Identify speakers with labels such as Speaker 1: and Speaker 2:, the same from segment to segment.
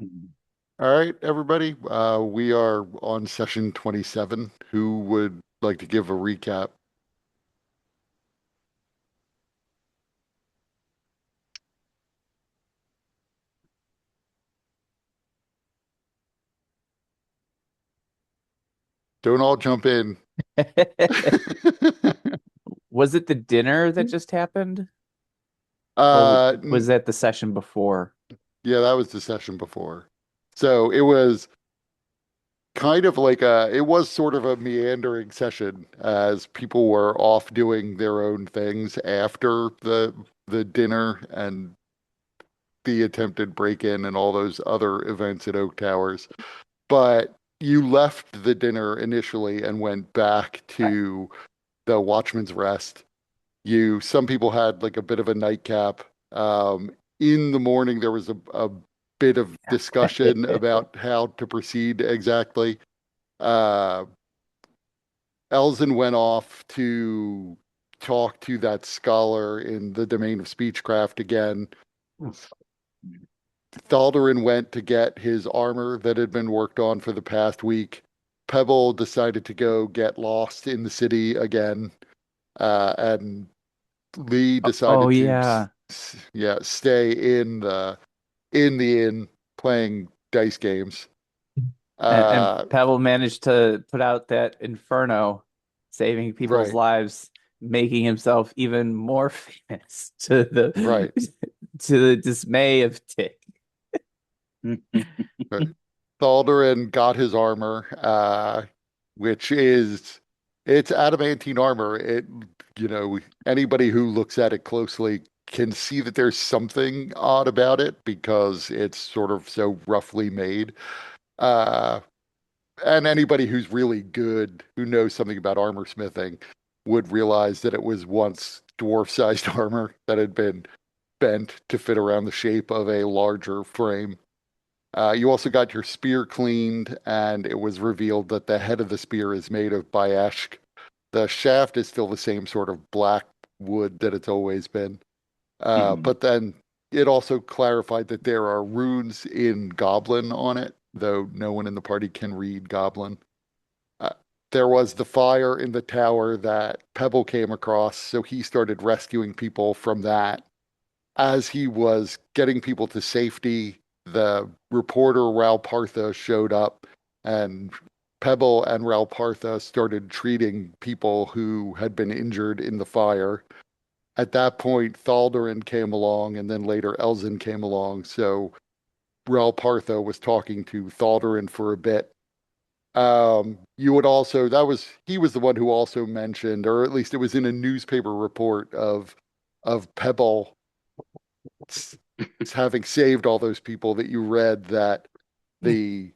Speaker 1: All right, everybody. We are on session 27. Who would like to give a recap? Don't all jump in.
Speaker 2: Was it the dinner that just happened, or
Speaker 1: Uh,
Speaker 2: was
Speaker 1: n-
Speaker 2: that the session before?
Speaker 1: yeah, that was the session before. So it was kind of like it was sort of a meandering session as people were off doing their own things after the dinner and the attempted break-in and all those other events at Oak Towers. But you left the dinner initially and went back to the Watchman's Rest. Some people had like a bit of a nightcap. In the morning, there was a bit of discussion about how to proceed exactly. Uh, Elzen went off to talk to that scholar in the domain of speechcraft again. Thaldarin went to get his armor that had been worked on for the past week. Pebble decided to go get lost in the city again, and Lee
Speaker 2: Oh
Speaker 1: decided to,
Speaker 2: yeah,
Speaker 1: yeah, stay in the inn playing dice games.
Speaker 2: and
Speaker 1: Uh,
Speaker 2: Pebble managed to put out that inferno, saving people's
Speaker 1: right,
Speaker 2: lives, making himself even more famous to
Speaker 1: right,
Speaker 2: the to the dismay of Tick.
Speaker 1: right. Thaldarin got his armor, which is it's adamantine armor. Anybody who looks at it closely can see that there's something odd about it because it's sort of so roughly made. Uh, and anybody who's really good, who knows something about armor smithing, would realize that it was once dwarf-sized armor that had been bent to fit around the shape of a larger frame. You also got your spear cleaned, and it was revealed that the head of the spear is made of Bayeshk. The shaft is still the same sort of black wood that it's always been.
Speaker 2: Mhm.
Speaker 1: But then it also clarified that there are runes in Goblin on it, though no one in the party can read Goblin. Uh, there was the fire in the tower that Pebble came across, so he started rescuing people from that. As he was getting people to safety, the reporter Raul Partha showed up, and Pebble and Raul Partha started treating people who had been injured in the fire. At that point, Thaldarin came along, and then later Elzin came along. So Raul Partha was talking to Thaldarin for a bit. You would also, he was the one who also mentioned, or at least it was in a newspaper report of Pebble having saved all those people that you read that the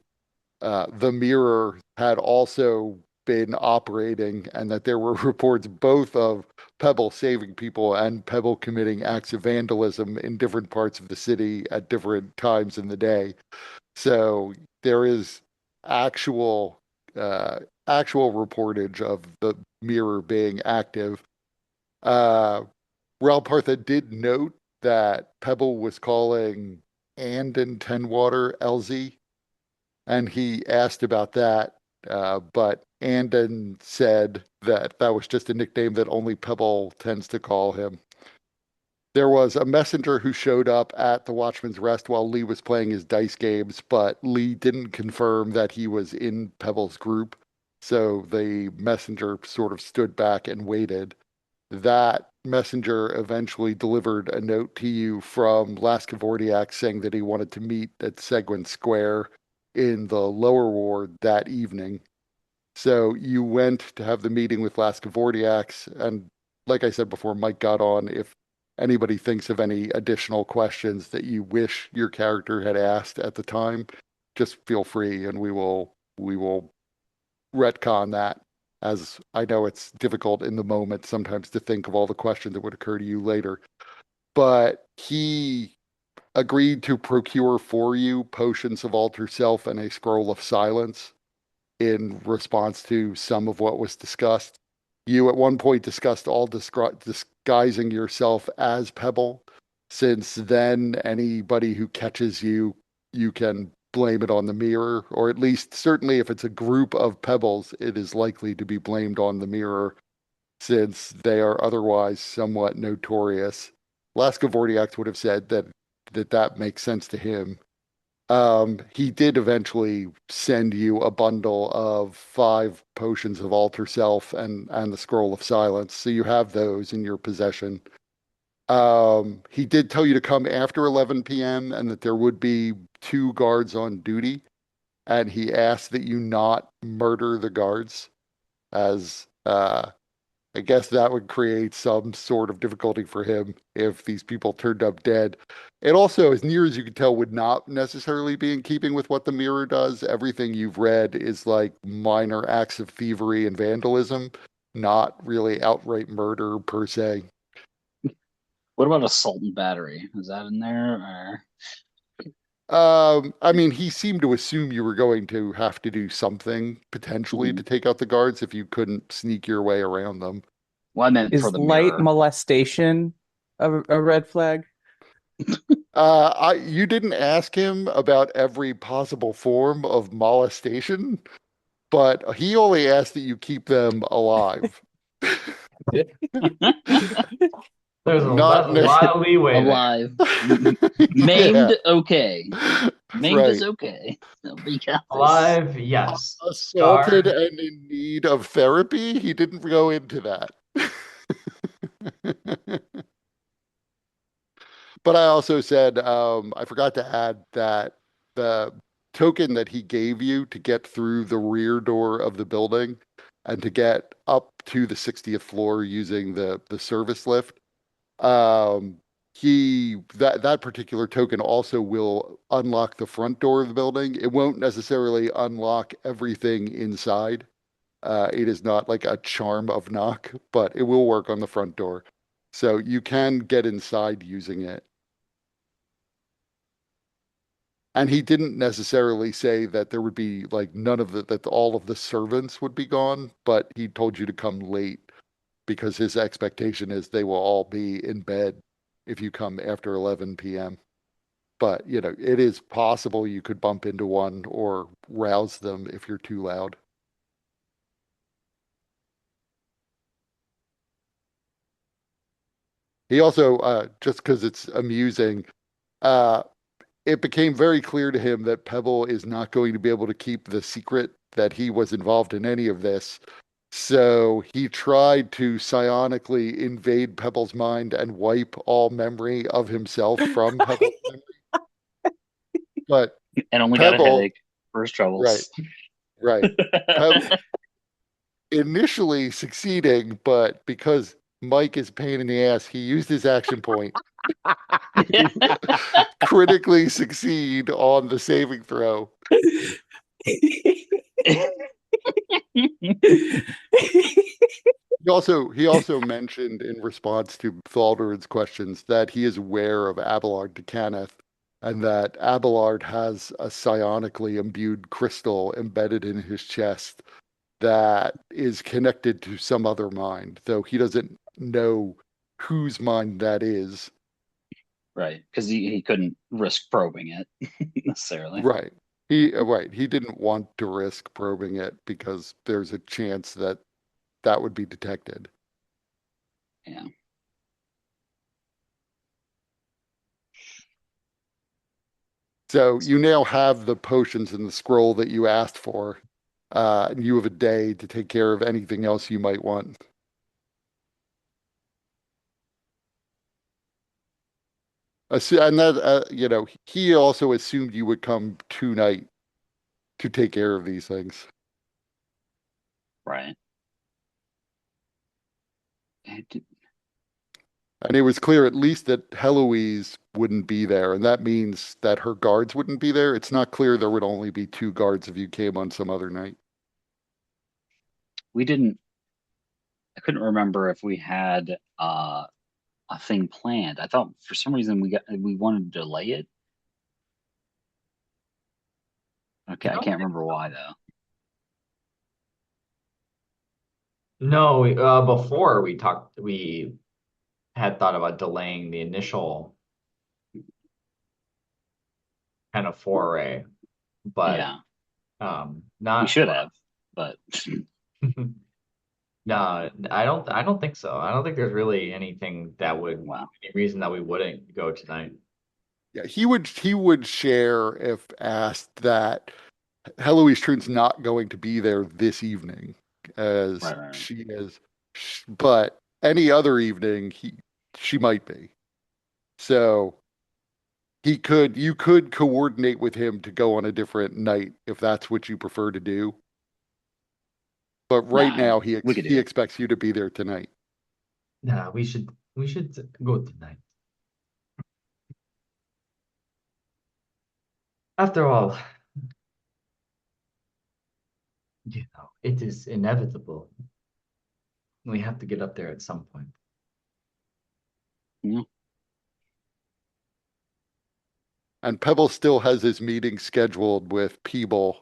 Speaker 1: the mirror had also been operating and that there were reports both of Pebble saving people and Pebble committing acts of vandalism in different parts of the city at different times in the day. So there is actual uh, actual reportage of the mirror being active. Uh, Ralph Partha did note that Pebble was calling Andon Tenwater LZ, and he asked about that, but Andon said that that was just a nickname that only Pebble tends to call him. There was a messenger who showed up at the Watchman's Rest while Lee was playing his dice games, but Lee didn't confirm that he was in Pebble's group. So the messenger sort of stood back and waited. That messenger eventually delivered a note to you from Laskavordiak saying that he wanted to meet at Seguin Square in the lower ward that evening. So you went to have the meeting with Laskavordiaks, and like I said before, Mike got on. If anybody thinks of any additional questions that you wish your character had asked at the time, just feel free, and we will retcon that. As I know it's difficult in the moment sometimes to think of all the questions that would occur to you later. But he agreed to procure for you potions of alter self and a scroll of silence in response to some of what was discussed. You at one point discussed all disguising yourself as Pebble. Since then, anybody who catches you you can blame it on the mirror, or at least certainly if it's a group of pebbles, it is likely to be blamed on the mirror since they are otherwise somewhat notorious. Laska Vortiax would have said that makes sense to him. He did eventually send you a bundle of 5 potions of Alter Self and the Scroll of Silence, so you have those in your possession. He did tell you to come after 11 p.m. and that there would be 2 guards on duty, and he asked that you not murder the guards, as I guess that would create some sort of difficulty for him if these people turned up dead. It also, as near as you can tell, would not necessarily be in keeping with what the mirror does. Everything you've read is like minor acts of thievery and vandalism, not really outright murder per se.
Speaker 3: What about assault and battery? Is that in there? Or
Speaker 1: I mean, he seemed to assume you were going to have to do something potentially to
Speaker 3: Mhm.
Speaker 1: take out the guards if you couldn't sneak your way around them.
Speaker 3: Well, I meant for
Speaker 2: Is
Speaker 3: the
Speaker 2: light
Speaker 3: mirror.
Speaker 2: molestation a red flag?
Speaker 1: You didn't ask him about every possible form of molestation, but he only asked that you keep them alive.
Speaker 4: There's
Speaker 1: Not
Speaker 4: a
Speaker 1: ne-
Speaker 4: lot of leeway there.
Speaker 3: Alive.
Speaker 1: yeah,
Speaker 3: Maimed, okay. Maimed is
Speaker 1: right.
Speaker 3: okay. Because
Speaker 4: Alive, yes.
Speaker 1: Assaulted
Speaker 4: Scarred.
Speaker 1: and in need of therapy, he didn't go into that. But I also said, I forgot to add that the token that he gave you to get through the rear door of the building and to get up to the 60th floor using the service lift, um, that particular token also will unlock the front door of the building. It won't necessarily unlock everything inside. It is not like a charm of knock, but it will work on the front door. So you can get inside using it. And he didn't necessarily say that there would be like none of that all of the servants would be gone, but he told you to come late because his expectation is they will all be in bed if you come after 11 p.m. But, it is possible you could bump into one or rouse them if you're too loud. He also, just because it's amusing, uh, it became very clear to him that Pebble is not going to be able to keep the secret that he was involved in any of this. So he tried to psionically invade Pebble's mind and wipe all memory of himself from Pebble's memory. But
Speaker 3: and only got a
Speaker 1: Pebble,
Speaker 3: headache for his
Speaker 1: right,
Speaker 3: troubles.
Speaker 1: right. Pebble initially succeeding, but because Mike is a pain in the ass, he used his action point to critically succeed on the saving throw. He also mentioned in response to Thalderin's questions that he is aware of Abelard to Cannith, and that Abelard has a psionically imbued crystal embedded in his chest that is connected to some other mind, though he doesn't know whose mind that is.
Speaker 3: Right, because he couldn't risk probing it necessarily.
Speaker 1: Right. He didn't want to risk probing it because there's a chance that that would be detected.
Speaker 3: Yeah.
Speaker 1: So you now have the potions and the scroll that you asked for. And you have a day to take care of anything else you might want. And that, he also assumed you would come tonight to take care of these things.
Speaker 3: Right.
Speaker 1: And it was clear at least that Heloise wouldn't be there, and that means that her guards wouldn't be there. It's not clear there would only be 2 guards if you came on some other night.
Speaker 3: We didn't. I couldn't remember if we had a thing planned. I thought for some reason we wanted to delay it. Okay, I
Speaker 4: No,
Speaker 3: can't remember why though.
Speaker 4: no. Before we had thought about delaying the initial kind of foray, but
Speaker 3: Yeah,
Speaker 4: not.
Speaker 3: we should have, but
Speaker 4: No, I don't think so. I don't think there's really anything that would
Speaker 3: wow.
Speaker 4: any reason that we wouldn't go tonight.
Speaker 1: Yeah, he would share if asked that Heloise Troon's not going to be there this evening as
Speaker 3: Right.
Speaker 1: she is, but any other evening she might be. So you could coordinate with him to go on a different night if that's what you prefer to do. But right
Speaker 3: Nah,
Speaker 1: now
Speaker 3: we could do
Speaker 1: he
Speaker 3: it.
Speaker 1: expects you to be there tonight.
Speaker 4: Nah, we should go tonight. After all, it is inevitable. We have to get up there at some point.
Speaker 3: Yeah,
Speaker 1: And Pebble still has his meeting scheduled with Peeble.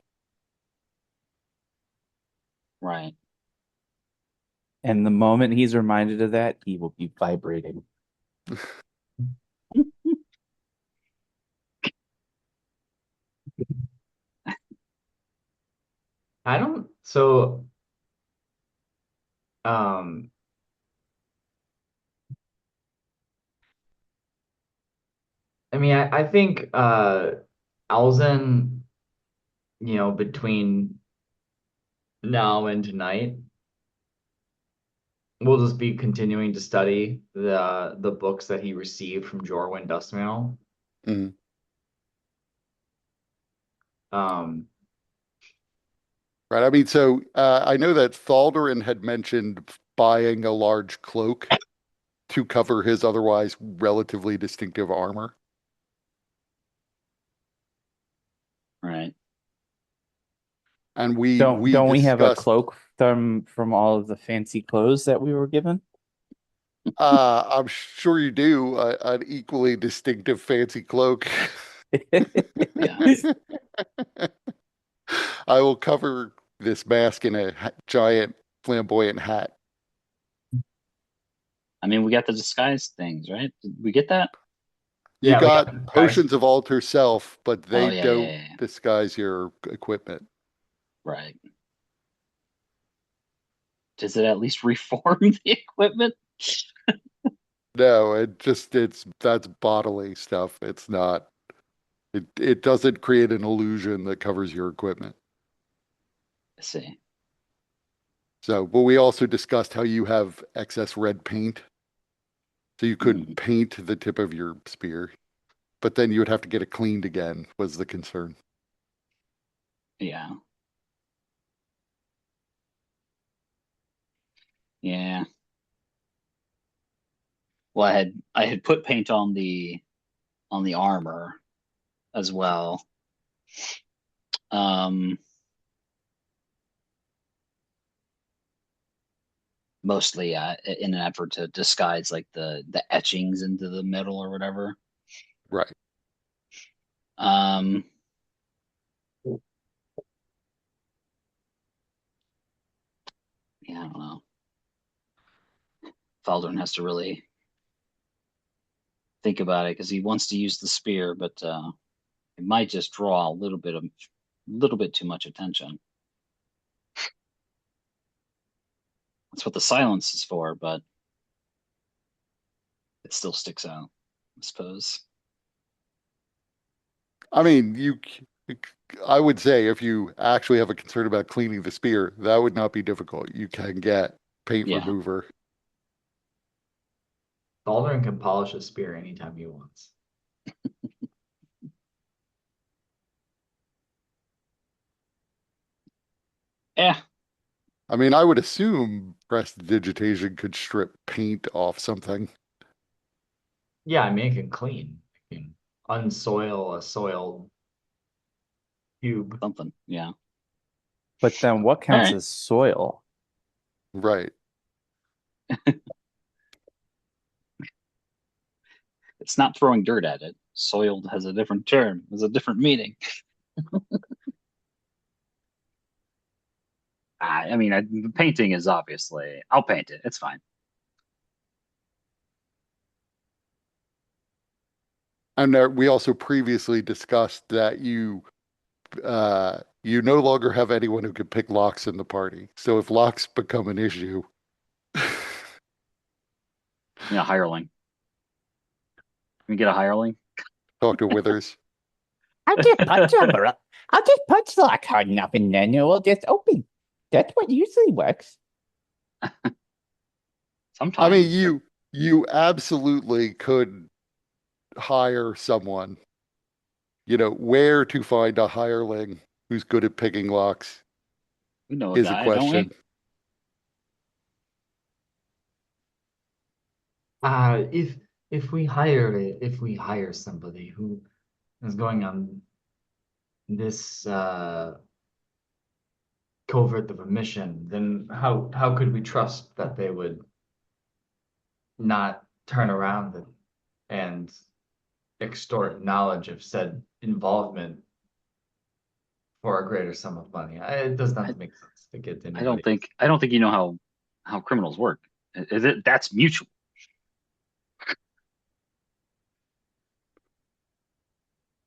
Speaker 3: right.
Speaker 2: And the moment he's reminded of that, he will be vibrating.
Speaker 4: I don't so um I mean I think Alzen, between now and tonight, we'll just be continuing to study the books that he received from Jorwin Dustmantle.
Speaker 1: Mhm.
Speaker 4: Um
Speaker 1: Right. I mean, so I know that Thaldarin had mentioned buying a large cloak to cover his otherwise relatively distinctive armor.
Speaker 3: Right.
Speaker 1: And
Speaker 2: Don't
Speaker 1: we
Speaker 2: don't we have a
Speaker 1: discussed
Speaker 2: cloak from all of the fancy clothes that we were given?
Speaker 1: I'm sure you do an equally distinctive fancy cloak.
Speaker 3: Yeah.
Speaker 1: I will cover this mask in a giant flamboyant hat.
Speaker 3: I mean, we got the disguise things, right? Did we get that?
Speaker 1: You
Speaker 4: yeah, we got
Speaker 1: got potions of alter self, but
Speaker 3: Oh,
Speaker 1: they
Speaker 3: yeah, yeah,
Speaker 1: don't
Speaker 3: yeah, yeah.
Speaker 1: disguise your equipment.
Speaker 3: Right. Does it at least reform the equipment?
Speaker 1: No, that's bodily stuff. It's not. It doesn't create an illusion that covers your equipment.
Speaker 3: I see.
Speaker 1: So, but we also discussed how you have excess red paint, so you could
Speaker 3: Mhm.
Speaker 1: paint the tip of your spear, but then you would have to get it cleaned again, was the concern.
Speaker 3: Yeah. Yeah. Well, I had put paint on the armor as well. Um, Mostly in an effort to disguise like the etchings into the metal or whatever.
Speaker 1: Right.
Speaker 3: Um, yeah, I don't know. Faldern has to really think about it because he wants to use the spear, but it might just draw little bit too much attention. That's what the silence is for, but it still sticks out, I suppose.
Speaker 1: I mean, I would say if you actually have a concern about cleaning the spear, that would not be difficult. You can get paint
Speaker 3: Yeah.
Speaker 1: remover.
Speaker 4: Baldwin can polish a spear anytime he wants.
Speaker 3: Yeah.
Speaker 1: I mean, I would assume prestidigitation could strip paint off something.
Speaker 4: Yeah, I mean it can clean. It can unsoil a soiled cube.
Speaker 3: Something. Yeah.
Speaker 2: But then what
Speaker 3: All
Speaker 2: counts
Speaker 3: right.
Speaker 2: as soil?
Speaker 1: Right.
Speaker 3: It's not throwing dirt at it. Soiled has a different term, has a different meaning. I mean, painting is obviously. I'll paint it. It's fine.
Speaker 1: And we also previously discussed that you no longer have anyone who can pick locks in the party. So if locks become an issue,
Speaker 3: Yeah, hireling. Can we get a hireling?
Speaker 1: talk to Withers.
Speaker 2: I'll just punch over. I'll just punch the lock hard enough and then it will just open. That's what usually works.
Speaker 1: I mean,
Speaker 3: Sometimes.
Speaker 1: you absolutely could hire someone, where to find a hireling who's good at picking locks
Speaker 3: We know a
Speaker 1: is a
Speaker 3: guy, don't we?
Speaker 1: question.
Speaker 4: If we hire somebody who is going on this covert of a mission, then how could we trust that they would not turn around and extort knowledge of said involvement for a greater sum of money? It does
Speaker 3: I,
Speaker 4: not make sense to get
Speaker 3: I don't
Speaker 4: anybody.
Speaker 3: think I don't think you know how criminals work. Is it that's mutual?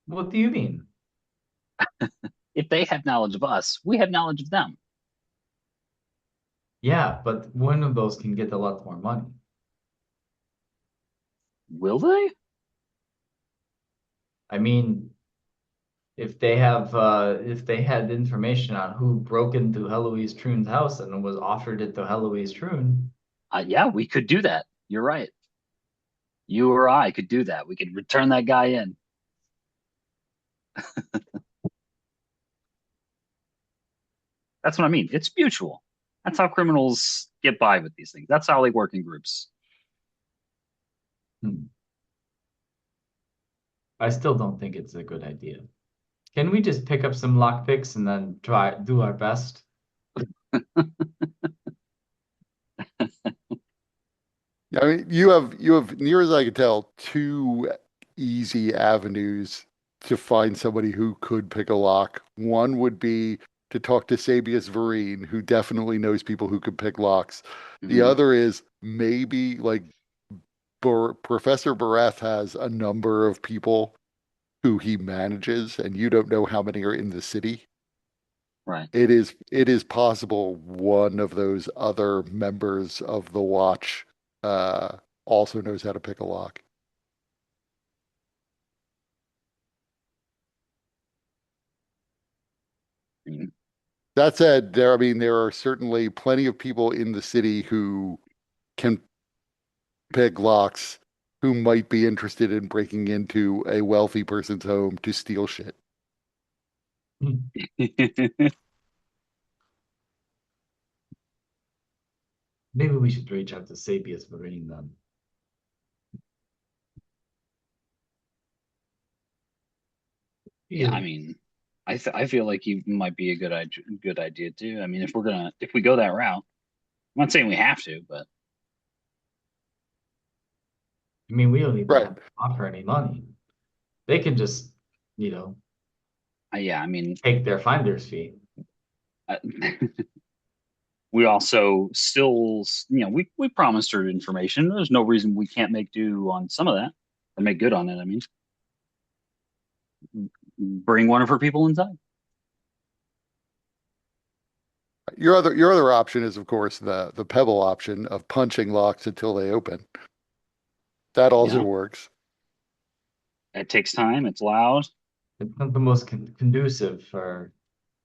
Speaker 4: What do you mean?
Speaker 3: If they have knowledge of us, we have knowledge of them.
Speaker 4: Yeah, but one of those can get a lot more money.
Speaker 3: Will they?
Speaker 4: I mean, if they had information on who broke into Heloise Troon's house and was offered it to Heloise Troon,
Speaker 3: Yeah, we could do that. You're right. You or I could do that. We could return that guy in. That's what I mean. It's mutual. That's how criminals get by with these things. That's how they work in groups.
Speaker 4: hmm, I still don't think it's a good idea. Can we just pick up some lockpicks and then try do our best?
Speaker 1: I mean, you have near as I can tell, two easy avenues to find somebody who could pick a lock. One would be to talk to Sabius Vereen, who definitely knows people who could pick locks. The
Speaker 3: Mhm.
Speaker 1: other is maybe like Professor Bareth has a number of people who he manages, and you don't know how many are in the city.
Speaker 3: Right.
Speaker 1: It is possible one of those other members of the watch uh, also knows how to pick a lock.
Speaker 3: Mhm.
Speaker 1: That said, I mean, there are certainly plenty of people in the city who can pick locks who might be interested in breaking into a wealthy person's home to steal shit.
Speaker 4: Maybe we should reach out to Sabius Vereen then.
Speaker 3: Yeah, I
Speaker 4: Feel
Speaker 3: mean, I feel like you might be a good idea too. I mean, if we go that route, I'm not saying we have to, but
Speaker 4: I mean, we don't even
Speaker 1: Right.
Speaker 4: have to offer any money. They can just, you know,
Speaker 3: yeah, I mean,
Speaker 4: take their finder's fee.
Speaker 3: uh, we also still, we promised her information. There's no reason we can't make do on some of that or make good on it. I mean, bring one of her people inside.
Speaker 1: Your other option is, of course, the pebble option of punching locks until they open. That also
Speaker 3: Yeah,
Speaker 1: works.
Speaker 3: it takes time. It's loud.
Speaker 4: It's not the most conducive for,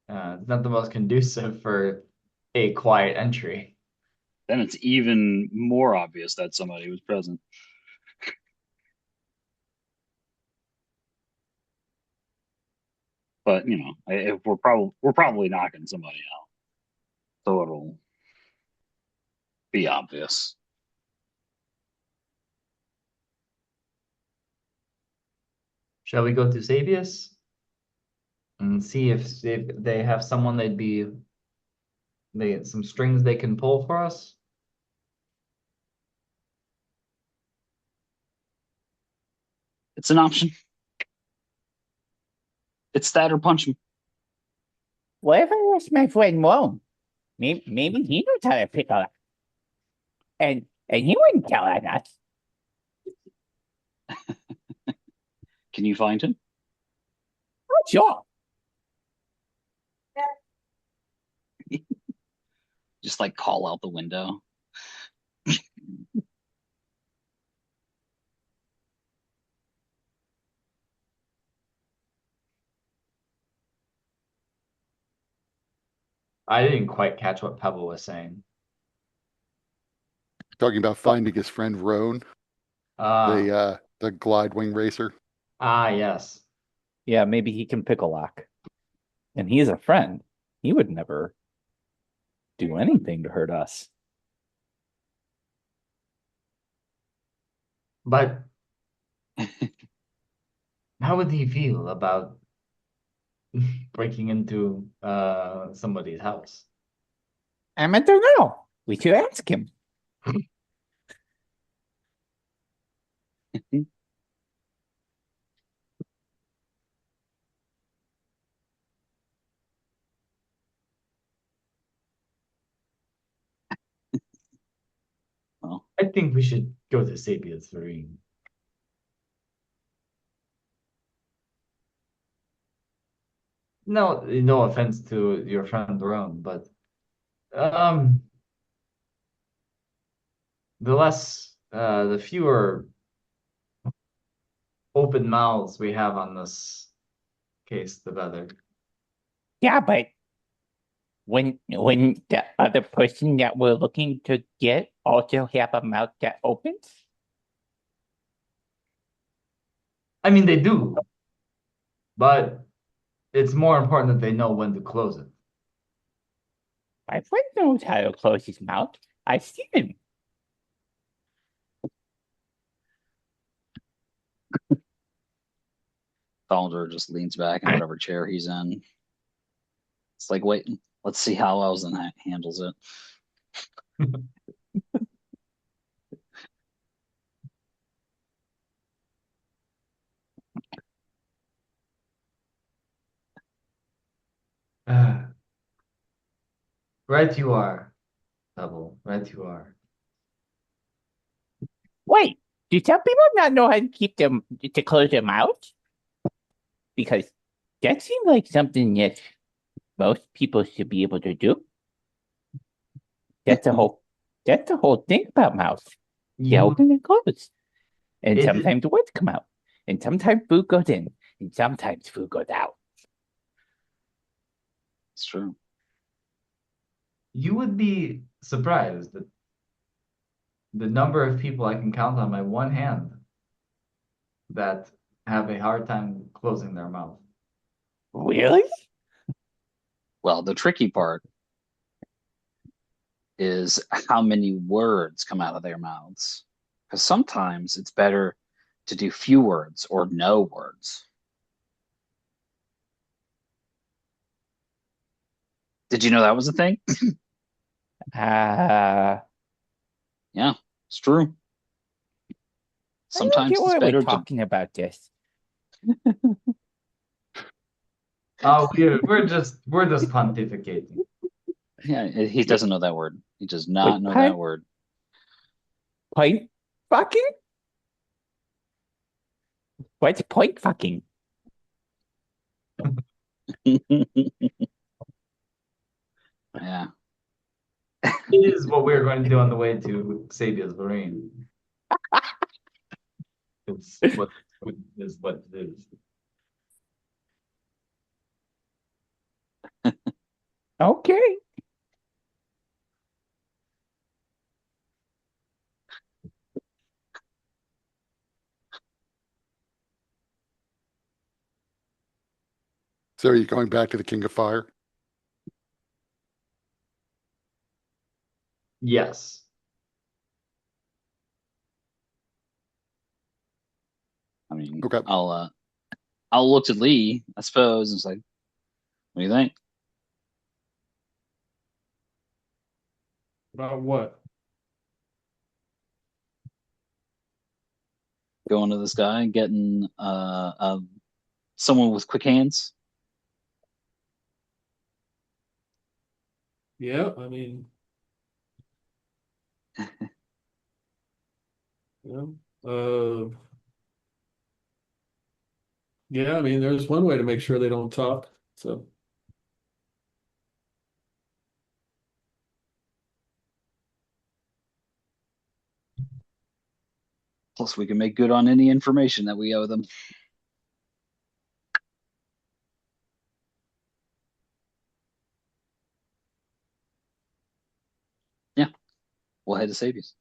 Speaker 4: it's not the most conducive for a quiet entry.
Speaker 3: Then it's even more obvious that somebody was present. But if we're probably knocking somebody out, so it'll be obvious.
Speaker 4: Shall we go to Sabius and see if they have someone they some strings they can pull for us?
Speaker 3: It's an option. It's that or punch him.
Speaker 2: Whatever was my friend Rome? Maybe he knows how to pick a lock. And he wouldn't tell on us.
Speaker 3: Can you find him?
Speaker 2: Oh, sure.
Speaker 3: Just like call out the window.
Speaker 4: I didn't quite catch what Pebble was saying.
Speaker 1: Talking about finding his friend Roan,
Speaker 4: Ah,
Speaker 1: the glide wing racer.
Speaker 4: yes.
Speaker 2: Yeah, maybe he can pick a lock. And he's a friend. He would never do anything to hurt us.
Speaker 4: But how would he feel about breaking into somebody's house?
Speaker 2: I don't know. We should ask him.
Speaker 3: Well,
Speaker 4: I think we should go to Sabia's 3. No, no offense to your friend Ron, but um, the fewer open mouths we have on this case, the better.
Speaker 2: Yeah, but when the other person that we're looking to get also have a mouth that opens,
Speaker 4: I mean, they do, but it's more important that they know when to close it.
Speaker 2: my friend knows how to close his mouth. I've seen him.
Speaker 3: Ballinger just leans back in whatever chair he's in. It's like, wait, let's see how Elzen handles it.
Speaker 4: Right you are, Pebble. Right you are.
Speaker 2: Wait, do some people not know how to keep them to close their mouths? Because that seems like something that most people should be able to do. That's the whole thing about mouths. They
Speaker 4: You
Speaker 2: open and close. And
Speaker 4: it
Speaker 2: sometimes words come out. And sometimes food goes in. And sometimes food goes out.
Speaker 3: It's true.
Speaker 4: you would be surprised that the number of people I can count on my one hand that have a hard time closing their mouth.
Speaker 2: Really?
Speaker 3: Well, the tricky part is how many words come out of their mouths. Because sometimes it's better to do few words or no words. Did you know that was a thing?
Speaker 2: I
Speaker 3: Yeah, it's true.
Speaker 2: don't
Speaker 3: Sometimes
Speaker 2: get
Speaker 3: it's
Speaker 2: why we're
Speaker 3: better to.
Speaker 2: talking about this.
Speaker 4: Oh, we're just pontificating.
Speaker 3: Yeah, he doesn't know that word. He does not
Speaker 2: Wait,
Speaker 3: know that word.
Speaker 2: point fucking? What's point fucking?
Speaker 3: Yeah.
Speaker 4: It is what we're going to do on the way to Sabia's Lorraine. It's what is what it is.
Speaker 2: Okay.
Speaker 1: So are you going back to the King of Fire?
Speaker 4: Yes.
Speaker 3: I mean,
Speaker 1: Okay.
Speaker 3: I'll look to Lee, I suppose, and it's like, what do you think?
Speaker 5: About what?
Speaker 3: Going to this guy, getting someone with quick hands.
Speaker 5: Yeah, I mean, you know, Yeah, I mean, there's one way to make sure they don't talk. So,
Speaker 3: Plus, we can make good on any information that we owe them. Yeah, we'll head to Sabius.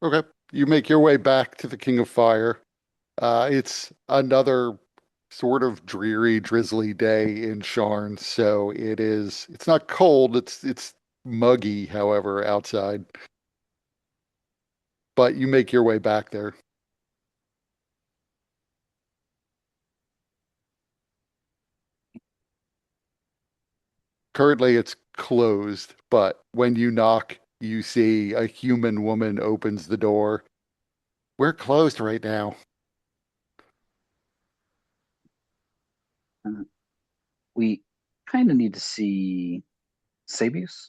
Speaker 1: Okay. You make your way back to the King of Fire. It's another sort of dreary, drizzly day in Sharn, so it's not cold, it's muggy, however, outside. But you make your way back there. Currently it's closed, but when you knock, you see a human woman opens the door. We're closed right now.
Speaker 3: Uh, we kind of need to see Sabius.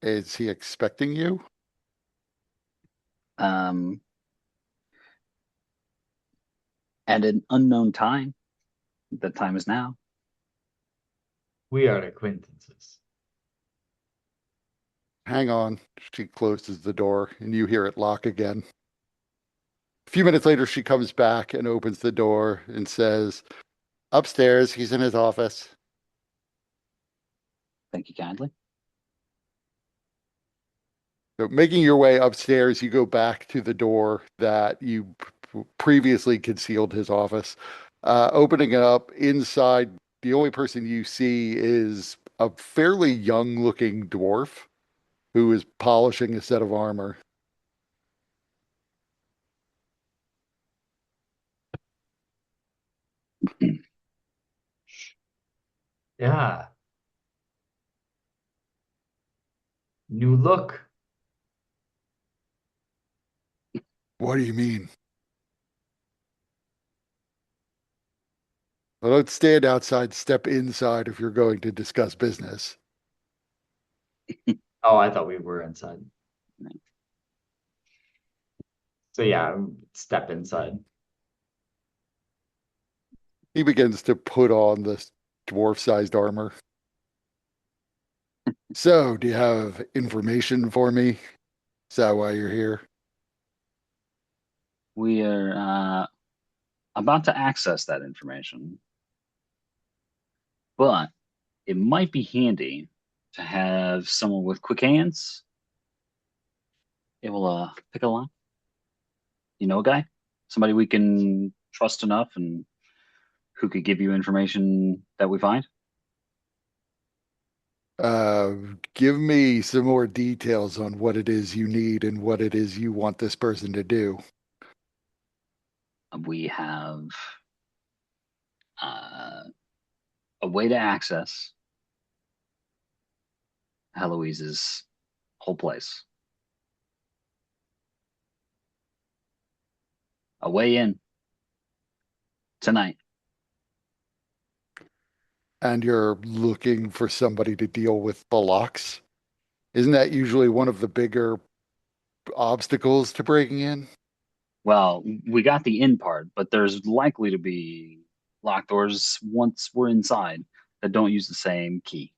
Speaker 1: Is he expecting you?
Speaker 3: Um, at an unknown time. The time is now.
Speaker 4: We are acquaintances.
Speaker 1: Hang on. She closes the door and you hear it lock again. A few minutes later, she comes back and opens the door and says, upstairs, he's in his office.
Speaker 3: Thank you kindly.
Speaker 1: So making your way upstairs, you go back to the door that you previously concealed his office. Opening it up inside, the only person you see is a fairly young looking dwarf who is polishing a set of armor.
Speaker 4: Yeah. New look.
Speaker 1: What do you mean? Well, don't stand outside, step inside if you're going to discuss business.
Speaker 4: Oh, I thought we were inside. So yeah, step inside.
Speaker 1: He begins to put on this dwarf-sized armor. So, do you have information for me? Is that why you're here?
Speaker 3: We are about to access that information, but it might be handy to have someone with quick hands able to pick a line. You know, a guy, somebody we can trust enough and who could give you information that we find.
Speaker 1: Uh, Give me some more details on what it is you need and what it is you want this person to do.
Speaker 3: We have uh, a way to access Heloise's whole place. A way in tonight.
Speaker 1: And you're looking for somebody to deal with the locks. Isn't that usually one of the bigger obstacles to breaking in?
Speaker 3: Well, we got the in part, but there's likely to be locked doors once we're inside that don't use the same key.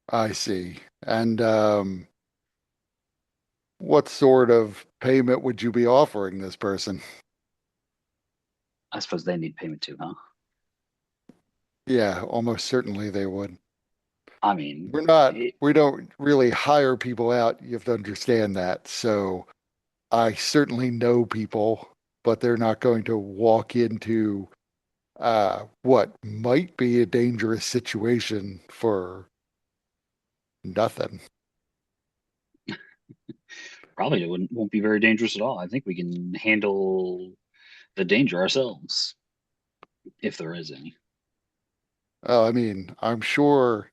Speaker 1: I see. And what sort of payment would you be offering this person?
Speaker 3: I suppose they need payment too, huh?
Speaker 1: Yeah, almost certainly they would.
Speaker 3: I mean,
Speaker 1: We don't really hire people out. You have to understand that. So I certainly know people, but they're not going to walk into what might be a dangerous situation for nothing.
Speaker 3: probably it won't be very dangerous at all. I think we can handle the danger ourselves, if there is any.
Speaker 1: I mean, I'm sure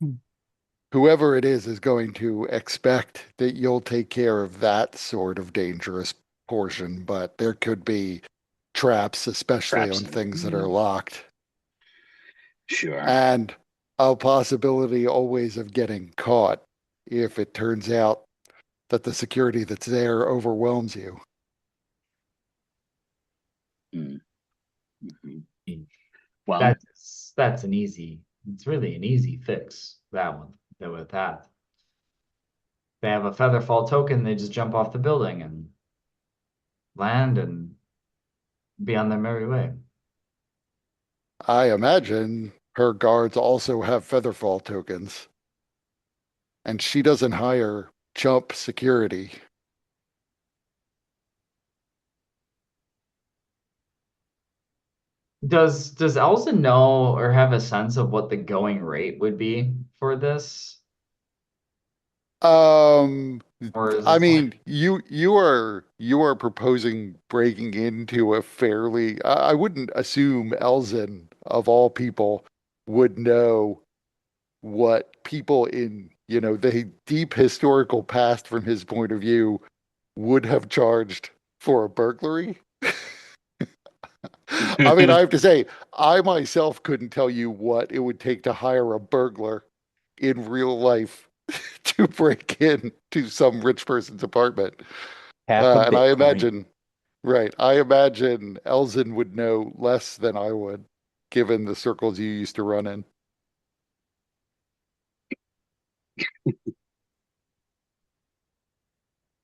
Speaker 1: whoever it is going to expect that you'll take care of that sort of dangerous portion, but there could be traps, especially
Speaker 3: Traps
Speaker 1: on
Speaker 3: and
Speaker 1: things that are locked,
Speaker 3: sure.
Speaker 1: and a possibility always of getting caught if it turns out that the security that's there overwhelms you.
Speaker 3: Well,
Speaker 4: That's an easy. It's really an easy fix. That one. That with that, they have a featherfall token. They just jump off the building and land and be on their merry way.
Speaker 1: I imagine her guards also have featherfall tokens, and she doesn't hire chump security.
Speaker 4: Does Elsa know or have a sense of what the going rate would be for this?
Speaker 1: Um,
Speaker 4: Or is
Speaker 1: I
Speaker 4: this like
Speaker 1: mean, you are proposing breaking into a fairly. I wouldn't assume Elzen of all people would know what people in, the deep historical past from his point of view would have charged for a burglary. I mean, I have to say, I myself couldn't tell you what it would take to hire a burglar in real life to break in to some rich person's apartment.
Speaker 2: Half a
Speaker 1: And I
Speaker 2: Bitcoin.
Speaker 1: imagine, right, I imagine Elzen would know less than I would, given the circles you used to run in.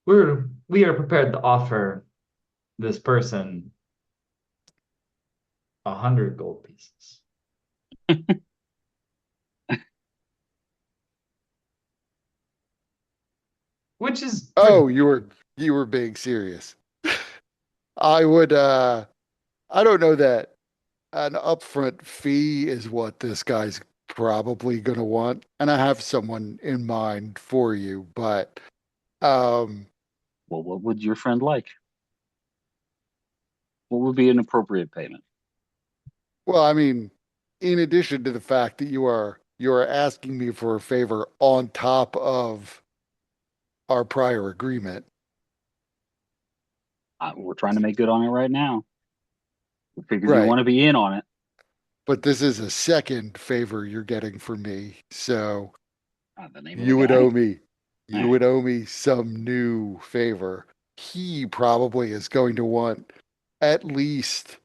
Speaker 4: we are prepared to offer this person 100 gold pieces. Which is
Speaker 1: Oh, you were being serious. I would I don't know that an upfront fee is what this guy's probably gonna want. And I have someone in mind for you, but um
Speaker 3: well, what would your friend like? What would be an appropriate payment?
Speaker 1: well, I mean, in addition to the fact that you are asking me for a favor on top of our prior agreement.
Speaker 3: We're trying to make good on it right now. We figured you
Speaker 1: Right.
Speaker 3: want to be in on it.
Speaker 1: But this is a second favor you're getting from me. So
Speaker 3: The name of the
Speaker 1: you would owe
Speaker 3: guy.
Speaker 1: me you
Speaker 3: Eh,
Speaker 1: would owe me some new favor. He probably is going to want at least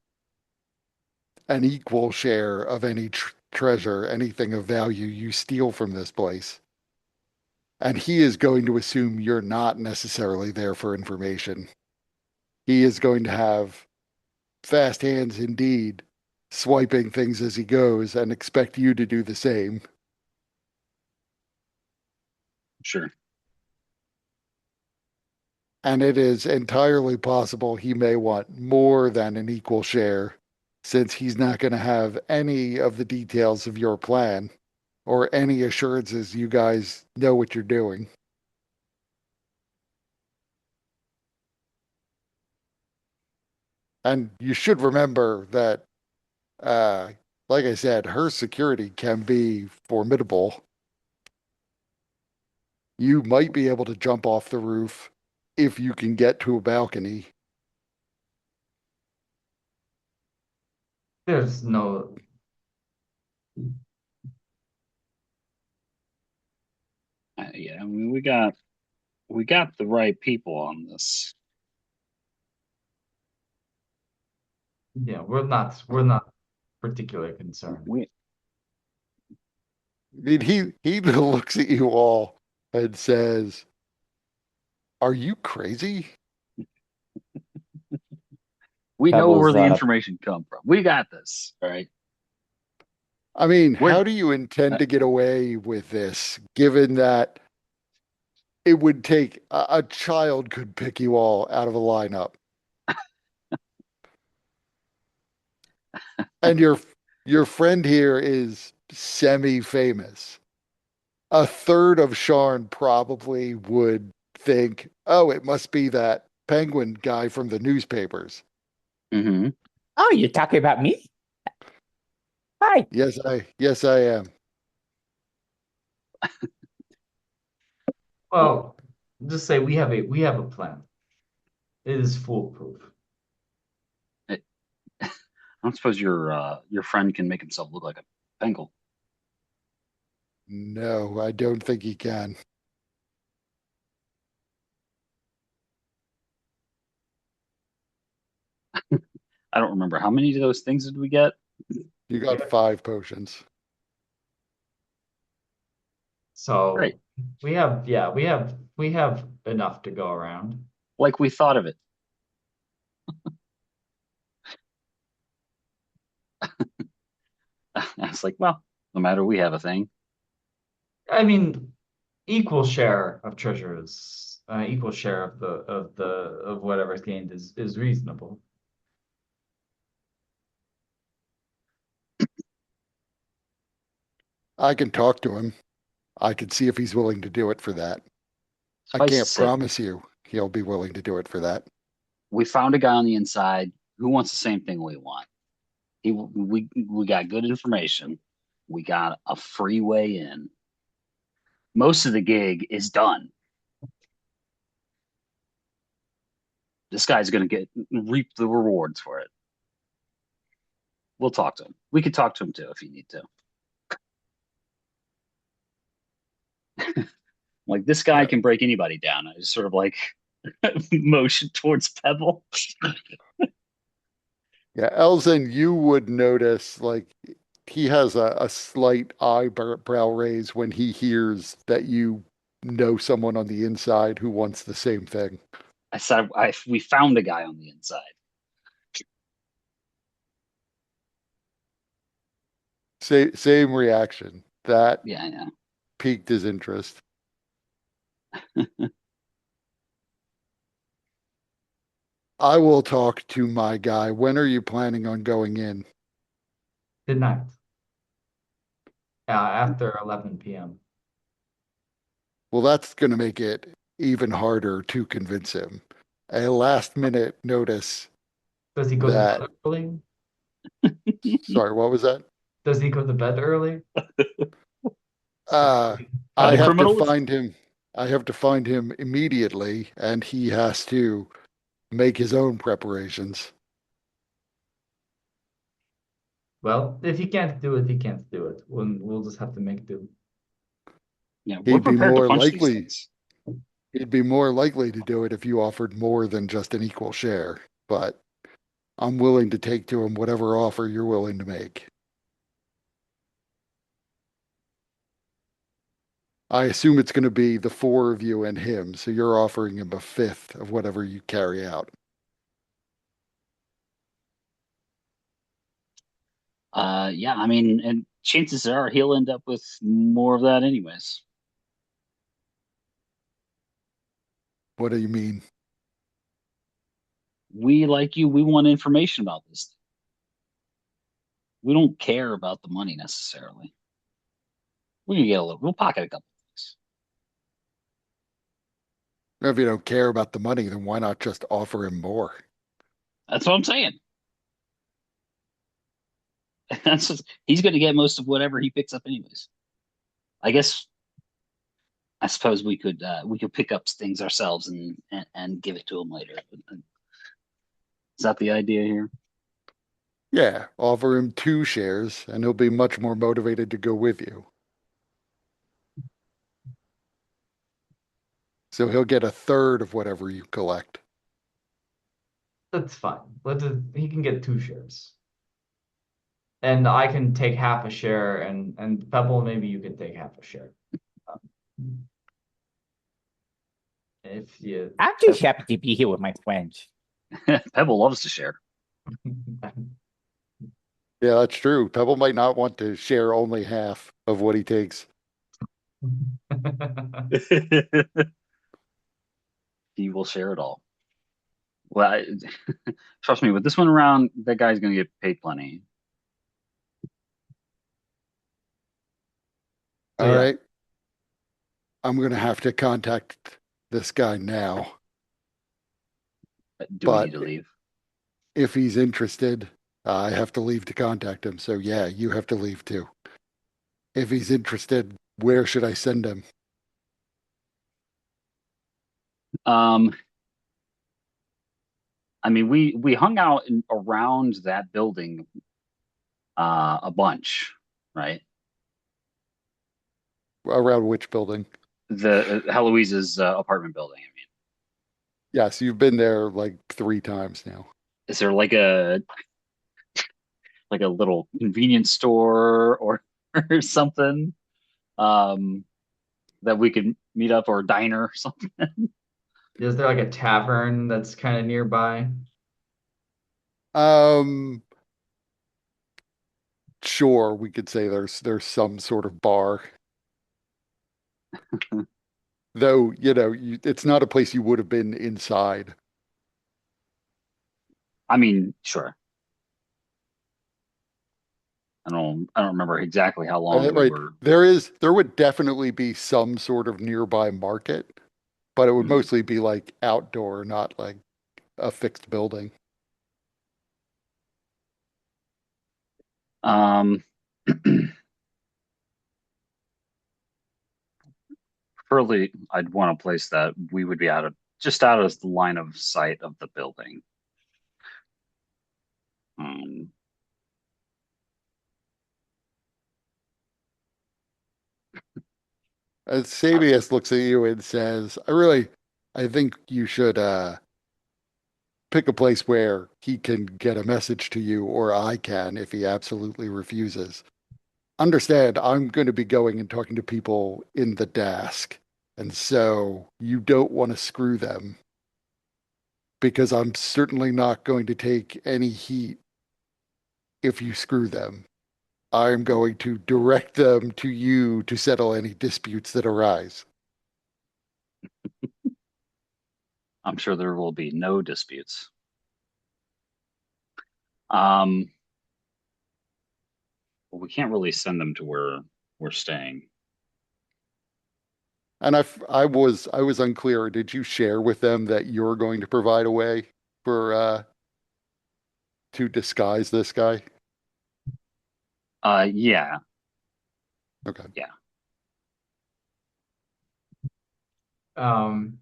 Speaker 1: an equal share of any treasure, anything of value you steal from this place. And he is going to assume you're not necessarily there for information. He is going to have fast hands indeed, swiping things as he goes and expect you to do the same.
Speaker 3: sure.
Speaker 1: And it is entirely possible he may want more than an equal share, since he's not going to have any of the details of your plan or any assurances you guys know what you're doing. And you should remember that, uh, like I said, her security can be formidable. You might be able to jump off the roof if you can get to a balcony.
Speaker 4: There's no
Speaker 3: Yeah, I mean, we got the right people on this.
Speaker 4: yeah, we're not particularly concerned.
Speaker 3: We
Speaker 1: I mean, he looks at you all and says, "Are you crazy?"
Speaker 3: we know where
Speaker 2: Pebbles,
Speaker 3: the information come from. We got this. All right.
Speaker 1: I mean,
Speaker 3: We're
Speaker 1: how do you intend
Speaker 3: uh,
Speaker 1: to get away with this, given that it would take a child could pick you all out of a lineup, and your friend here is semi-famous. A third of Sharn probably would think, "Oh, it must be that penguin guy from the newspapers."
Speaker 3: mhm.
Speaker 2: Oh, you're talking about me? Hi.
Speaker 1: Yes, I am.
Speaker 4: Well, just say we have a plan. It is foolproof.
Speaker 3: I don't suppose your friend can make himself look like a Bengal.
Speaker 1: No, I don't think he can.
Speaker 3: I don't remember how many of those things did we get?
Speaker 1: You got 5 potions.
Speaker 4: So
Speaker 3: Great.
Speaker 4: we have enough to go around.
Speaker 3: Like we thought of it. I was like, well, no matter we have a thing.
Speaker 4: I mean, equal share of treasures, equal share of whatever's gained is reasonable.
Speaker 1: I can talk to him. I can see if he's willing to do it for that. I
Speaker 3: Suffice to
Speaker 1: can't
Speaker 3: say,
Speaker 1: promise you he'll be willing to do it for that.
Speaker 3: we found a guy on the inside who wants the same thing we want. We got good information. We got a free way in. Most of the gig is done. This guy's going to reap the rewards for it. We'll talk to him. We could talk to him too if you need to. Like this guy
Speaker 1: Yeah.
Speaker 3: can break anybody down. I just sort of like motion towards Pebble.
Speaker 1: Yeah, Elzen, you would notice like he has a slight eyebrow raise when he hears that you know someone on the inside who wants the same thing.
Speaker 3: I said we found a guy on the inside.
Speaker 1: Same reaction. That
Speaker 3: Yeah, yeah.
Speaker 1: piqued his interest. I will talk to my guy. When are you planning on going in?
Speaker 4: Tonight, after 11 p.m.
Speaker 1: Well, that's going to make it even harder to convince him. A last minute notice
Speaker 4: Does he go to
Speaker 1: that,
Speaker 4: bed early?
Speaker 1: sorry, what was that?
Speaker 4: Does he go to bed early?
Speaker 1: Uh,
Speaker 4: Study.
Speaker 3: Are
Speaker 1: I
Speaker 3: the
Speaker 1: have to
Speaker 3: criminals?
Speaker 1: find him. I have to find him immediately, and he has to make his own preparations.
Speaker 4: Well, if he can't do it, he can't do it. We'll just have to make do.
Speaker 3: Yeah, we're
Speaker 1: He'd be
Speaker 3: prepared to
Speaker 1: more
Speaker 3: punch these
Speaker 1: likely,
Speaker 3: things.
Speaker 1: he'd be more likely to do it if you offered more than just an equal share. But I'm willing to take to him whatever offer you're willing to make. I assume it's going to be the 4 of you and him, so you're offering him a fifth of whatever you carry out.
Speaker 3: Yeah, I mean, and chances are he'll end up with more of that anyways.
Speaker 1: What do you mean?
Speaker 3: We like you, we want information about this. We don't care about the money necessarily. We're gonna get a little, we'll pocket a couple things.
Speaker 1: If you don't care about the money, then why not just offer him more?
Speaker 3: That's what I'm saying. He's gonna get most of whatever he picks up anyways. I guess I suppose we could pick up things ourselves and give it to him later. Is that the idea here?
Speaker 1: Yeah, offer him 2 shares, and he'll be much more motivated to go with you. So he'll get a third of whatever you collect.
Speaker 4: That's fine. He can get 2 shares. And I can take half a share, and Pebble, maybe you can take half a share. If you
Speaker 2: I'm just happy to be here with my friends.
Speaker 3: Pebble loves to share.
Speaker 1: Yeah, that's true. Pebble might not want to share only half of what he takes.
Speaker 3: He will share it all. Well, trust me, with this one around, that guy's gonna get paid plenty.
Speaker 4: So
Speaker 1: All
Speaker 4: yeah,
Speaker 1: right. I'm going to have to contact this guy now.
Speaker 3: Do we need
Speaker 1: But
Speaker 3: to leave?
Speaker 1: if he's interested, I have to leave to contact him. So yeah, you have to leave too. If he's interested, where should I send him?
Speaker 3: Um, I mean, we hung out around that building a bunch, right?
Speaker 1: Around which building?
Speaker 3: The Heloise's apartment building. I mean,
Speaker 1: Yes, you've been there like 3 times now.
Speaker 3: is there like a like a little convenience store or something that we could meet up, or a diner or something.
Speaker 4: Is there like a tavern that's kind of nearby?
Speaker 1: Um, sure, we could say there's some sort of bar. Though, it's not a place you would have been inside.
Speaker 3: I mean, sure. I don't remember exactly how long we
Speaker 1: Right.
Speaker 3: were.
Speaker 1: There would definitely be some sort of nearby market, but it would
Speaker 3: Mhm.
Speaker 1: mostly be like outdoor, not like a fixed building.
Speaker 3: Um, Preferably, I'd want a place that we would be just out of the line of sight of the building. Um,
Speaker 1: Sabius looks at you and says, I think you should pick a place where he can get a message to you, or I can if he absolutely refuses. Understand, I'm going to be going and talking to people in the desk, and so you don't want to screw them because I'm certainly not going to take any heat if you screw them. I'm going to direct them to you to settle any disputes that arise.
Speaker 3: I'm sure there will be no disputes. Um, well, we can't really send them to where we're staying.
Speaker 1: And I was unclear. Did you share with them that you're going to provide a way for to disguise this guy?
Speaker 3: Yeah,
Speaker 1: Okay.
Speaker 3: yeah.
Speaker 4: Um,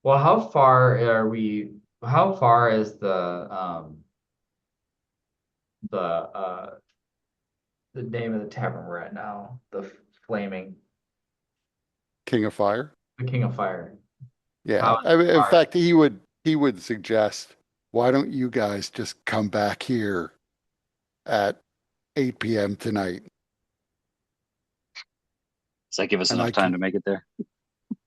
Speaker 4: well, how far are we? How far is the name of the tavern we're at now? Flaming,
Speaker 1: King of Fire?
Speaker 4: the King of Fire.
Speaker 1: Yeah.
Speaker 4: How
Speaker 1: I mean, in
Speaker 4: far?
Speaker 1: fact, he would suggest, why don't you guys just come back here at 8 p.m. tonight?
Speaker 3: Does that give us
Speaker 1: And
Speaker 3: enough
Speaker 1: I
Speaker 3: time
Speaker 1: can
Speaker 3: to make it there?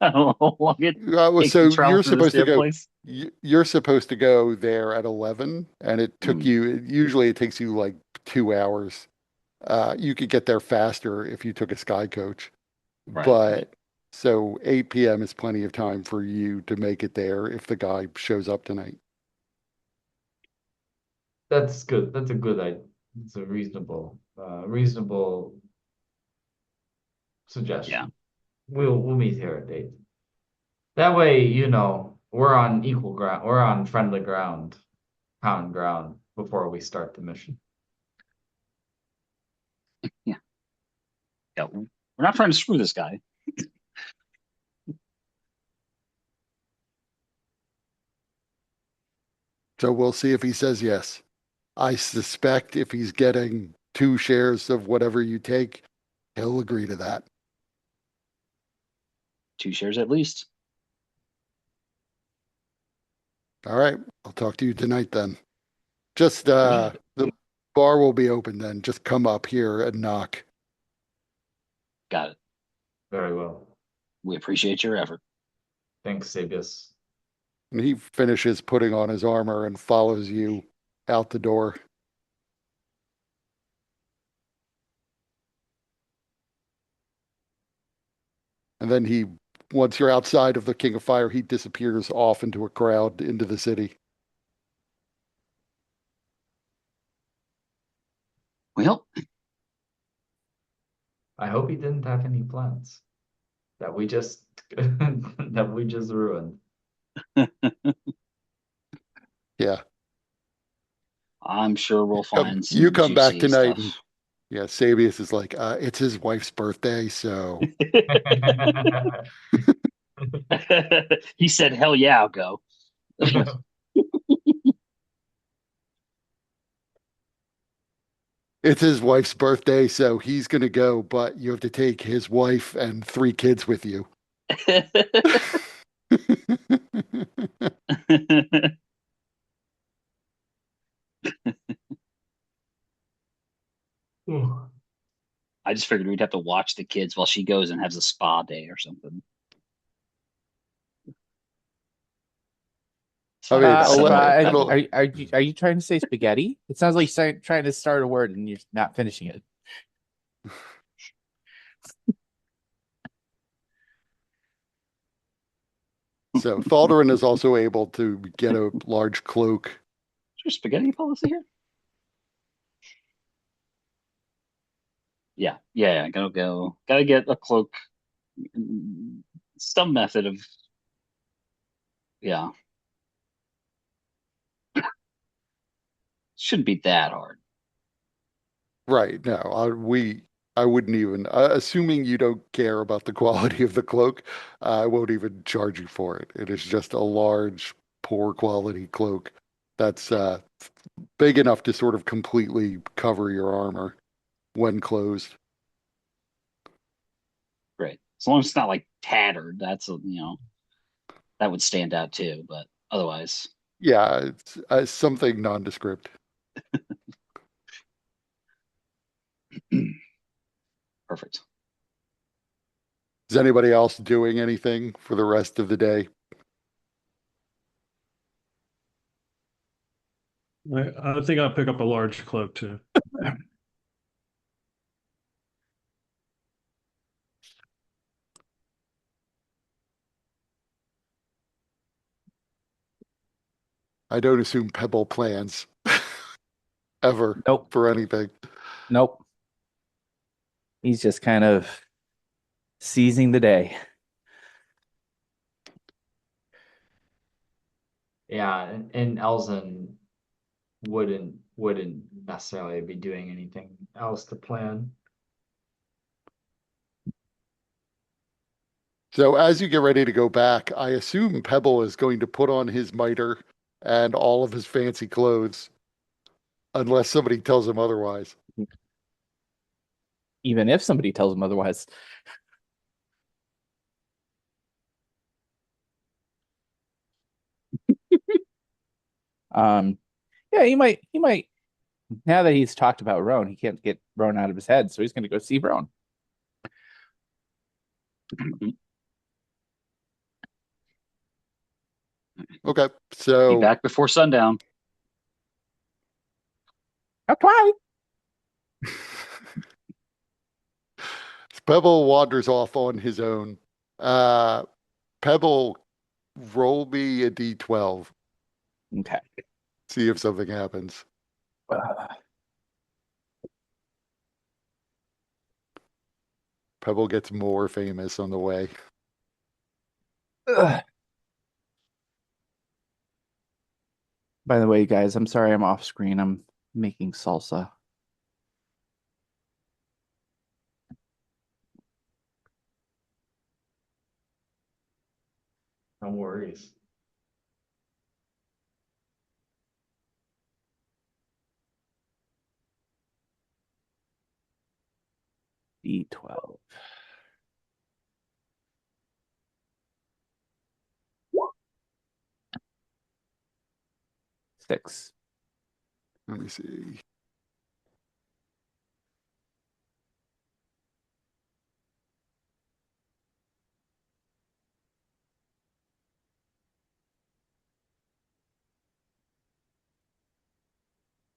Speaker 3: I don't know how long it takes to
Speaker 1: so
Speaker 3: travel through this damn place.
Speaker 1: you're supposed to go there at 11, and
Speaker 3: Hmm,
Speaker 1: usually it takes you like 2 hours. You could get there faster if you took a sky coach,
Speaker 3: right, right.
Speaker 1: but so 8 p.m. is plenty of time for you to make it there if the guy shows up tonight.
Speaker 4: That's good. That's a good idea. It's a reasonable
Speaker 3: Yeah,
Speaker 4: suggestion. We'll meet here at 8. That way, we're on equal ground. We're on friendly ground, common ground before we start the mission.
Speaker 3: yeah, yeah. We're not trying to screw this guy.
Speaker 1: So we'll see if he says yes. I suspect if he's getting 2 shares of whatever you take, he'll agree to that.
Speaker 3: 2 shares at least.
Speaker 1: All right, I'll talk to you tonight then. Just
Speaker 3: Got it.
Speaker 1: the bar will be open then. Just come up here and knock.
Speaker 3: Got it.
Speaker 4: Very well.
Speaker 3: We appreciate your effort.
Speaker 4: Thanks, Sabius.
Speaker 1: And he finishes putting on his armor and follows you out the door. And then once you're outside of the King of Fire, he disappears off into a crowd into the city.
Speaker 3: Well,
Speaker 4: I hope he didn't have any plans that we just that we just ruined.
Speaker 1: Yeah.
Speaker 3: I'm sure we'll find
Speaker 1: You
Speaker 3: some
Speaker 1: come back
Speaker 3: juicy
Speaker 1: tonight
Speaker 3: stuff.
Speaker 1: and yeah, Sabius is like, it's his wife's birthday, so
Speaker 3: He said, "Hell yeah, I'll go."
Speaker 1: it's his wife's birthday, so he's gonna go, but you have to take his wife and 3 kids with you.
Speaker 4: Ooh.
Speaker 3: I just figured we'd have to watch the kids while she goes and has a spa day or something. It's
Speaker 1: I
Speaker 3: fine.
Speaker 1: mean,
Speaker 3: I'll send her a
Speaker 1: it'll,
Speaker 3: pebble.
Speaker 2: are you trying to say spaghetti? It sounds like you're trying to start a word and you're not finishing it.
Speaker 1: so Thaldarin is also able to get a large cloak.
Speaker 3: Is there spaghetti policy here? Yeah. Gotta get a cloak. Some method of, yeah. Shouldn't be that hard.
Speaker 1: Right. No, I wouldn't even, assuming you don't care about the quality of the cloak, I won't even charge you for it. It is just a large, poor quality cloak that's big enough to sort of completely cover your armor when closed.
Speaker 3: Great. As long as it's not like tattered, that would stand out too. But otherwise,
Speaker 1: Yeah, it's something nondescript.
Speaker 3: perfect.
Speaker 1: Is anybody else doing anything for the rest of the day?
Speaker 5: I think I'll pick up a large cloak too.
Speaker 1: I don't assume Pebble plans ever
Speaker 2: Nope.
Speaker 1: for anything.
Speaker 2: Nope. He's just kind of seizing the day.
Speaker 4: Yeah, and Elzen wouldn't necessarily be doing anything else to plan.
Speaker 1: So as you get ready to go back, I assume Pebble is going to put on his mitre and all of his fancy clothes, unless somebody tells him otherwise.
Speaker 2: Even if somebody tells him otherwise. Um, yeah, he might now that he's talked about Roan, he can't get Roan out of his head, so he's gonna go see Roan.
Speaker 1: Okay,
Speaker 3: Be
Speaker 1: so
Speaker 3: back before sundown.
Speaker 2: Not twice.
Speaker 1: Pebble wanders off on his own. Uh, Pebble, roll me a d12.
Speaker 2: Okay.
Speaker 1: See if something happens. Pebble gets more famous on the way.
Speaker 2: Ugh. By the way, guys, I'm sorry I'm off screen. I'm making salsa.
Speaker 4: No worries.
Speaker 2: D12. Six.
Speaker 1: Let me see.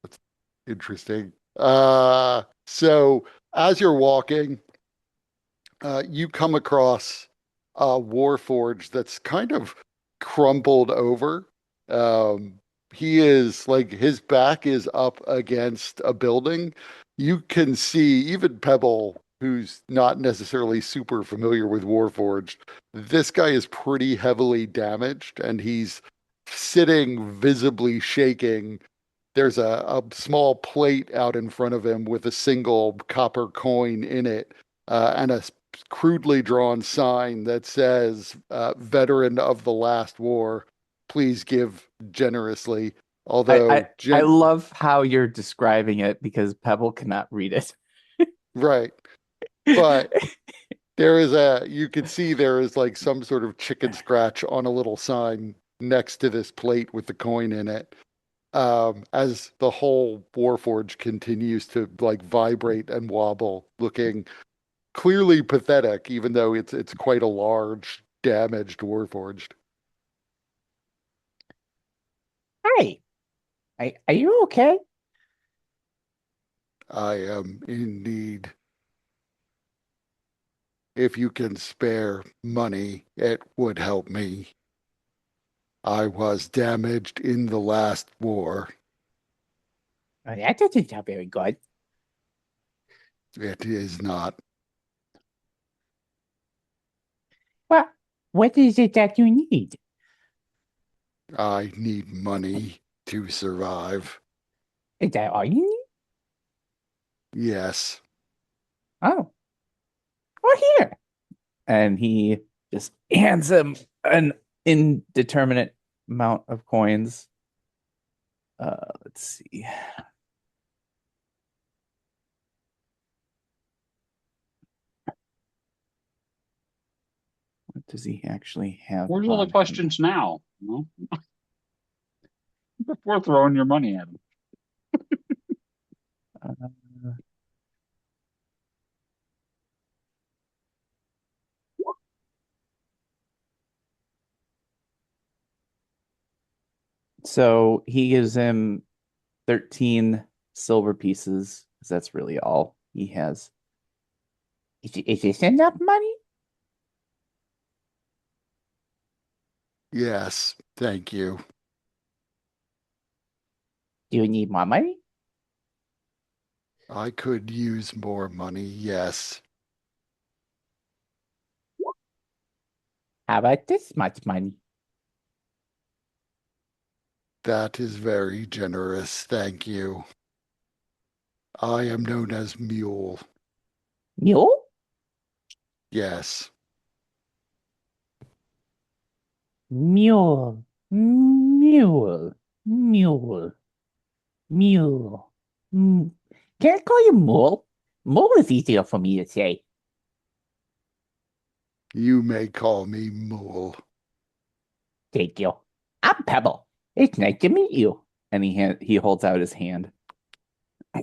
Speaker 1: That's interesting. So as you're walking, you come across a Warforged that's kind of crumpled over. Um, he is like his back is up against a building. You can see even Pebble, who's not necessarily super familiar with Warforged, this guy is pretty heavily damaged and he's sitting visibly shaking. There's a small plate out in front of him with a single copper coin in it, and a crudely drawn sign that says, Veteran of the Last War, please give generously.
Speaker 2: I,
Speaker 1: Although,
Speaker 2: I I love how you're describing it because Pebble cannot read it.
Speaker 1: right. But you could see there is like some sort of chicken scratch on a little sign next to this plate with the coin in it. As the whole Warforge continues to like vibrate and wobble, looking clearly pathetic, even though it's quite a large, damaged Warforged.
Speaker 2: Hey, are you okay?
Speaker 1: I am in need. If you can spare money, it would help me. I was damaged in the last war.
Speaker 2: Oh, that doesn't sound very good.
Speaker 1: It is not.
Speaker 2: Well, what is it that you need?
Speaker 1: I need money to survive.
Speaker 2: Is that all you need?
Speaker 1: Yes.
Speaker 2: Oh, well, here. And he just hands him an indeterminate amount of coins. Let's see. What does he actually have?
Speaker 3: Where's all
Speaker 2: on
Speaker 3: the
Speaker 2: him?
Speaker 3: questions now? Before throwing your money at him.
Speaker 2: Uh, so he gives him 13 silver pieces, because that's really all he has. Is this enough money?
Speaker 1: Yes. Thank you.
Speaker 2: Do you need more money?
Speaker 1: I could use more money. Yes.
Speaker 2: How about this much money?
Speaker 1: That is very generous. Thank you. I am known as Mule.
Speaker 2: Mule?
Speaker 1: Yes.
Speaker 2: Mule. Mule. Mule. Mule. Mm. Can I call you Mule? Mule is easier for me to say.
Speaker 1: You may call me Mule.
Speaker 2: Thank you. I'm Pebble. It's nice to meet you. And he holds out his hand.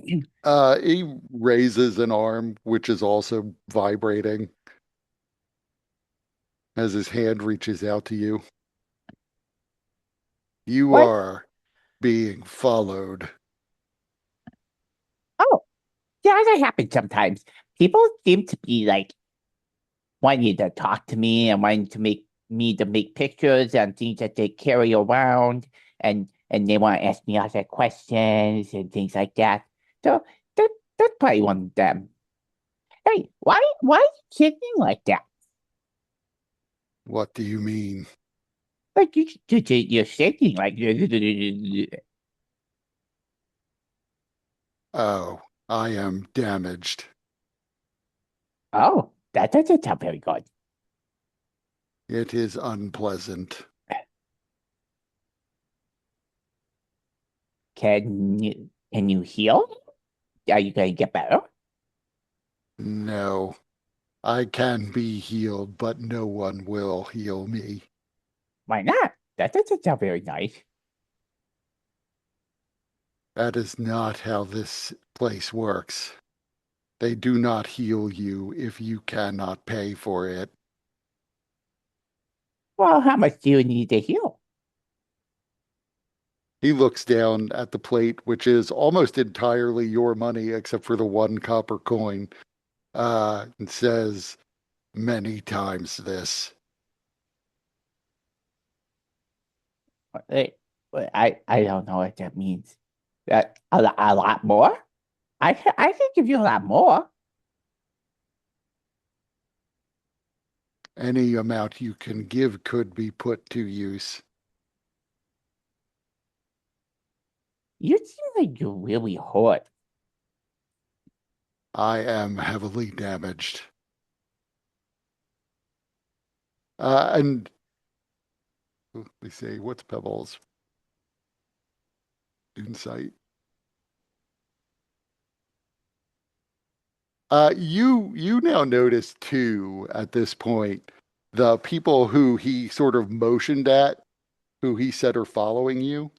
Speaker 1: He raises an arm, which is also vibrating as his hand reaches out to you. You
Speaker 2: What?
Speaker 1: are being followed.
Speaker 2: Oh, yeah, that happens sometimes. People seem to be like wanting to talk to me and wanting to make me to make pictures and things that they carry around, and they want to ask me other questions and things like that. So that's probably one of them. Hey, why are you kicking like that?
Speaker 1: What do you mean?
Speaker 2: Like you're shaking like
Speaker 1: Oh, I am damaged.
Speaker 2: oh, that doesn't sound very good.
Speaker 1: It is unpleasant.
Speaker 2: Can you heal? Are you gonna get better?
Speaker 1: No, I can be healed, but no one will heal me.
Speaker 2: Why not? That doesn't sound very nice.
Speaker 1: That is not how this place works. They do not heal you if you cannot pay for it.
Speaker 2: Well, how much do you need to heal?
Speaker 1: He looks down at the plate, which is almost entirely your money except for the one copper coin, and says, many times this.
Speaker 2: Hey, I don't know what that means. That a lot more? I can give you a lot more.
Speaker 1: Any amount you can give could be put to use.
Speaker 2: You seem like you're really hurt.
Speaker 1: I am heavily damaged. And let me see, what's Pebbles' insight? You now notice too at this point the people who he sort of motioned at who he said are following you.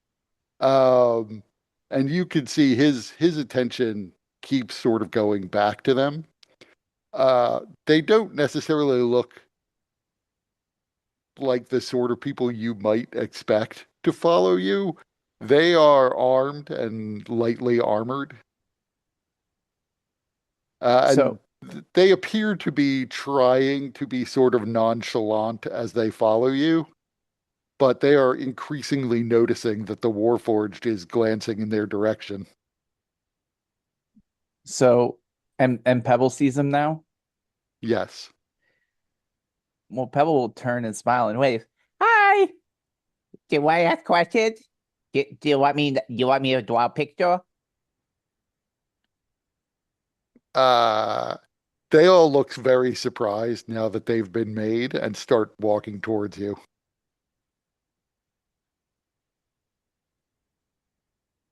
Speaker 1: Um, and you can see his attention keeps sort of going back to them. They don't necessarily look like the sort of people you might expect to follow you. They are armed and lightly armored, and
Speaker 2: So,
Speaker 1: they appear to be trying to be sort of nonchalant as they follow you, but they are increasingly noticing that the Warforged is glancing in their direction.
Speaker 2: so, and Pebble sees him now.
Speaker 1: Yes.
Speaker 2: Well, Pebble will turn and smile and wave. Hi. Do I ask questions? Do you want me? Do you want me to draw a picture?
Speaker 1: Uh, they all look very surprised now that they've been made and start walking towards you.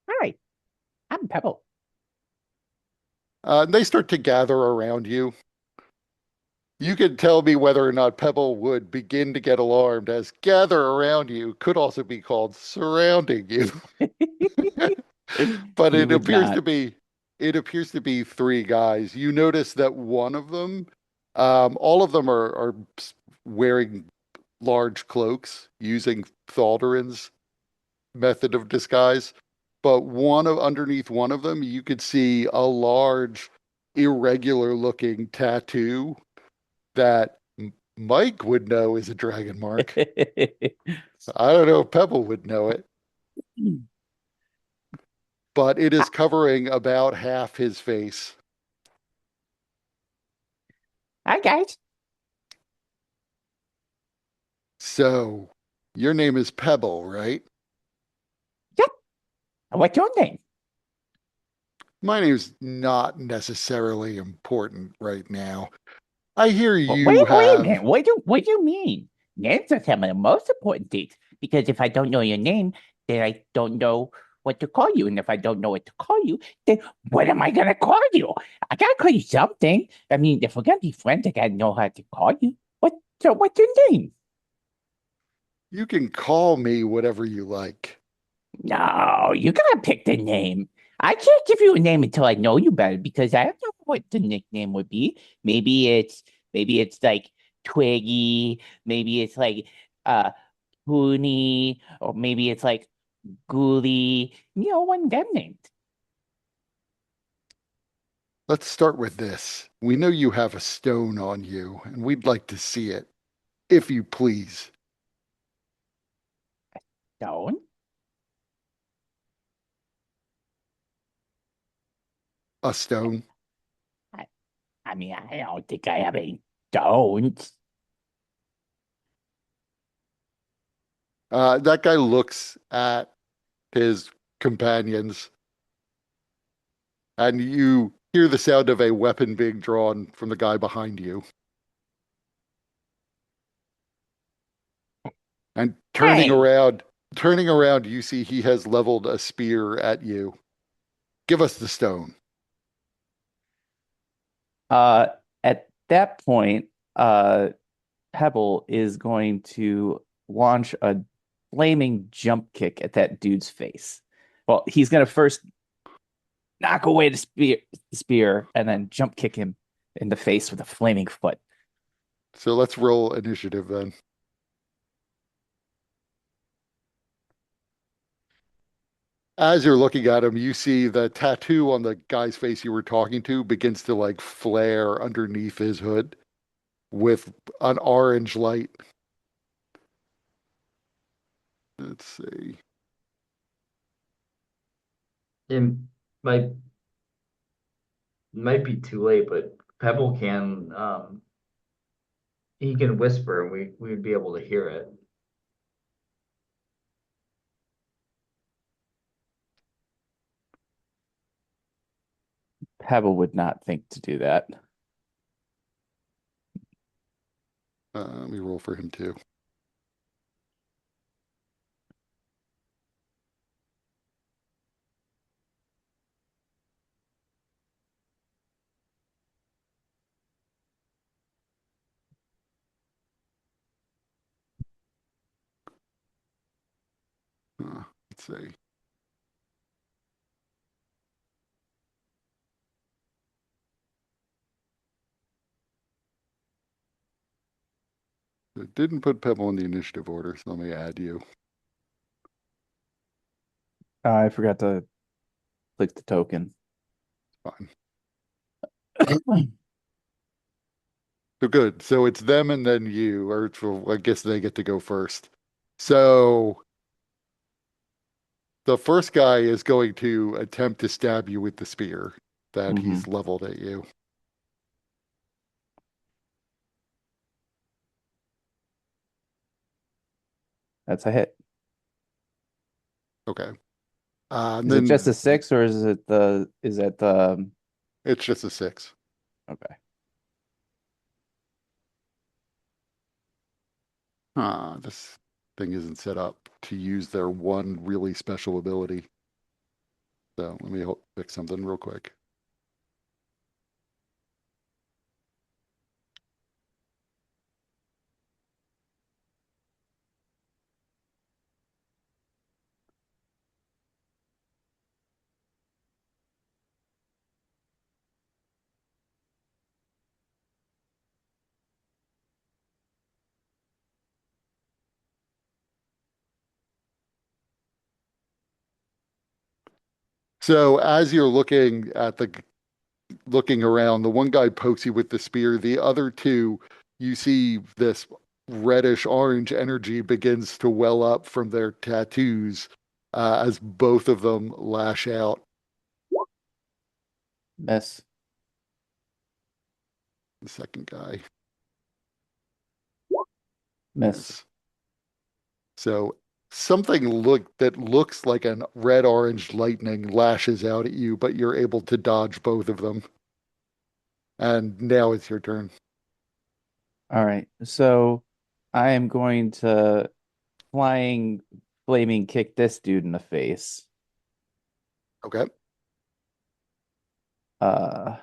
Speaker 2: Hi, I'm Pebble.
Speaker 1: They start to gather around you. You can tell me whether or not Pebble would begin to get alarmed, as gather around you could also be called surrounding you. But
Speaker 2: He would not.
Speaker 1: it appears to be three guys. You notice that one of them, all of them are wearing large cloaks using Thaldarin's method of disguise. But underneath one of them, you could see a large, irregular looking tattoo that Mike would know is a dragon mark. I don't know if Pebble would know it, but it is covering about half his face.
Speaker 2: Hi, guys.
Speaker 1: So, your name is Pebble, right?
Speaker 2: Yep. What's your name?
Speaker 1: My name's not necessarily important right now. I hear
Speaker 2: Wait,
Speaker 1: you
Speaker 2: wait a
Speaker 1: have.
Speaker 2: minute. What do you mean? Names are some of the most important things. Because if I don't know your name, then I don't know what to call you. And if I don't know what to call you, then what am I gonna call you? I gotta call you something. I mean, if we're gonna be friends, I gotta know how to call you. What's your name?
Speaker 1: You can call me whatever you like.
Speaker 2: No, you gotta pick the name. I can't give you a name until I know you better because I don't know what the nickname would be. Maybe it's like Twiggy, maybe it's like uh Poony, or maybe it's like Ghoulie, one of them names.
Speaker 1: Let's start with this. We know you have a stone on you, and we'd like to see it, if you please.
Speaker 2: Stone?
Speaker 1: A stone.
Speaker 2: I, I mean, I don't think I have any stones.
Speaker 1: That guy looks at his companions, and you hear the sound of a weapon being drawn from the guy behind you. And
Speaker 2: Hey,
Speaker 1: turning around, you see he has leveled a spear at you. Give us the stone.
Speaker 2: uh, at that point, uh, Pebble is going to launch a flaming jump kick at that dude's face. Well, he's going to first knock away the spear, and then jump kick him in the face with a flaming foot.
Speaker 1: So let's roll initiative then. As you're looking at him, you see the tattoo on the guy's face you were talking to begins to like flare underneath his hood with an orange light. Let's see.
Speaker 4: It might might be too late, but Pebble can he can whisper and we'd be able to hear it.
Speaker 2: Pebble would not think to do that.
Speaker 1: Let me roll for him too. see. It didn't put Pebble in the initiative order, so let me add you.
Speaker 6: I forgot to click the token.
Speaker 1: Fine. So good. So it's them and then you, or I guess they get to go first. So the first guy is going to attempt to stab you with the spear that he's leveled at you.
Speaker 6: That's a hit.
Speaker 1: Okay.
Speaker 6: Is it just a 6 or is it the
Speaker 1: It's just a 6.
Speaker 6: okay.
Speaker 1: This thing isn't set up to use their one really special ability. So let me fix something real quick. So as you're looking around, the one guy pokes you with the spear. The other two, you see this reddish orange energy begins to well up from their tattoos as both of them lash out.
Speaker 6: Miss.
Speaker 1: The second guy.
Speaker 6: Miss.
Speaker 1: Yes. So something that looks like an red orange lightning lashes out at you, but you're able to dodge both of them. And now it's your turn.
Speaker 6: All right. So I am going to flying flaming kick this dude in the face.
Speaker 1: Okay.
Speaker 6: Uh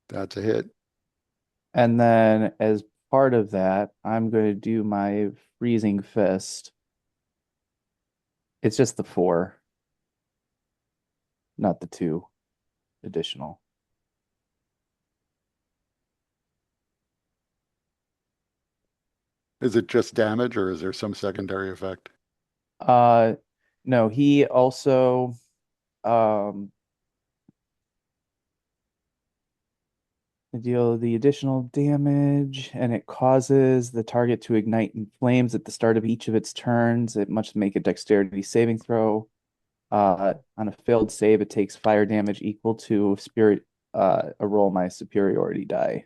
Speaker 1: That's a hit.
Speaker 6: and then as part of that, I'm going to do my freezing fist. It's just the 4, not the 2 additional.
Speaker 1: Is it just damage or is there some secondary effect?
Speaker 6: No, he also um deal the additional damage, and it causes the target to ignite in flames at the start of each of its turns. It must make a dexterity saving throw. On a failed save, it takes fire damage equal to spirit a roll my superiority die.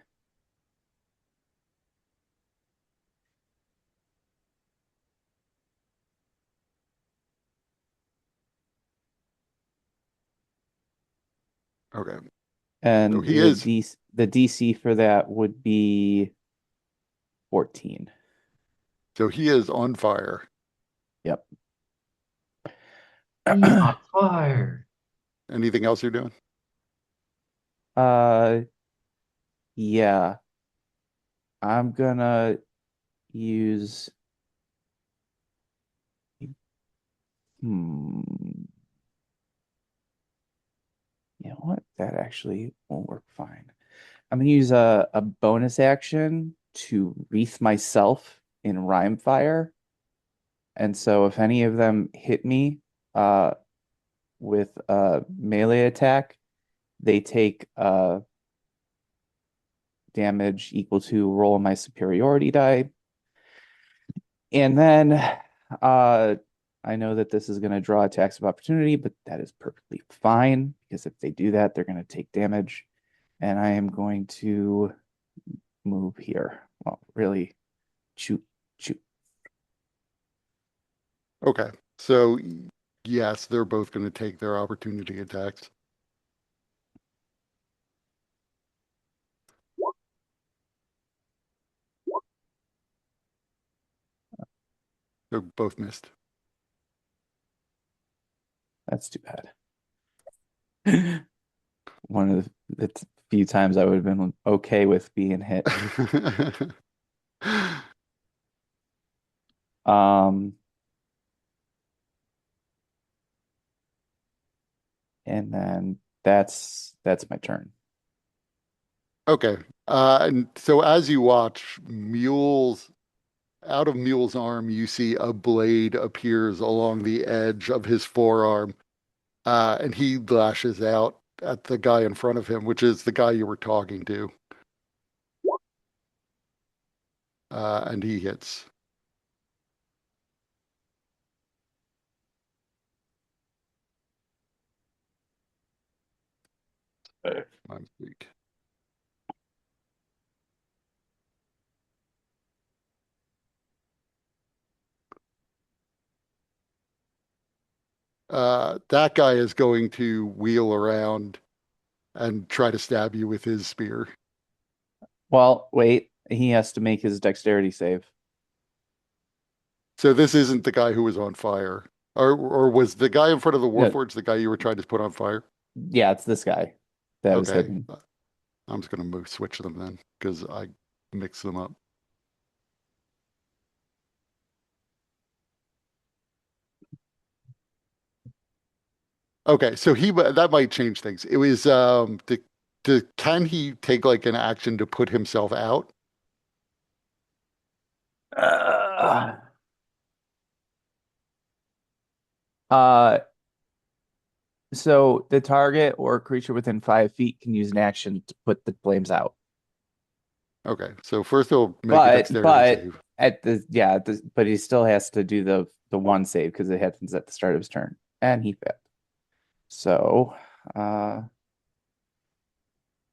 Speaker 1: Okay.
Speaker 6: And
Speaker 1: So he is.
Speaker 6: the DC for that would be 14.
Speaker 1: So he is on fire.
Speaker 6: Yep.
Speaker 4: He's on fire.
Speaker 1: Anything else you're doing?
Speaker 6: Uh, yeah. I'm gonna use. Hmm. You know what? That actually won't work fine. I'm gonna use a bonus action to wreath myself in rhyme fire. And so if any of them hit me uh with a melee attack, they take damage equal to roll my superiority die. And then I know that this is going to draw attacks of opportunity, but that is perfectly fine because if they do that, they're going to take damage. And I am going to move here. Well, really, shoot, shoot.
Speaker 1: Okay. So yes, they're both going to take their opportunity attacks. They're both missed.
Speaker 6: That's too bad. One of the few times I would have been okay with being hit. Um, and then that's my turn.
Speaker 1: Okay. And so as you watch, out of Mule's arm, you see a blade appears along the edge of his forearm, and he lashes out at the guy in front of him, which is the guy you were talking to. And he hits. My mistake. That guy is going to wheel around and try to stab you with his spear.
Speaker 6: Well, wait, he has to make his dexterity save.
Speaker 1: So this isn't the guy who was on fire. Or was the guy in front of the
Speaker 6: No,
Speaker 1: Warforged the guy you were trying to put on fire?
Speaker 6: yeah, it's this guy that was
Speaker 1: Okay.
Speaker 6: hidden.
Speaker 1: I'm just gonna move switch them then, because I mix them up. Okay, so that might change things. It was can he take like an action to put himself out?
Speaker 6: Uh, uh, so the target or creature within 5 feet can use an action to put the flames out.
Speaker 1: Okay, so first he'll make a
Speaker 6: But
Speaker 1: dexterity save.
Speaker 6: but he still has to do the one save because it happens at the start of his turn, and he failed. So, a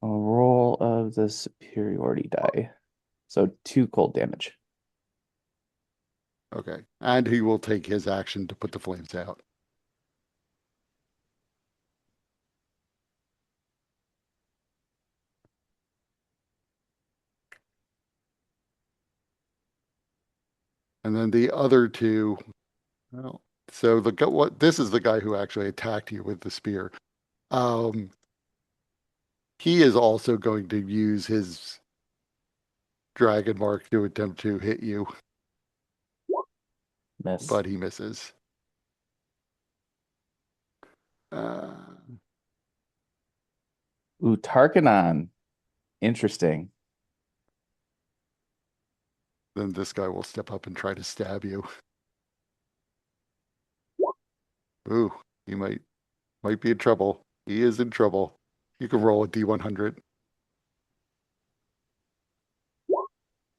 Speaker 6: roll of the superiority die. So 2 cold damage.
Speaker 1: Okay, and he will take his action to put the flames out. And then the other two, well, so this is the guy who actually attacked you with the spear. Um, he is also going to use his dragon mark to attempt to hit you,
Speaker 6: Miss.
Speaker 1: but he misses. Uh,
Speaker 6: Ooh, Tarkanan. Interesting.
Speaker 1: then this guy will step up and try to stab you. Ooh, he might be in trouble. He is in trouble. You can roll a D100.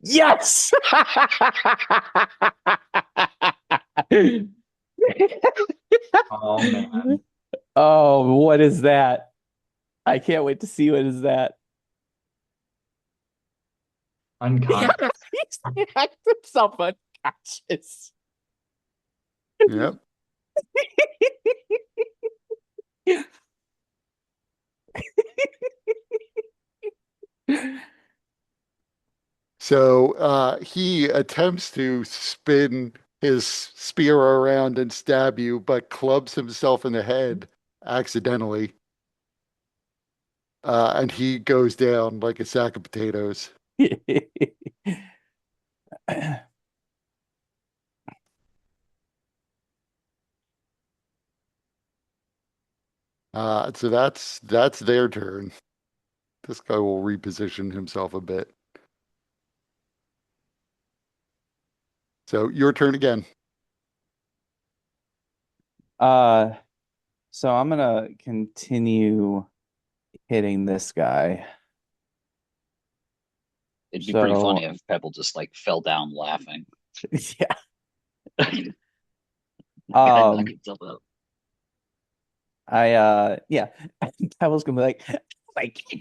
Speaker 6: Yes!
Speaker 4: Oh man.
Speaker 6: Oh, what is that? I can't wait to see what is that.
Speaker 4: Unconscious.
Speaker 6: He's hacked himself unconscious.
Speaker 1: Yep. So he attempts to spin his spear around and stab you, but clubs himself in the head accidentally. And he goes down like a sack of potatoes. So that's their turn. This guy will reposition himself a bit. So your turn again.
Speaker 6: Uh, so I'm gonna continue hitting this guy.
Speaker 3: It'd be pretty funny
Speaker 6: So
Speaker 3: if Pebble just like fell down laughing.
Speaker 6: yeah.
Speaker 3: Guy knocked
Speaker 6: Um,
Speaker 3: himself out.
Speaker 6: Yeah. Pebble's gonna be like,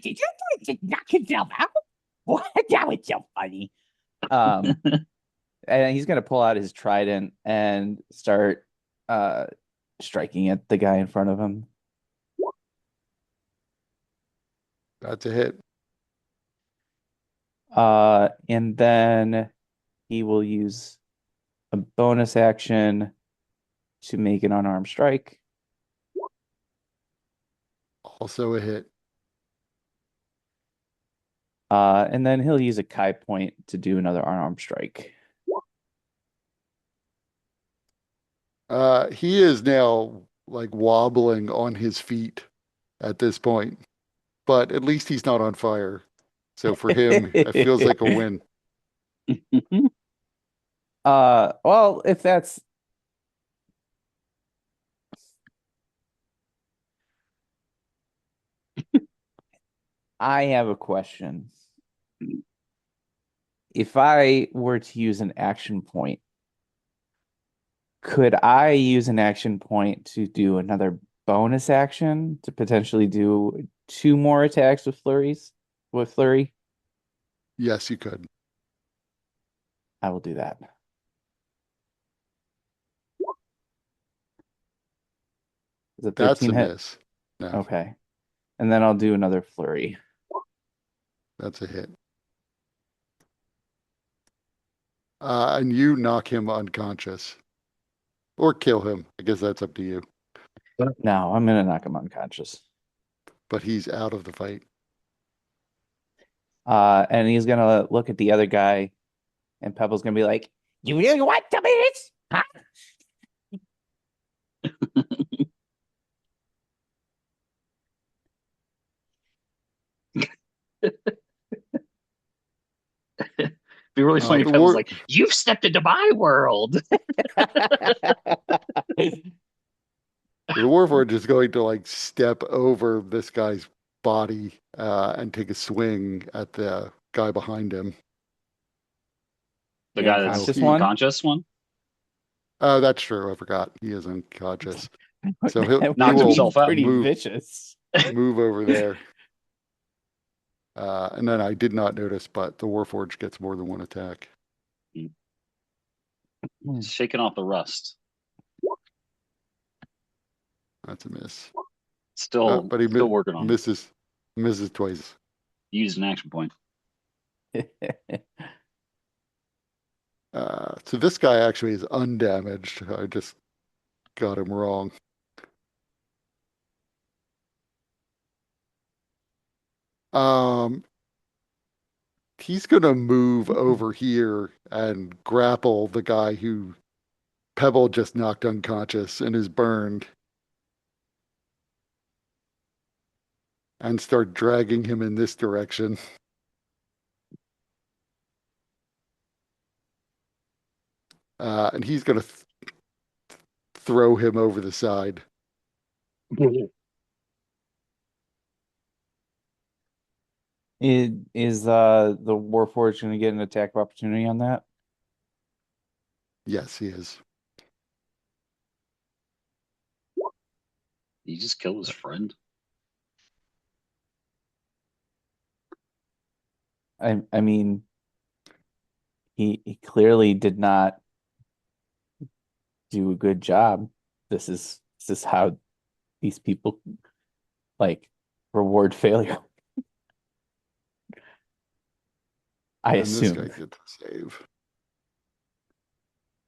Speaker 6: did you knock himself out? What? That was so funny. Um, and he's gonna pull out his trident and start striking at the guy in front of him.
Speaker 1: That's a hit.
Speaker 6: And then he will use a bonus action to make an unarmed strike.
Speaker 1: Also a hit.
Speaker 6: And then he'll use a Kai point to do another unarmed strike.
Speaker 1: He is now like wobbling on his feet at this point, but at least he's not on fire. So for him, it feels like a win.
Speaker 6: Well, if that's I have a question. If I were to use an action point, could I use an action point to do another bonus action to potentially do two more attacks with flurry?
Speaker 1: Yes, you could.
Speaker 6: I will do that. Is it
Speaker 1: That's
Speaker 6: 13
Speaker 1: a
Speaker 6: hit?
Speaker 1: miss. No,
Speaker 6: Okay. And then I'll do another flurry.
Speaker 1: that's a hit. And you knock him unconscious or kill him. I guess that's up to you,
Speaker 6: No, I'm gonna knock him unconscious.
Speaker 1: but he's out of the fight.
Speaker 6: And he's gonna look at the other guy, and Pebble's gonna be like, "You really want to be this? Huh?"
Speaker 3: Be really funny
Speaker 1: The
Speaker 3: if I was
Speaker 1: war
Speaker 3: like, "You've stepped into my world."
Speaker 1: the Warforged is going to like step over this guy's body and take a swing at the guy behind him.
Speaker 3: The
Speaker 6: The
Speaker 3: guy that's
Speaker 6: unconscious
Speaker 1: he-
Speaker 6: one.
Speaker 3: unconscious one
Speaker 1: Oh, that's true. I forgot. He is unconscious. So he
Speaker 6: That
Speaker 3: knocked
Speaker 6: would be
Speaker 3: himself out.
Speaker 6: pretty
Speaker 1: Move.
Speaker 6: vicious.
Speaker 1: move over there. And then I did not notice, but the Warforged gets more than one attack.
Speaker 3: shaking off the rust.
Speaker 1: That's a miss.
Speaker 3: Still,
Speaker 1: But he
Speaker 3: still working on it.
Speaker 1: misses twice.
Speaker 3: Used an action point.
Speaker 1: So this guy actually is undamaged. I just got him wrong. Um, he's gonna move over here and grapple the guy who Pebble just knocked unconscious and is burned, and start dragging him in this direction. And he's gonna throw him over the side.
Speaker 6: Is the Warforged gonna get an attack of opportunity on that?
Speaker 1: Yes, he is.
Speaker 3: He just killed his friend.
Speaker 6: I mean, he clearly did not do a good job. This is how these people like reward failure. I
Speaker 1: And this guy
Speaker 6: assume.
Speaker 1: gets a save.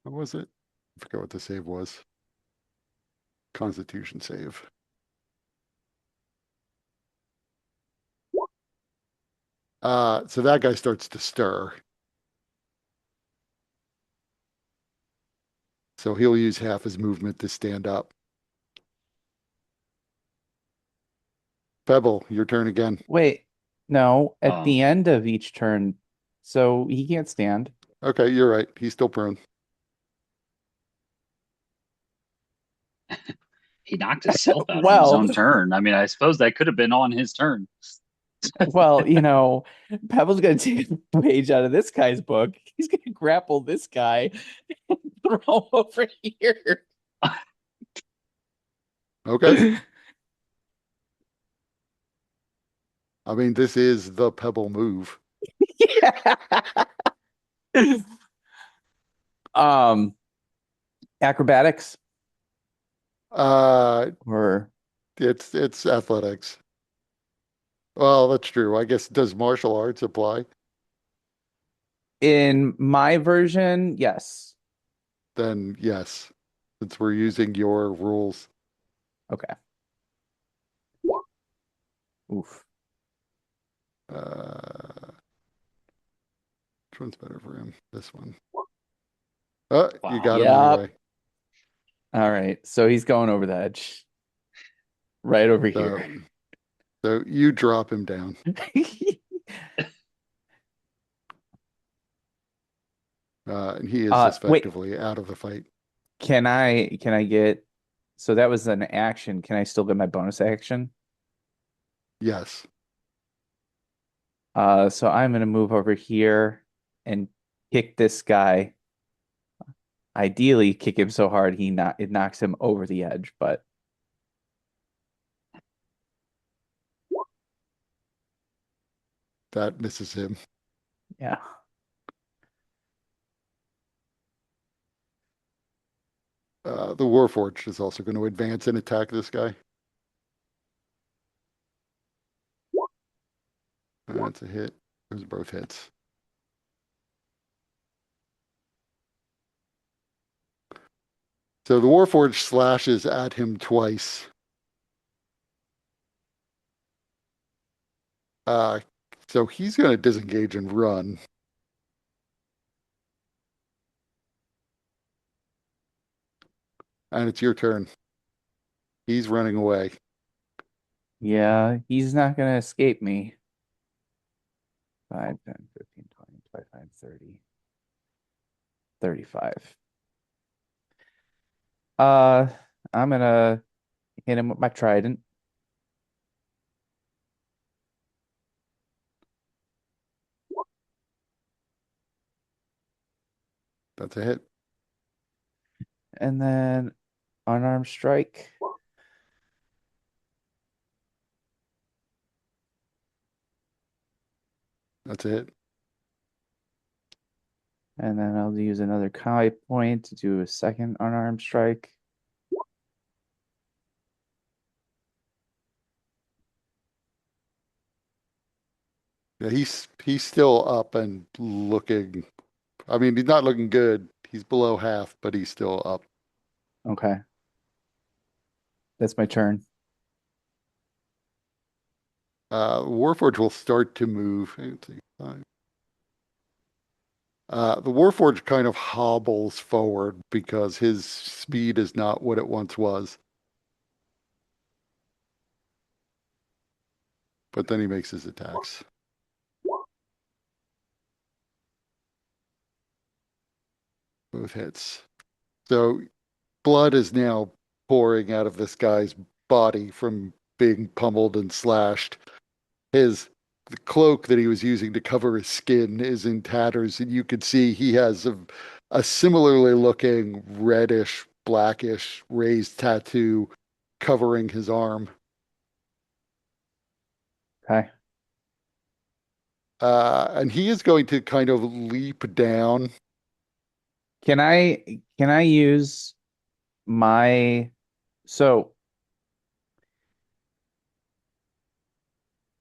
Speaker 1: What was it? I forgot what the save was. Constitution save. So that guy starts to stir. So he'll use half his movement to stand up. Pebble, your turn again.
Speaker 6: Wait, no, at
Speaker 3: Oh.
Speaker 6: the end of each turn, so he can't stand.
Speaker 1: Okay, you're right. He's still prone.
Speaker 3: He knocked himself out on his
Speaker 6: Well,
Speaker 3: own turn. I mean, I suppose that could have been on his turn.
Speaker 6: well, Pebble's gonna take a page out of this guy's book. He's gonna grapple this guy and throw him over here.
Speaker 1: Okay. I mean, this is the Pebble move.
Speaker 6: Yeah. Acrobatics
Speaker 1: Uh,
Speaker 6: or
Speaker 1: it's athletics. Well, that's true. I guess does martial arts apply?
Speaker 6: in my version, yes.
Speaker 1: Then yes, since we're using your rules.
Speaker 6: Okay. Oof.
Speaker 1: Which one's better for him? This one. Oh, you
Speaker 3: Wow.
Speaker 1: got him
Speaker 6: Yep.
Speaker 1: anyway.
Speaker 6: All right, so he's going over the edge, right over
Speaker 1: So,
Speaker 6: here.
Speaker 1: so you drop him down. And he is
Speaker 6: Wait,
Speaker 1: effectively out of the fight.
Speaker 6: can I get? So that was an action. Can I still get my bonus action?
Speaker 1: Yes.
Speaker 6: So I'm gonna move over here and kick this guy. Ideally, kick him so hard it knocks him over the edge, but
Speaker 1: That misses him.
Speaker 6: yeah.
Speaker 1: The Warforged is also going to advance and attack this guy. That's a hit. Those are both hits. So the Warforged slashes at him twice. Uh, so he's going to disengage and run. And it's your turn. He's running away.
Speaker 6: Yeah, he's not gonna escape me. 5, 10, 15, 20, 25, 30, 35. I'm gonna hit him with my trident.
Speaker 1: That's a hit.
Speaker 6: And then unarmed strike.
Speaker 1: That's a hit.
Speaker 6: And then I'll use another Kai point to do a second unarmed strike.
Speaker 1: Yeah, he's still up and looking. I mean, he's not looking good. He's below half, but he's still up.
Speaker 6: Okay. That's my turn.
Speaker 1: Warforged will start to move. Let's see, 5. The Warforged kind of hobbles forward because his speed is not what it once was. But then he makes his attacks. Both hits. So blood is now pouring out of this guy's body from being pummeled and slashed. The cloak that he was using to cover his skin is in tatters, and you can see he has a similarly looking reddish, blackish raised tattoo covering his arm.
Speaker 6: Okay.
Speaker 1: And he is going to kind of leap down.
Speaker 6: Can I use my so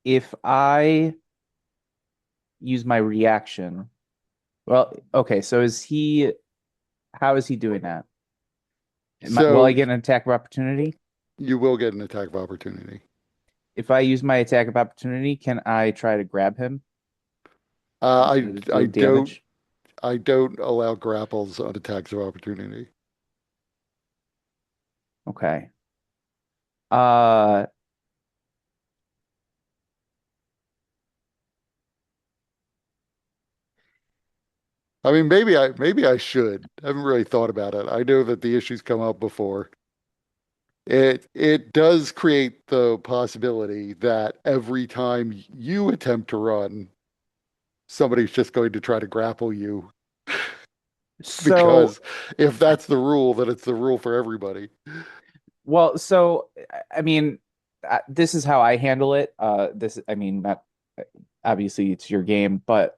Speaker 6: if I use my reaction, well, okay, so how is he doing that? Will I
Speaker 1: So
Speaker 6: get an attack of opportunity?
Speaker 1: you will get an attack of opportunity.
Speaker 6: If I use my attack of opportunity, can I try to grab him
Speaker 1: Uh,
Speaker 6: instead of
Speaker 1: I
Speaker 6: doing
Speaker 1: don't
Speaker 6: damage?
Speaker 1: I don't allow grapples on attacks of opportunity.
Speaker 6: Okay. Uh,
Speaker 1: I mean, maybe I should. I haven't really thought about it. I know that the issues come up before. It does create the possibility that every time you attempt to run, somebody's just going to try to grapple you.
Speaker 6: so
Speaker 1: Because if that's the rule, then it's the rule for everybody.
Speaker 6: well, so I mean, this is how I handle it. I mean, not obviously it's your game, but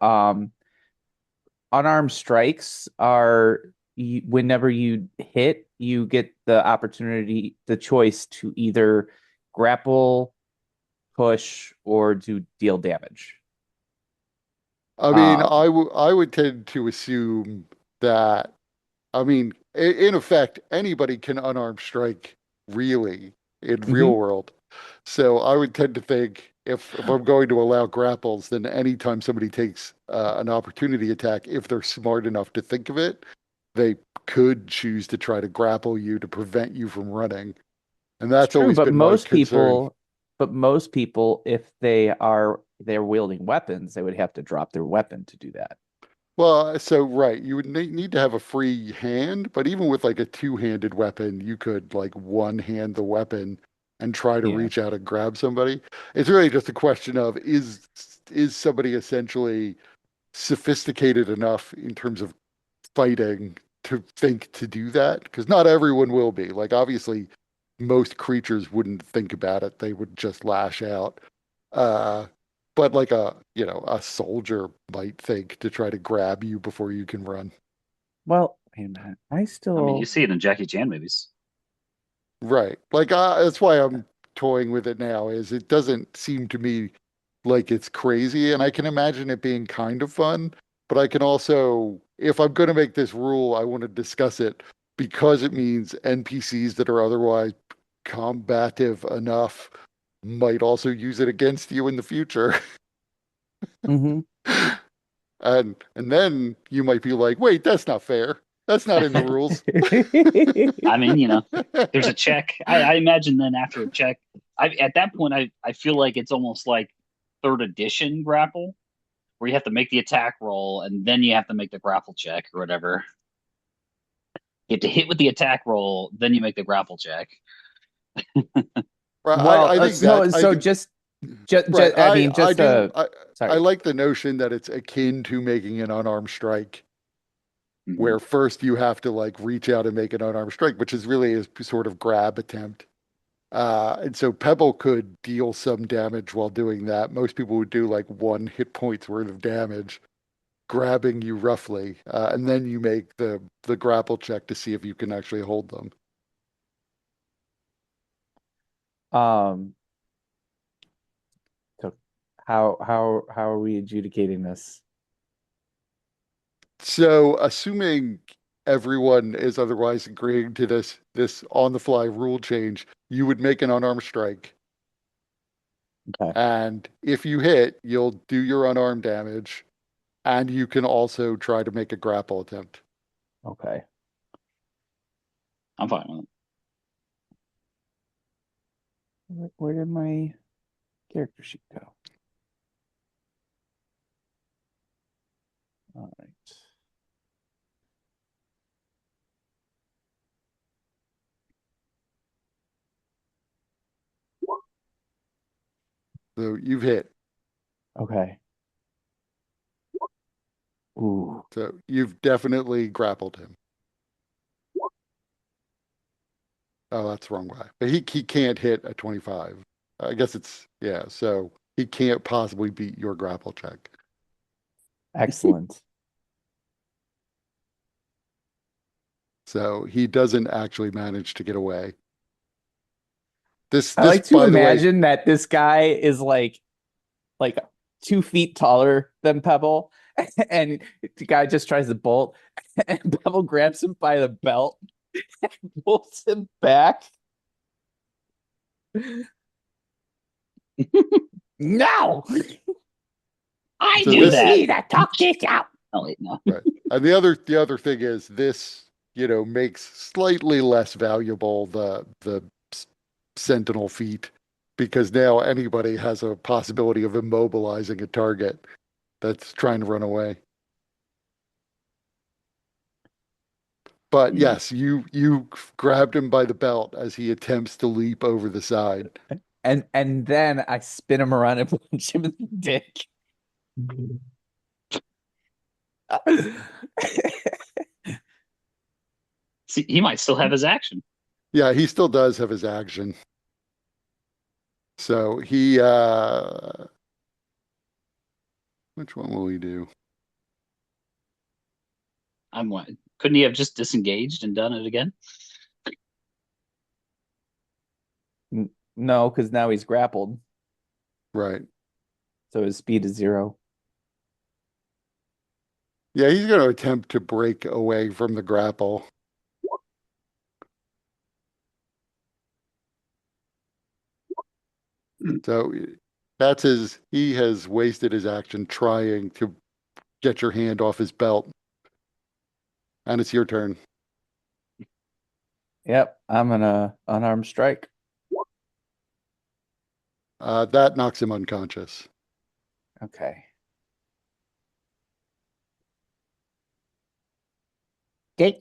Speaker 6: unarmed strikes are whenever you hit, you get the choice to either grapple, push, or to deal damage.
Speaker 1: I mean,
Speaker 6: Um,
Speaker 1: I would tend to assume that, I mean, in effect, anybody can unarmed strike really in real
Speaker 6: mhm.
Speaker 1: world. So I would tend to think if I'm going to allow grapples, then anytime somebody takes an opportunity attack, if they're smart enough to think of it, they could choose to try to grapple you to prevent you from running. And
Speaker 6: It's
Speaker 1: that's
Speaker 6: true,
Speaker 1: always
Speaker 6: but
Speaker 1: been my concern.
Speaker 6: most people, if they're wielding weapons, they would have to drop their weapon to do that.
Speaker 1: Well, so right, you would need to have a free hand, but even with like a two-handed weapon, you could like one hand the weapon and try to
Speaker 6: Yeah.
Speaker 1: reach out and grab somebody. It's really just a question of is somebody essentially sophisticated enough in terms of fighting to think to do that? Because not everyone will be. Like obviously, most creatures wouldn't think about it; they would just lash out. Uh, but like a soldier might think to try to grab you before you can run.
Speaker 6: Well, wait a minute.
Speaker 3: I mean, you see it in Jackie Chan movies.
Speaker 1: Right. Like that's why I'm toying with it now, is it doesn't seem to me like it's crazy, and I can imagine it being kind of fun, but I can also, if I'm going to make this rule, I want to discuss it because it means NPCs that are otherwise combative enough might also use it against you in the future.
Speaker 6: hmm
Speaker 1: And then you might be like, wait, that's not fair. That's not in the rules.
Speaker 3: I mean, there's a check. I imagine then after a check, at that point, I feel like it's almost like third edition grapple, where you have to make the attack roll and then you have to make the grapple check or whatever. You have to hit with the attack roll, then you make the grapple check.
Speaker 1: Right,
Speaker 6: Well,
Speaker 1: I think
Speaker 6: so
Speaker 1: that I
Speaker 6: so
Speaker 1: think right.
Speaker 6: I mean,
Speaker 1: I
Speaker 6: just
Speaker 1: do I
Speaker 6: sorry.
Speaker 1: like the notion that it's akin to making an unarmed strike,
Speaker 3: Mhm.
Speaker 1: where first you have to like reach out and make an unarmed strike, which is really a sort of grab attempt. And so Pebble could deal some damage while doing that. Most people would do like one hit points worth of damage, grabbing you roughly, and then you make the grapple check to see if you can actually hold them.
Speaker 6: Um, so how are we adjudicating this?
Speaker 1: So, assuming everyone is otherwise agreeing to this on the fly rule change, you would make an unarmed strike,
Speaker 6: Okay.
Speaker 1: and if you hit, you'll do your unarmed damage, and you can also try to make a grapple attempt.
Speaker 6: Okay.
Speaker 3: I'm fine with it.
Speaker 6: Where did my character sheet go? All right.
Speaker 1: So you've hit.
Speaker 6: Okay. Ooh.
Speaker 1: So you've definitely grappled him. Oh, that's the wrong way. But he can't hit a 25. I guess it's yeah, so he can't possibly beat your grapple check.
Speaker 6: Excellent.
Speaker 1: So he doesn't actually manage to get away.
Speaker 6: I
Speaker 1: This
Speaker 6: like to
Speaker 1: by the way,
Speaker 6: imagine that this guy is like 2 feet taller than Pebble, and the guy just tries to bolt, and Pebble grabs him by the belt and pulls him back. No, I
Speaker 1: so
Speaker 3: do
Speaker 1: this
Speaker 3: that.
Speaker 6: need to talk this out.
Speaker 3: Oh wait, no.
Speaker 1: right. And the other thing is this, makes slightly less valuable the sentinel feat because now anybody has a possibility of immobilizing a target that's trying to run away. But
Speaker 3: Hmm.
Speaker 1: yes, you grabbed him by the belt as he attempts to leap over the side.
Speaker 6: And then I spin him around and punch him in the dick.
Speaker 3: See, he might still have his action.
Speaker 1: Yeah, he still does have his action. So he which one will he do?
Speaker 3: I'm what? Couldn't he have just disengaged and done it again?
Speaker 6: No, because now he's grappled,
Speaker 1: Right.
Speaker 6: so his speed is 0.
Speaker 1: Yeah, he's going to attempt to break away from the grapple. So he has wasted his action trying to get your hand off his belt. And it's your turn.
Speaker 6: Yep, I'm gonna unarmed strike.
Speaker 1: That knocks him unconscious.
Speaker 6: Okay.
Speaker 2: There's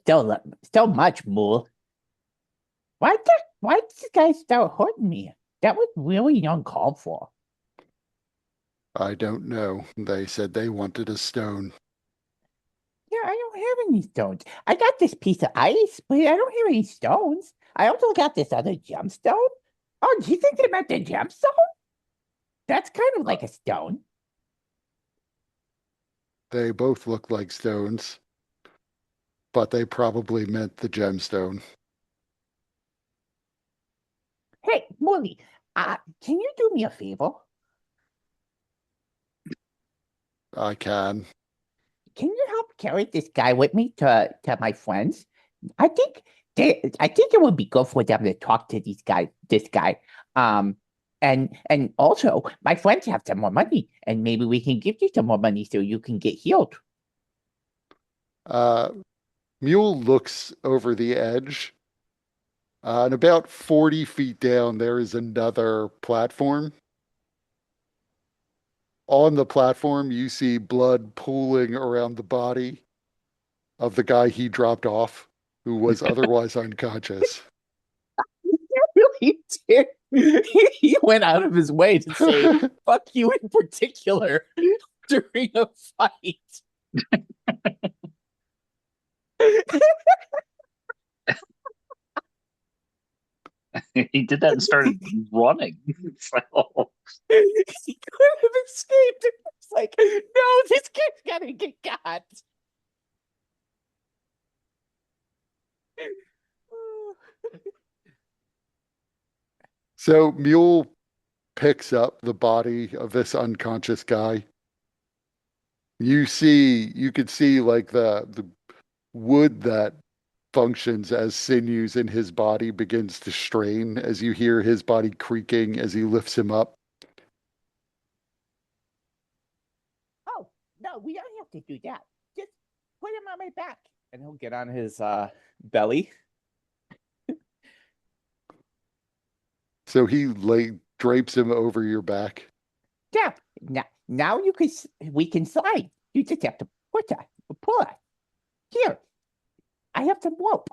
Speaker 2: so much, Mule. Why did this guy start hurting me? That was really uncalled for.
Speaker 1: I don't know. They said they wanted a stone.
Speaker 2: Yeah, I don't have any stones. I got this piece of ice, but I don't have any stones. I also got this other gemstone. Oh, do you think they meant the gemstone? That's kind of like a stone.
Speaker 1: They both look like stones, but they probably meant the gemstone.
Speaker 2: Hey, Molly, can you do me a favor?
Speaker 1: I can.
Speaker 2: Can you help carry this guy with me to my friends? I think I think it would be good for them to talk to this guy. And also my friends have some more money, and maybe we can give you some more money so you can get healed.
Speaker 1: Uh, Mule looks over the edge. And about 40 feet down, there is another platform. On the platform, you see blood pooling around the body of the guy he dropped off, who was otherwise unconscious.
Speaker 6: Really did. He went out of his way to say "fuck you" in particular during a fight.
Speaker 3: He did that and started running. So,
Speaker 6: He could have escaped. It's like, no, this kid's gotta get got.
Speaker 1: So Mule picks up the body of this unconscious guy. You could see like the wood that functions as sinews in his body begins to strain as you hear his body creaking as he lifts him up.
Speaker 2: Oh, no, we don't have to do that. Just put him on my back.
Speaker 6: And he'll get on his belly.
Speaker 1: So he drapes him over your back.
Speaker 2: Yeah. Now we can slide. You just have to pull it. Here, I have some rope.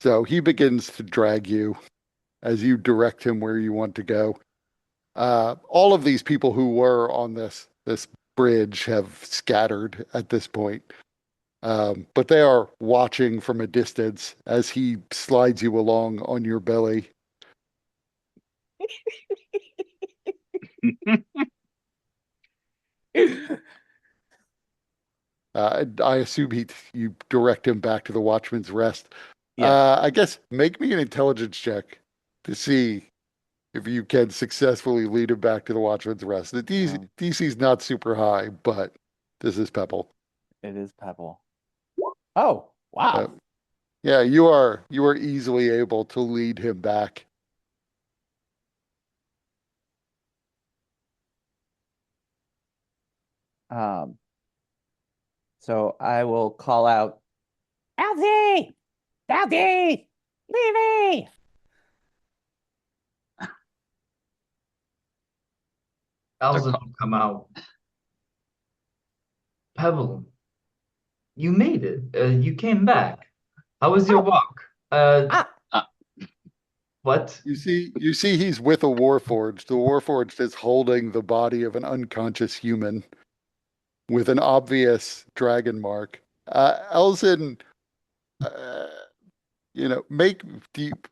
Speaker 1: So he begins to drag you as you direct him where you want to go. All of these people who were on this bridge have scattered at this point. But they are watching from a distance as he slides you along on your belly. I assume you direct him back to the Watchman's Rest.
Speaker 6: Yeah.
Speaker 1: I guess make me an intelligence check to see if you can successfully lead him back to the Watchman's Rest. The DC's not super high, but this is Pebble.
Speaker 6: It is Pebble. Oh, wow.
Speaker 1: Yeah, you are easily able to lead him back.
Speaker 6: Um, so I will call out,
Speaker 2: Alfie! Alfie! Lily!
Speaker 4: Alvin will come out. Pebble, you made it. You came back. How was your
Speaker 2: Oh.
Speaker 4: walk?
Speaker 2: Ah,
Speaker 4: What?
Speaker 1: You see he's with a Warforged. The Warforged is holding the body of an unconscious human with an obvious dragon mark. Elzin, uh, make deep.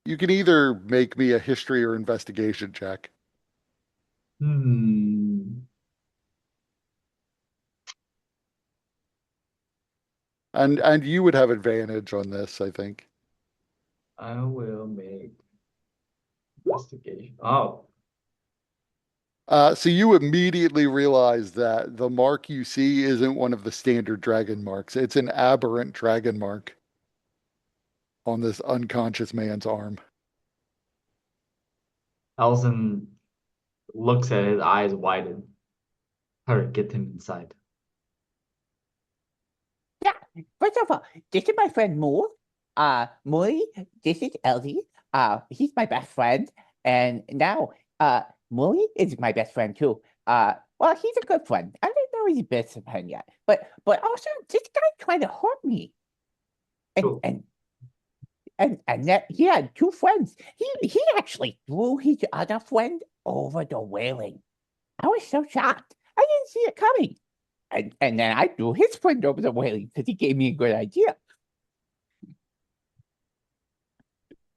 Speaker 1: You can either make me a history or investigation check.
Speaker 4: Hmm.
Speaker 1: And you would have advantage on this, I think.
Speaker 4: I will make investigation. Oh,
Speaker 1: So you immediately realize that the mark you see isn't one of the standard dragon marks. It's an aberrant dragon mark on this unconscious man's arm.
Speaker 4: Alvin looks at his eyes widen. Hurry, get him inside.
Speaker 2: first of all, this is my friend Mule. Mule, this is Elsie. He's my best friend. And now, Mule is my best friend too. Well, he's a good friend. I don't know he's a best friend yet. But also, this guy tried to hurt me. And,
Speaker 4: Cool.
Speaker 2: and that he had two friends. He actually threw his other friend over the railing. I was so shocked. I didn't see it coming. And then I threw his friend over the railing because he gave me a good idea.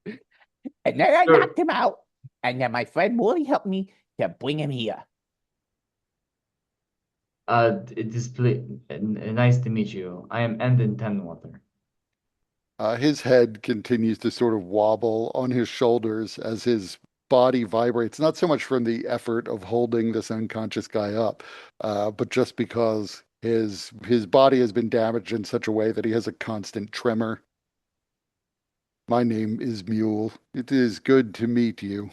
Speaker 2: And then I
Speaker 4: Sure.
Speaker 2: knocked him out. And then my friend Wooly helped me to bring him here.
Speaker 4: It is nice to meet you. I am Endon Tenwater.
Speaker 1: His head continues to sort of wobble on his shoulders as his body vibrates, not so much from the effort of holding this unconscious guy up, but just because his body has been damaged in such a way that he has a constant tremor. My name is Mule. It is good to meet you.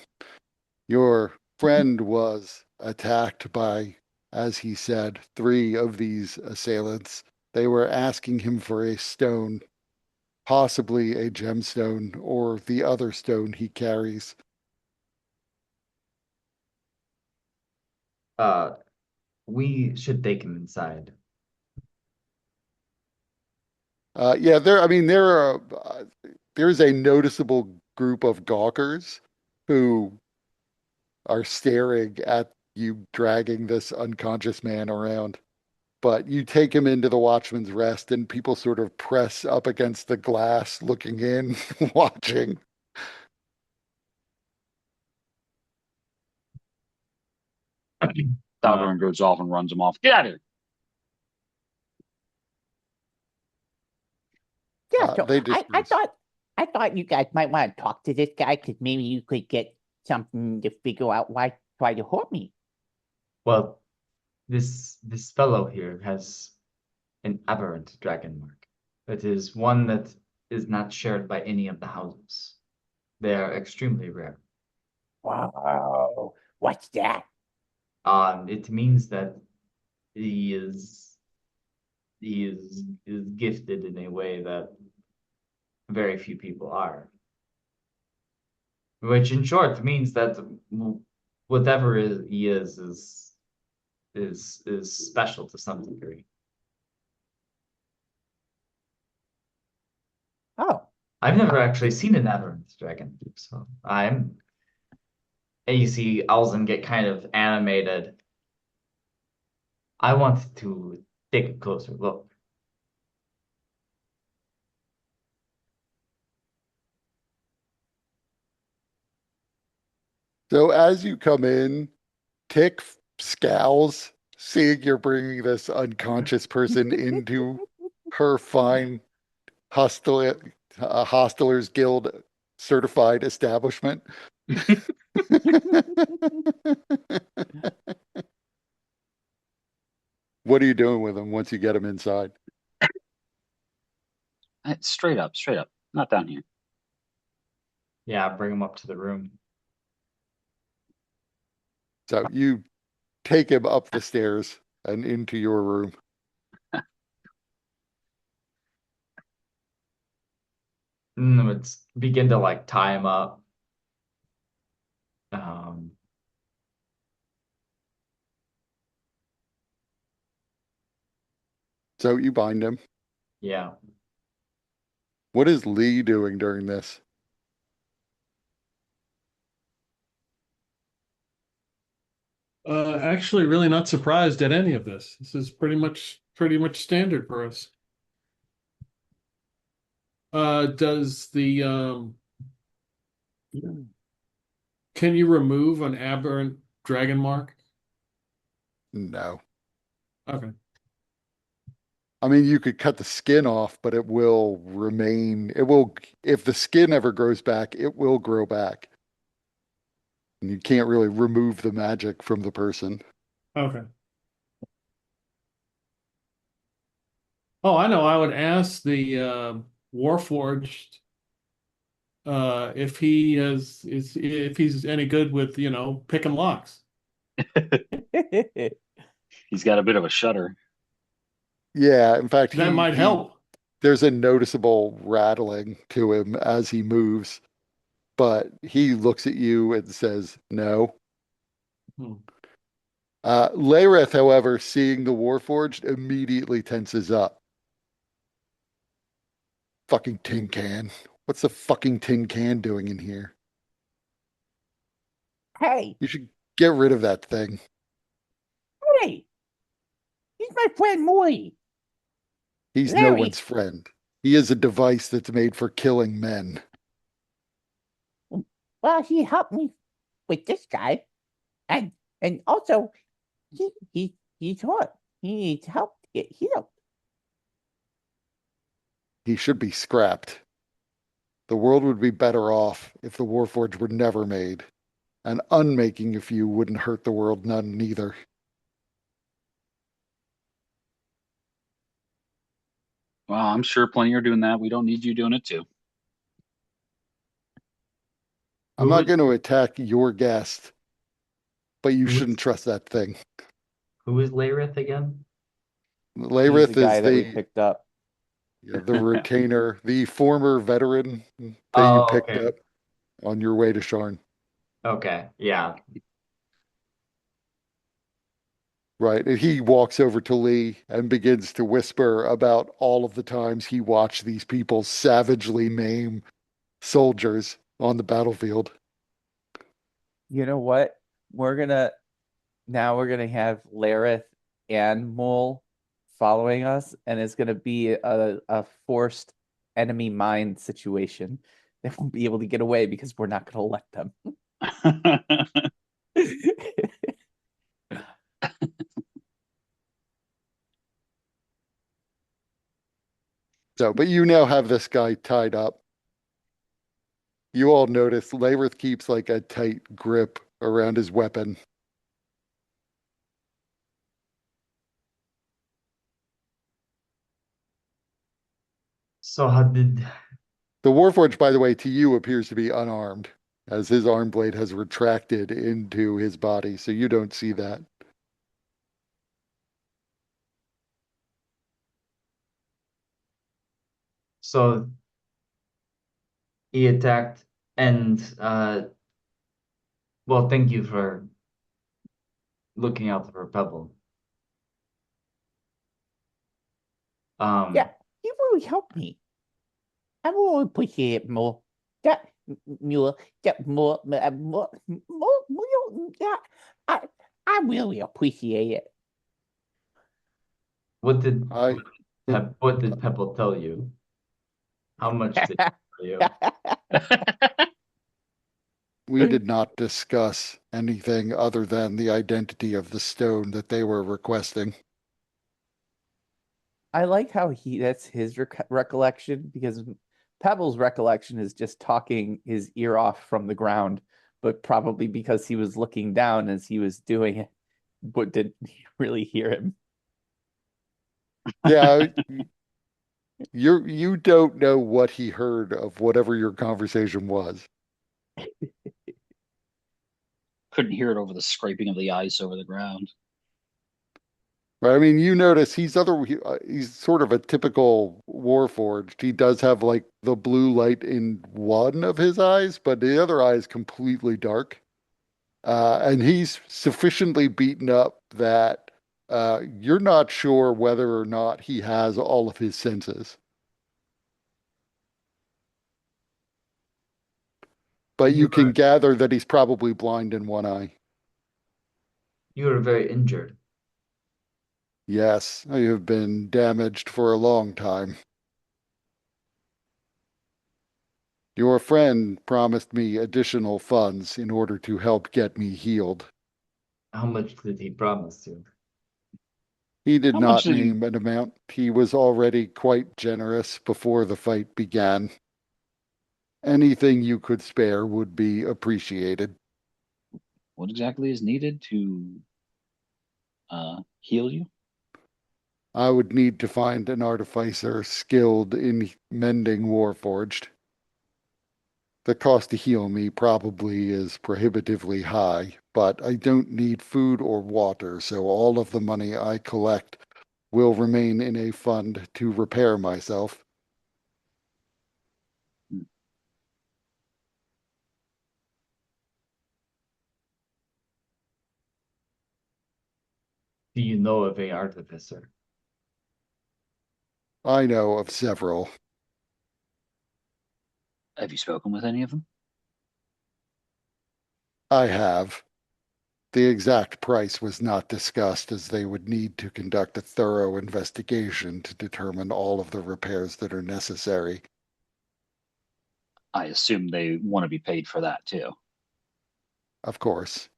Speaker 1: Your friend was attacked by, as he said, 3 of these assailants. They were asking him for a stone, possibly a gemstone or the other stone he carries.
Speaker 4: We should take him inside.
Speaker 1: Yeah, there's a noticeable group of gawkers who are staring at you dragging this unconscious man around. But you take him into the Watchman's Rest, and people sort of press up against the glass, looking in, watching.
Speaker 3: Tarkanan goes off and runs him off. Get out of here!
Speaker 2: Yeah, so
Speaker 1: They
Speaker 2: I
Speaker 1: disperse.
Speaker 2: thought you guys might want to talk to this guy because maybe you could get something to figure out why he tried to hurt me.
Speaker 4: Well, this fellow here has an aberrant dragon mark. It is one that is not shared by any of the houses. They are extremely rare.
Speaker 2: Wow, what's that?
Speaker 4: It means that he is gifted in a way that very few people are. Which in short means that whatever he is special to some degree.
Speaker 2: Oh,
Speaker 4: I've never actually seen an aberrant dragon, so you see Alzen get kind of animated. I want to take a closer look.
Speaker 1: So as you come in, Tick scowls, seeing you're bringing this unconscious person into her fine Hostelers Guild certified establishment. What are you doing with him once you get him inside?
Speaker 3: Straight up, not down here.
Speaker 4: Yeah, bring him up to the room.
Speaker 1: So you take him up the stairs and into your room.
Speaker 4: Let's begin to like tie him up.
Speaker 1: So you bind him.
Speaker 4: Yeah.
Speaker 1: What is Lee doing during this?
Speaker 5: Actually, really not surprised at any of this. This is pretty much standard for us. Does the can you remove an aberrant dragon mark?
Speaker 1: No.
Speaker 5: Okay.
Speaker 1: I mean, you could cut the skin off, but it will remain. It will, if the skin ever grows back, it will grow back. And you can't really remove the magic from the person.
Speaker 5: Okay. Oh, I know. I would ask the Warforged if if he's any good with, picking locks.
Speaker 3: He's got a bit of a shudder.
Speaker 1: Yeah, in fact,
Speaker 5: That might help.
Speaker 1: there's a noticeable rattling to him as he moves, but he looks at you and says, no.
Speaker 5: Hmm.
Speaker 1: Layreth, however, seeing the Warforged, immediately tenses up. Fucking tin can. What's the fucking tin can doing in here?
Speaker 2: Hey,
Speaker 1: You should get rid of that thing.
Speaker 2: hey, he's my friend Mule.
Speaker 1: He's no
Speaker 2: Larry.
Speaker 1: one's friend. He is a device that's made for killing men.
Speaker 2: Well, he helped me with this guy, and also he's hurt. He needs help to get healed.
Speaker 1: He should be scrapped. The world would be better off if the Warforged were never made. And unmaking a few wouldn't hurt the world none neither.
Speaker 3: Well, I'm sure plenty are doing that. We don't need you doing it too.
Speaker 1: I'm
Speaker 4: Who
Speaker 1: not
Speaker 4: is
Speaker 1: going to attack your guest, but you
Speaker 4: who
Speaker 1: shouldn't
Speaker 4: is
Speaker 1: trust that thing.
Speaker 4: who is Layrith again?
Speaker 6: He's the
Speaker 1: Layrith
Speaker 6: guy
Speaker 1: is
Speaker 6: that we
Speaker 1: the
Speaker 6: picked up.
Speaker 1: the retainer, the former veteran that you
Speaker 4: Oh,
Speaker 1: picked
Speaker 4: okay.
Speaker 1: up on your way to Sharn.
Speaker 4: Okay. Yeah.
Speaker 1: Right. And he walks over to Lee and begins to whisper about all of the times he watched these people savagely maim soldiers on the battlefield.
Speaker 6: You know what? We're gonna we're gonna have Lareth and Mole following us, and it's gonna be a forced enemy mine situation. They won't be able to get away because we're not gonna let them.
Speaker 1: So, but you now have this guy tied up. You all notice Layrith keeps like a tight grip around his weapon.
Speaker 4: So how did
Speaker 1: The Warforged, by the way, to you appears to be unarmed, as his arm blade has retracted into his body, so you don't see that.
Speaker 4: so he attacked and well, thank you for looking out for Pebble.
Speaker 2: Yeah, he really helped me. I will appreciate it more. That Mule, that more, yeah, I, I really appreciate it.
Speaker 4: What did
Speaker 1: I,
Speaker 4: What did Pebble tell you? How much did he tell you?
Speaker 1: we did not discuss anything other than the identity of the stone that they were requesting.
Speaker 6: I like how that's his recollection because Pebble's recollection is just talking his ear off from the ground, but probably because he was looking down as he was doing it, but didn't really hear him.
Speaker 1: Yeah, you don't know what he heard of whatever your conversation was.
Speaker 3: Couldn't hear it over the scraping of the ice over the ground.
Speaker 1: Right? I mean, you notice he's sort of a typical Warforged. He does have like the blue light in one of his eyes, but the other eye is completely dark. And he's sufficiently beaten up that you're not sure whether or not he has all of his senses. But
Speaker 4: You
Speaker 1: you can
Speaker 4: were
Speaker 1: gather that he's probably blind in one eye.
Speaker 4: you were very injured.
Speaker 1: Yes, I have been damaged for a long time. Your friend promised me additional funds in order to help get me healed.
Speaker 4: How much did he promise you?
Speaker 1: He did
Speaker 3: How much
Speaker 1: not
Speaker 3: did he?
Speaker 1: name an amount. He was already quite generous before the fight began. Anything you could spare would be appreciated.
Speaker 3: What exactly is needed to heal you?
Speaker 1: I would need to find an artificer skilled in mending Warforged. The cost to heal me probably is prohibitively high, but I don't need food or water, so all of the money I collect will remain in a fund to repair myself.
Speaker 4: Do you know of a artificer?
Speaker 1: I know of several.
Speaker 3: Have you spoken with any of them?
Speaker 1: I have. The exact price was not discussed as they would need to conduct a thorough investigation to determine all of the repairs that are necessary.
Speaker 3: I assume they want to be paid for that too.
Speaker 1: Of course.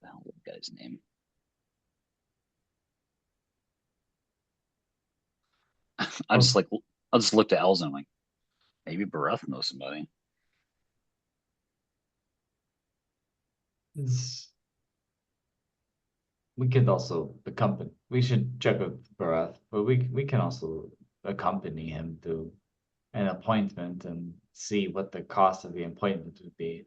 Speaker 3: The hell is the guy's name? I just like I just looked at Elza and I'm like, maybe Bareth knows somebody.
Speaker 4: We could also accompany. We should check with Barath, but we can also accompany him to an appointment and see what the cost of the appointment would be.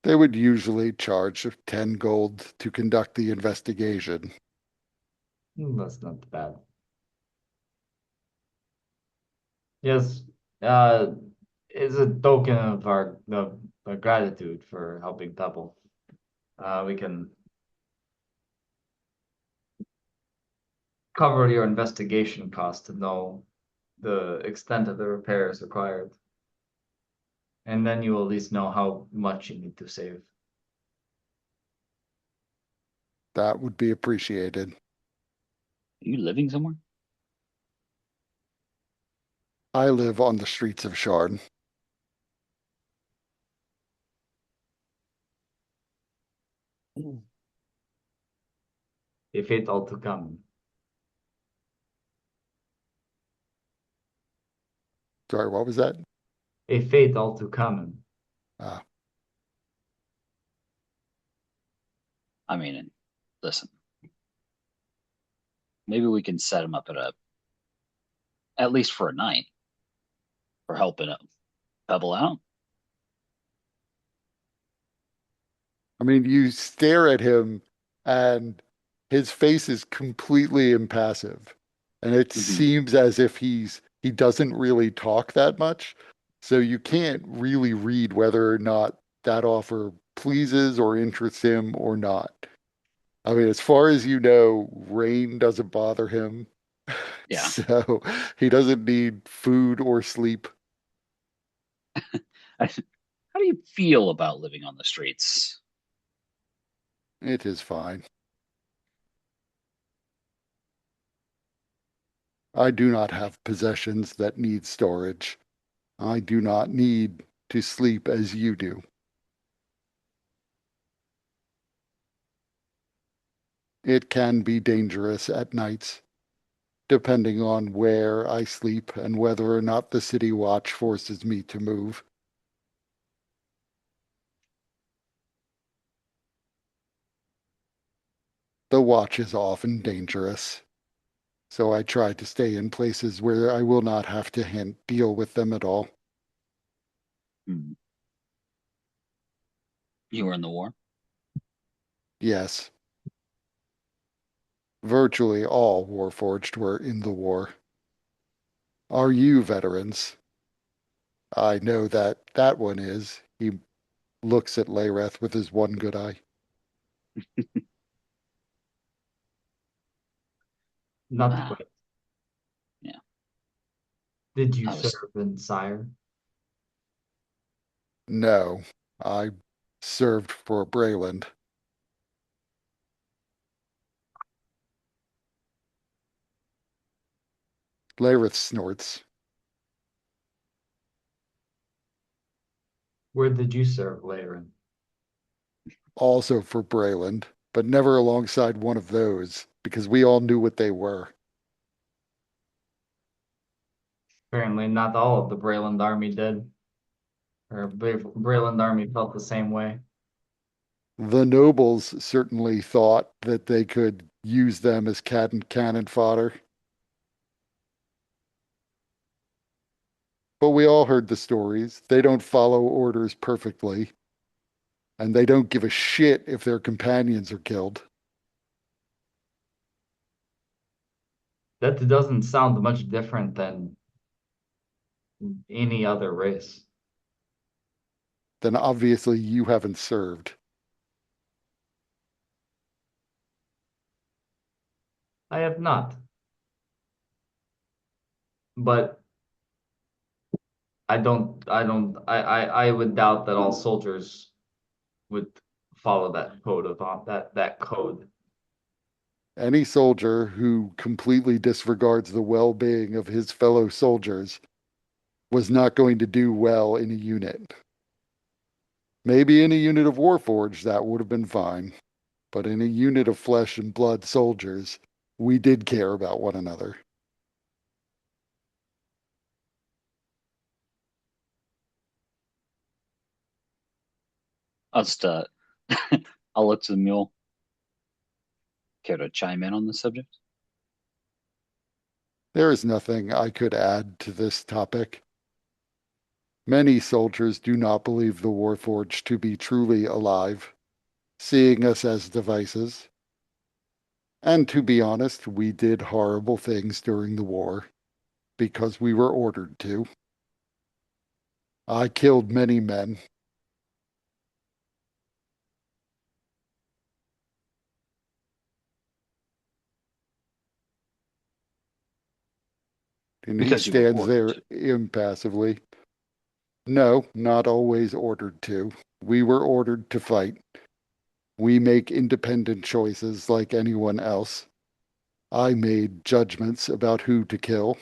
Speaker 1: They would usually charge 10 gold to conduct the investigation.
Speaker 4: That's not bad. Yes, is a token of our gratitude for helping Pebble. We can cover your investigation cost to know the extent of the repairs required. And then you will at least know how much you need to save.
Speaker 1: That would be appreciated.
Speaker 3: Are you living somewhere?
Speaker 1: I live on the streets of Shard.
Speaker 4: A fate all to come.
Speaker 1: Sorry, what was that?
Speaker 4: A fate all to come.
Speaker 1: Ah,
Speaker 3: I mean, listen. Maybe we can set him up at least for a night for helping Pebble out.
Speaker 1: I mean, you stare at him and his face is completely impassive. And it seems as if he doesn't really talk that much. So you can't really read whether or not that offer pleases or interests him or not. I mean, as far as you know, rain doesn't bother him.
Speaker 3: Yeah.
Speaker 1: So he doesn't need food or sleep.
Speaker 3: How do you feel about living on the streets?
Speaker 1: It is fine. I do not have possessions that need storage. I do not need to sleep as you do. It can be dangerous at nights, depending on where I sleep and whether or not the city watch forces me to move. The watch is often dangerous, so I try to stay in places where I will not have to deal with them at all.
Speaker 3: Hmm. You were in the war?
Speaker 1: Yes, virtually all Warforged were in the war. Are you veterans? I know that one is. He looks at Layreth with his one good eye.
Speaker 4: Not
Speaker 3: Ah,
Speaker 4: quite.
Speaker 3: yeah.
Speaker 4: Did you
Speaker 3: I was
Speaker 4: serve in Sire?
Speaker 1: No, I served for Brayland. Layrith snorts.
Speaker 4: Where did you serve, Laren?
Speaker 1: Also for Brayland, but never alongside one of those, because we all knew what they were.
Speaker 4: Apparently, not all of the Brayland army did. Or Brayland army felt the same way.
Speaker 1: The nobles certainly thought that they could use them as cannon fodder. But we all heard the stories. They don't follow orders perfectly, and they don't give a shit if their companions are killed.
Speaker 4: That doesn't sound much different than any other race.
Speaker 1: Then obviously you haven't served.
Speaker 4: I have not. But I would doubt that all soldiers would follow that code of that code.
Speaker 1: Any soldier who completely disregards the well-being of his fellow soldiers was not going to do well in a unit. Maybe in a unit of Warforged that would have been fine, but in a unit of flesh and blood soldiers, we did care about one another.
Speaker 3: I'll just I'll look to the mule. Care to chime in on this subject?
Speaker 1: There is nothing I could add to this topic. Many soldiers do not believe the Warforged to be truly alive, seeing us as devices. And to be honest, we did horrible things during the war because we were ordered to. I killed many men. And he
Speaker 3: Because you were
Speaker 1: stands there
Speaker 3: ordered.
Speaker 1: impassively. No, not always ordered to. We were ordered to fight. We make independent choices like anyone else. I made judgments about who to kill.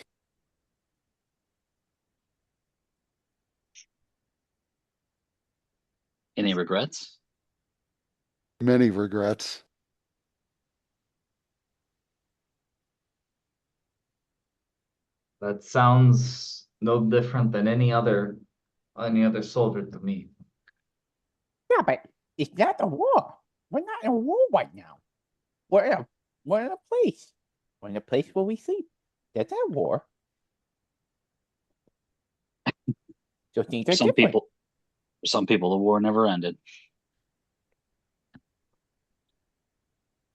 Speaker 3: Any regrets?
Speaker 1: Many regrets.
Speaker 4: That sounds no different than any other soldier to me.
Speaker 2: Yeah, but it's not a war. We're not in a war right now. We're in a place. We're in a place where we sleep. That's our war. So things are
Speaker 3: Some
Speaker 2: different.
Speaker 3: people, the war never ended.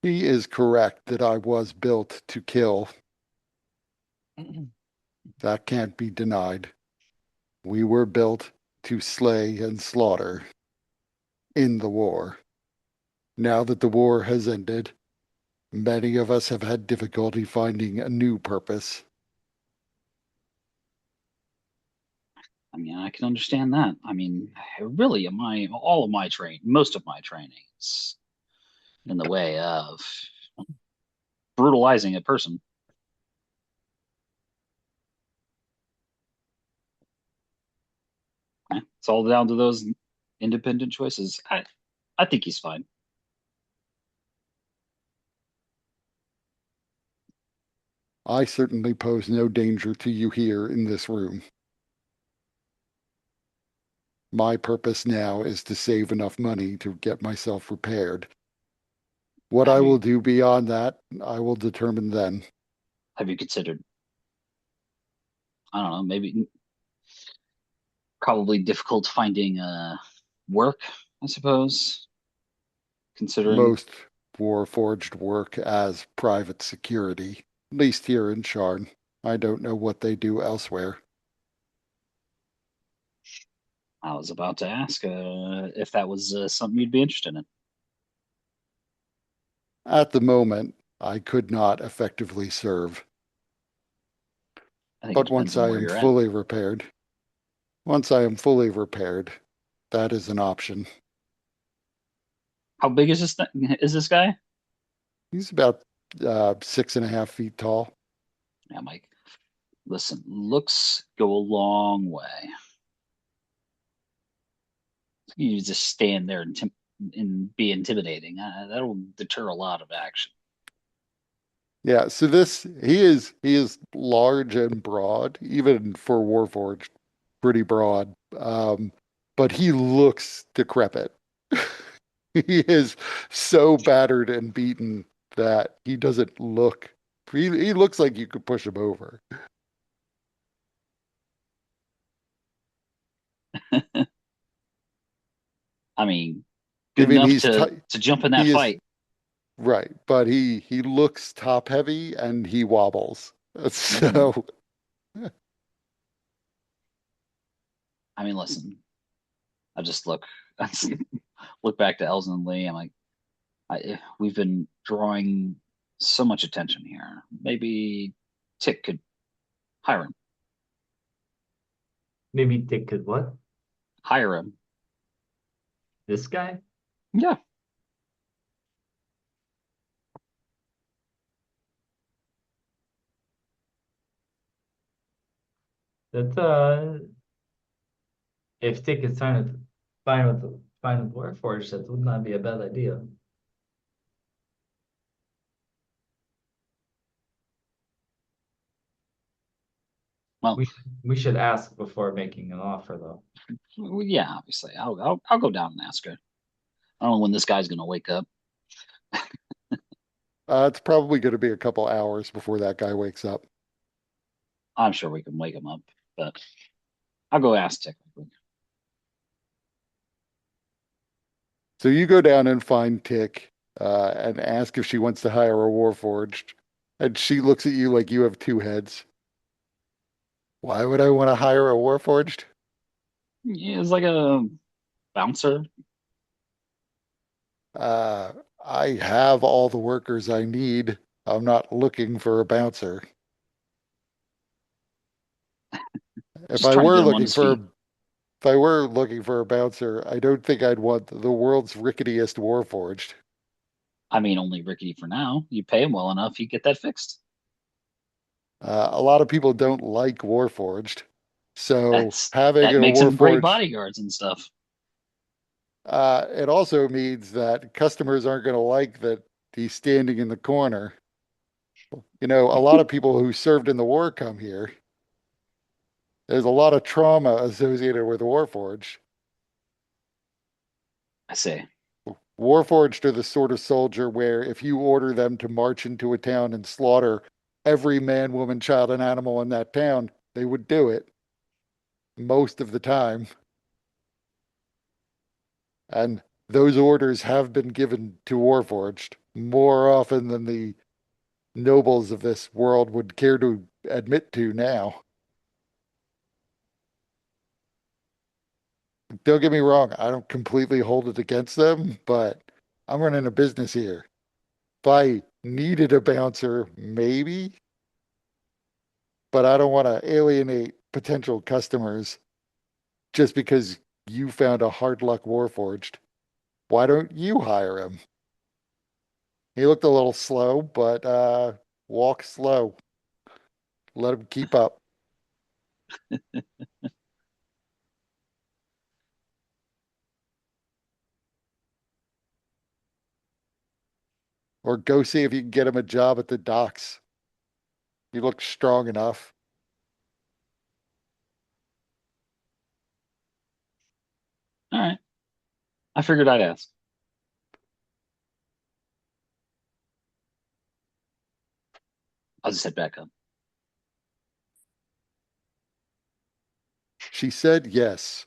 Speaker 1: He is correct that I was built to kill. That can't be denied. We were built to slay and slaughter in the war. Now that the war has ended, many of us have had difficulty finding a new purpose.
Speaker 3: I mean, I can understand that. I mean, really, most of my training is in the way of brutalizing a person. It's all down to those independent choices. I think he's fine.
Speaker 1: I certainly pose no danger to you here in this room. My purpose now is to save enough money to get myself repaired. What I will do beyond that, I will determine then.
Speaker 3: Have you considered? I don't know, maybe probably difficult finding work, I suppose, considering.
Speaker 1: Most Warforged work as private security, at least here in Sharn. I don't know what they do elsewhere.
Speaker 3: I was about to ask if that was something you'd be interested in.
Speaker 1: At the moment, I could not effectively serve.
Speaker 3: I think it
Speaker 1: But
Speaker 3: depends on where you're at.
Speaker 1: once I am fully repaired, that is an option.
Speaker 3: How big is this guy?
Speaker 1: He's about 6.5 feet tall.
Speaker 3: Yeah, Mike. Listen, looks go a long way. You just stand there and be intimidating. That'll deter a lot of action.
Speaker 1: Yeah, so he is large and broad, even for Warforged, pretty broad. But he looks decrepit. He is so battered and beaten that he doesn't look. He looks like you could push him over.
Speaker 3: I mean,
Speaker 1: I
Speaker 3: good
Speaker 1: mean,
Speaker 3: enough to jump in that
Speaker 1: he is
Speaker 3: fight.
Speaker 1: Right, but he looks top heavy and he wobbles. So
Speaker 3: I mean, listen, I just look, I just look back to Elzen and Lee. I'm like, we've been drawing so much attention here. Maybe Tick could hire him.
Speaker 4: Maybe Dick could what?
Speaker 3: Hire him.
Speaker 4: This guy?
Speaker 3: Yeah.
Speaker 4: That if Dick is trying to find with Warforged, that would not be a bad idea.
Speaker 3: Well,
Speaker 4: We should ask before making an offer, though.
Speaker 3: yeah, obviously. I'll go down and ask her. I don't know when this guy's gonna wake up.
Speaker 1: it's probably going to be a couple hours before that guy wakes up.
Speaker 3: I'm sure we can wake him up, but I'll go ask Tick.
Speaker 1: So you go down and find Tick and ask if she wants to hire a Warforged, and she looks at you like you have two heads. Why would I want to hire a Warforged?
Speaker 3: Yeah, it's like a bouncer.
Speaker 1: Uh, I have all the workers I need. I'm not looking for a bouncer. If
Speaker 3: Just
Speaker 1: I
Speaker 3: trying to
Speaker 1: were
Speaker 3: get him on
Speaker 1: looking
Speaker 3: his
Speaker 1: for
Speaker 3: feet.
Speaker 1: if I were looking for a bouncer, I don't think I'd want the world's ricketiest Warforged.
Speaker 3: I mean, only rickety for now. You pay him well enough, you get that fixed.
Speaker 1: A lot of people don't like Warforged, so having a
Speaker 3: That makes him great
Speaker 1: Warforged,
Speaker 3: bodyguards and stuff.
Speaker 1: it also means that customers aren't going to like that he's standing in the corner. You know, a lot of people who served in the war come here. There's a lot of trauma associated with Warforged.
Speaker 3: I say,
Speaker 1: Warforged are the sort of soldier where if you order them to march into a town and slaughter every man, woman, child, and animal in that town, they would do it most of the time. And those orders have been given to Warforged more often than the nobles of this world would care to admit to now. Don't get me wrong, I don't completely hold it against them, but I'm running a business here. If I needed a bouncer, maybe, but I don't want to alienate potential customers just because you found a hard luck Warforged. Why don't you hire him? He looked a little slow, but walk slow. Let him keep up. Or go see if you can get him a job at the docks. He looks strong enough.
Speaker 3: all right. I figured I'd ask. I'll just head back up.
Speaker 1: She said yes.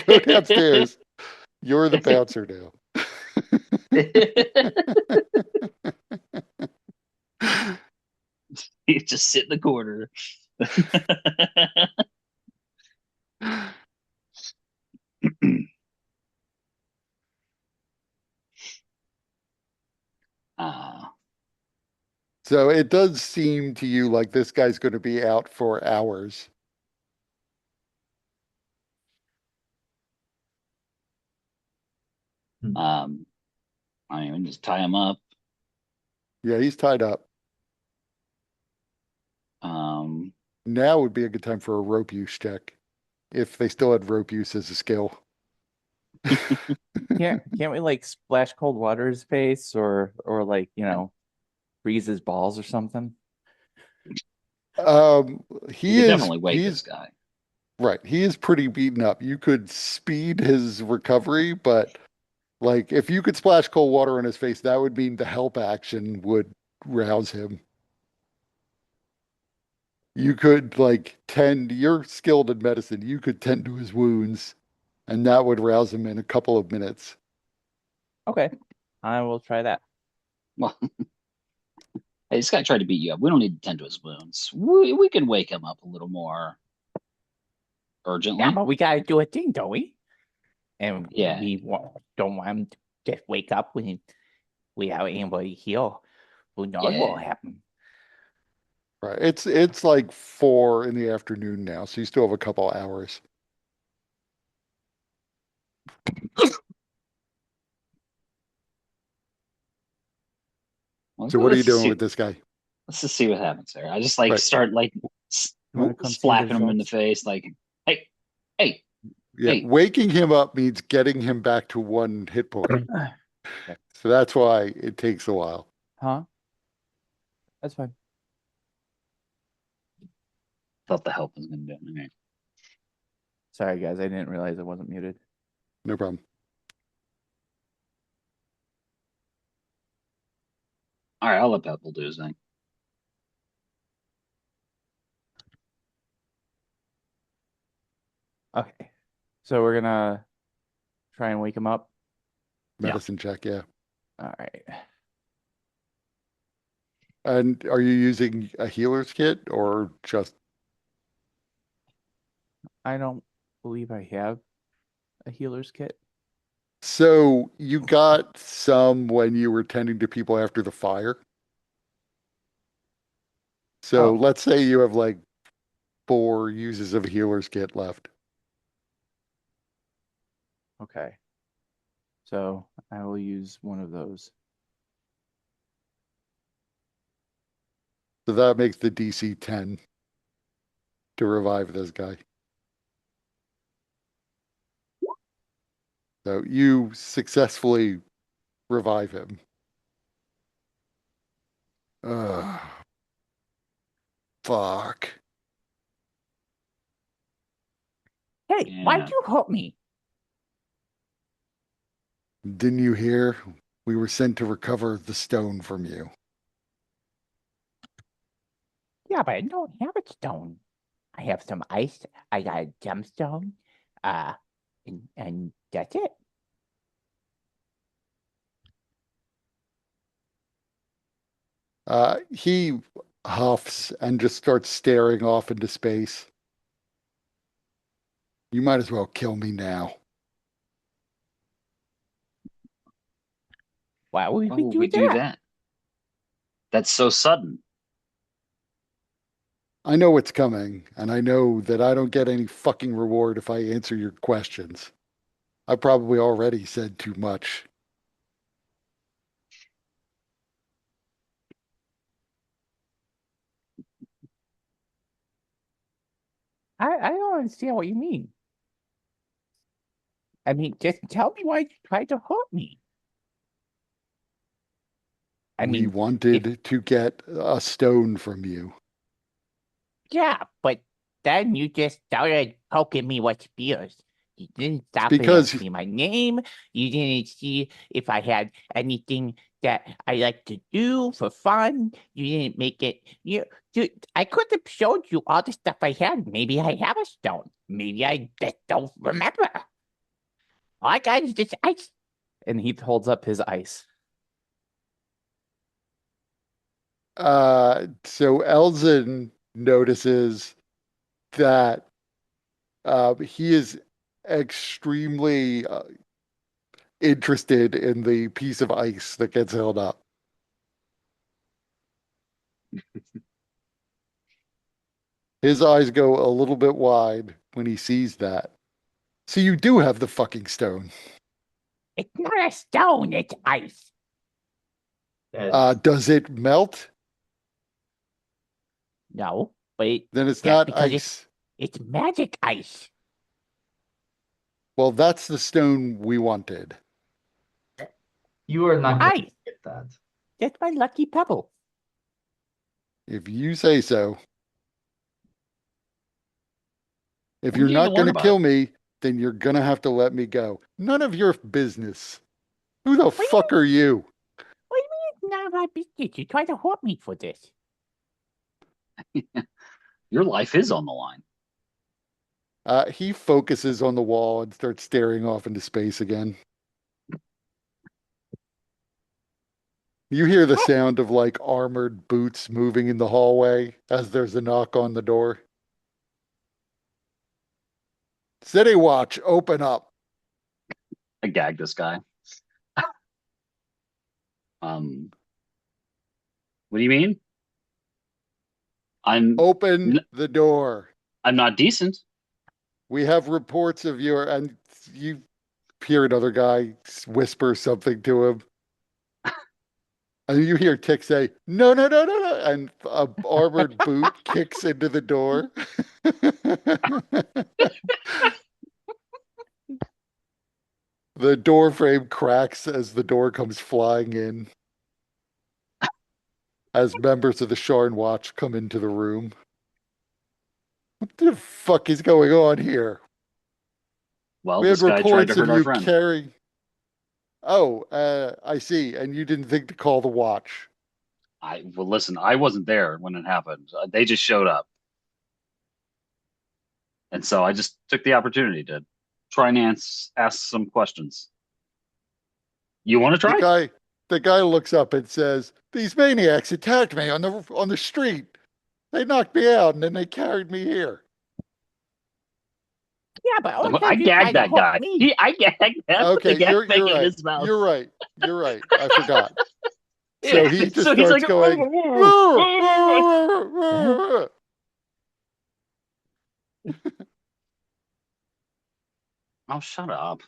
Speaker 1: Go downstairs. You're the bouncer now.
Speaker 3: You just sit in the corner. uh,
Speaker 1: So it does seem to you like this guy's going to be out for hours.
Speaker 3: um, I mean, we can just tie him up.
Speaker 1: Yeah, he's tied up.
Speaker 3: Um,
Speaker 1: Now would be a good time for a rope use check if they still had rope use as a skill.
Speaker 6: Can't we like splash cold water in his face or like, freeze his balls or something?
Speaker 1: Um,
Speaker 3: you
Speaker 1: he
Speaker 3: could
Speaker 1: is
Speaker 3: definitely wake this
Speaker 1: he's
Speaker 3: guy.
Speaker 1: right. He is pretty beaten up. You could speed his recovery, but like if you could splash cold water on his face, that would mean the help action would rouse him. You could like tend, you're skilled in medicine, you could tend to his wounds, and that would rouse him in a couple of minutes.
Speaker 6: Okay. I will try that.
Speaker 3: Well, hey, this guy tried to beat you up. We don't need to tend to his wounds. We can wake him up a little more
Speaker 2: Yeah,
Speaker 3: urgently.
Speaker 2: but we gotta do a thing, don't we? And
Speaker 3: Yeah.
Speaker 2: don't want him to just wake up when we have anybody heal. Who knows what will
Speaker 3: Yeah.
Speaker 2: happen?
Speaker 1: Right. It's like 4 in the afternoon now, so you still have a couple hours.
Speaker 3: Well,
Speaker 1: So what are you
Speaker 3: let's just
Speaker 1: doing
Speaker 3: see.
Speaker 1: with this guy?
Speaker 3: Let's just see what happens there. I just
Speaker 1: Right.
Speaker 3: start
Speaker 6: You want to come see the
Speaker 3: slapping him in the
Speaker 6: results?
Speaker 3: face, hey, hey,
Speaker 1: Yeah,
Speaker 3: hey.
Speaker 1: waking him up means getting him back to 1 hit point. So that's why it takes a while.
Speaker 6: Huh? That's fine.
Speaker 3: Thought the help was gonna do it. Okay.
Speaker 6: Sorry, guys. I didn't realize I wasn't muted.
Speaker 1: No problem.
Speaker 3: All right, I'll let Pebble do his thing.
Speaker 6: Okay. So we're gonna try and wake him up.
Speaker 3: Yeah.
Speaker 1: Medicine check, yeah.
Speaker 6: All right.
Speaker 1: And are you using a healer's kit or just
Speaker 6: I don't believe I have a healer's kit.
Speaker 1: so you got some when you were tending to people after the fire? So
Speaker 6: Oh.
Speaker 1: let's say you have like 4 uses of a healer's kit left.
Speaker 6: Okay. So I will use one of those.
Speaker 1: So that makes the DC 10 to revive this guy. So you successfully revive him. Ugh. Fuck.
Speaker 2: Hey,
Speaker 3: Yeah.
Speaker 2: why'd you hurt me?
Speaker 1: Didn't you hear? We were sent to recover the stone from you.
Speaker 2: Yeah, but I don't have a stone. I have some ice. I got a gemstone. And that's it.
Speaker 1: He huffs and just starts staring off into space. You might as well kill me now.
Speaker 2: Why would
Speaker 3: Why
Speaker 2: we
Speaker 3: would
Speaker 2: do
Speaker 3: we do
Speaker 2: that?
Speaker 3: that? That's so sudden.
Speaker 1: I know what's coming, and I know that I don't get any fucking reward if I answer your questions. I probably already said too much.
Speaker 2: I don't understand what you mean. I mean, just tell me why you tried to hurt me. I
Speaker 1: We
Speaker 2: mean,
Speaker 1: wanted to get a stone from you.
Speaker 2: yeah, but then you just started poking me with spears. You didn't stop and
Speaker 1: because-
Speaker 2: ask me my name. You didn't see if I had anything that I like to do for fun. You didn't make it. Dude, I could have showed you all the stuff I had. Maybe I have a stone. Maybe I just don't remember. All I got is this ice.
Speaker 6: And he holds up his ice.
Speaker 1: So Elzin notices that he is extremely interested in the piece of ice that gets held up. His eyes go a little bit wide when he sees that. So you do have the fucking stone.
Speaker 2: It's not a stone, it's ice.
Speaker 1: Does it melt?
Speaker 2: No, but
Speaker 1: Then it's
Speaker 2: that's
Speaker 1: not
Speaker 2: because
Speaker 1: ice.
Speaker 2: it's magic ice.
Speaker 1: Well, that's the stone we wanted.
Speaker 4: You are not going to
Speaker 2: Ice.
Speaker 4: get that.
Speaker 2: That's my lucky pebble.
Speaker 1: If you say so. If
Speaker 3: We
Speaker 1: you're
Speaker 3: can't
Speaker 1: not
Speaker 3: even
Speaker 1: going
Speaker 3: learn
Speaker 1: to
Speaker 3: about
Speaker 1: kill
Speaker 3: it.
Speaker 1: me, then you're going to have to let me go. None of your business. Who the
Speaker 2: do you
Speaker 1: fuck are you?
Speaker 2: What do you mean it's none of my business? You tried to hurt me for this.
Speaker 3: Your life is on the line.
Speaker 1: He focuses on the wall and starts staring off into space again. You hear the sound of like armored boots moving in the hallway as there's a knock on the door. City Watch, open up.
Speaker 3: I gagged this guy. Um, what do you mean? I'm
Speaker 1: Open
Speaker 3: n-
Speaker 1: the door.
Speaker 3: I'm not decent.
Speaker 1: We have reports of your, and you hear another guy whisper something to him. And you hear Tick say, no, no, no, no, no. And a armored boot kicks into the door. The door frame cracks as the door comes flying in, as members of the Sharn Watch come into the room. What the fuck is going on here?
Speaker 3: Well,
Speaker 1: We had
Speaker 3: this guy tried to
Speaker 1: reports of
Speaker 3: hurt our
Speaker 1: you
Speaker 3: friend.
Speaker 1: carrying. Oh, I see. And you didn't think to call the watch.
Speaker 3: Well, listen, I wasn't there when it happened. They just showed up, and so I just took the opportunity to try and ask some questions. You want to
Speaker 1: The
Speaker 3: try?
Speaker 1: guy, the guy looks up and says, "These maniacs attacked me on the street. They knocked me out and then they carried me here."
Speaker 2: Yeah, but all
Speaker 3: I
Speaker 2: because you tried
Speaker 3: gagged
Speaker 2: to
Speaker 3: that
Speaker 2: hook
Speaker 3: guy.
Speaker 2: me.
Speaker 3: I gagged him. Put the
Speaker 1: Okay,
Speaker 3: gag back
Speaker 1: you're
Speaker 3: in
Speaker 1: right.
Speaker 3: his mouth.
Speaker 1: You're right. You're right. I forgot. So he just
Speaker 3: So he's
Speaker 1: starts
Speaker 3: like,
Speaker 1: going,
Speaker 3: "Oh, shut up!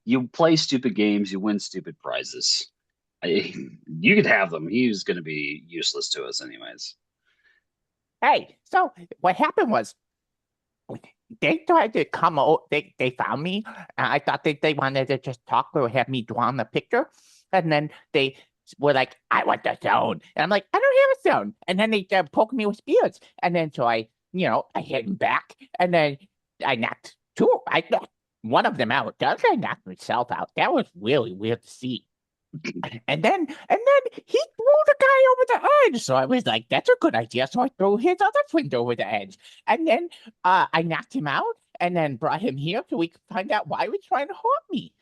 Speaker 3: You play stupid games, you win stupid prizes. You could have them. He was going to be useless to us, anyways."
Speaker 2: Hey, so what happened was they tried to come out. They found me. And I thought they wanted to just talk or have me draw on the picture. And then they were like, I want the zone. And I'm like, I don't have a zone. And then they poked me with spears. And then so I hit him back. And then I knocked I knocked one of them out. The other guy knocked himself out. That was really weird to see. And then he threw the guy over the edge. So I was like, that's a good idea. So I threw his other friend over the edge. And then I knocked him out and then brought him here so we could find out why he was trying to haunt me.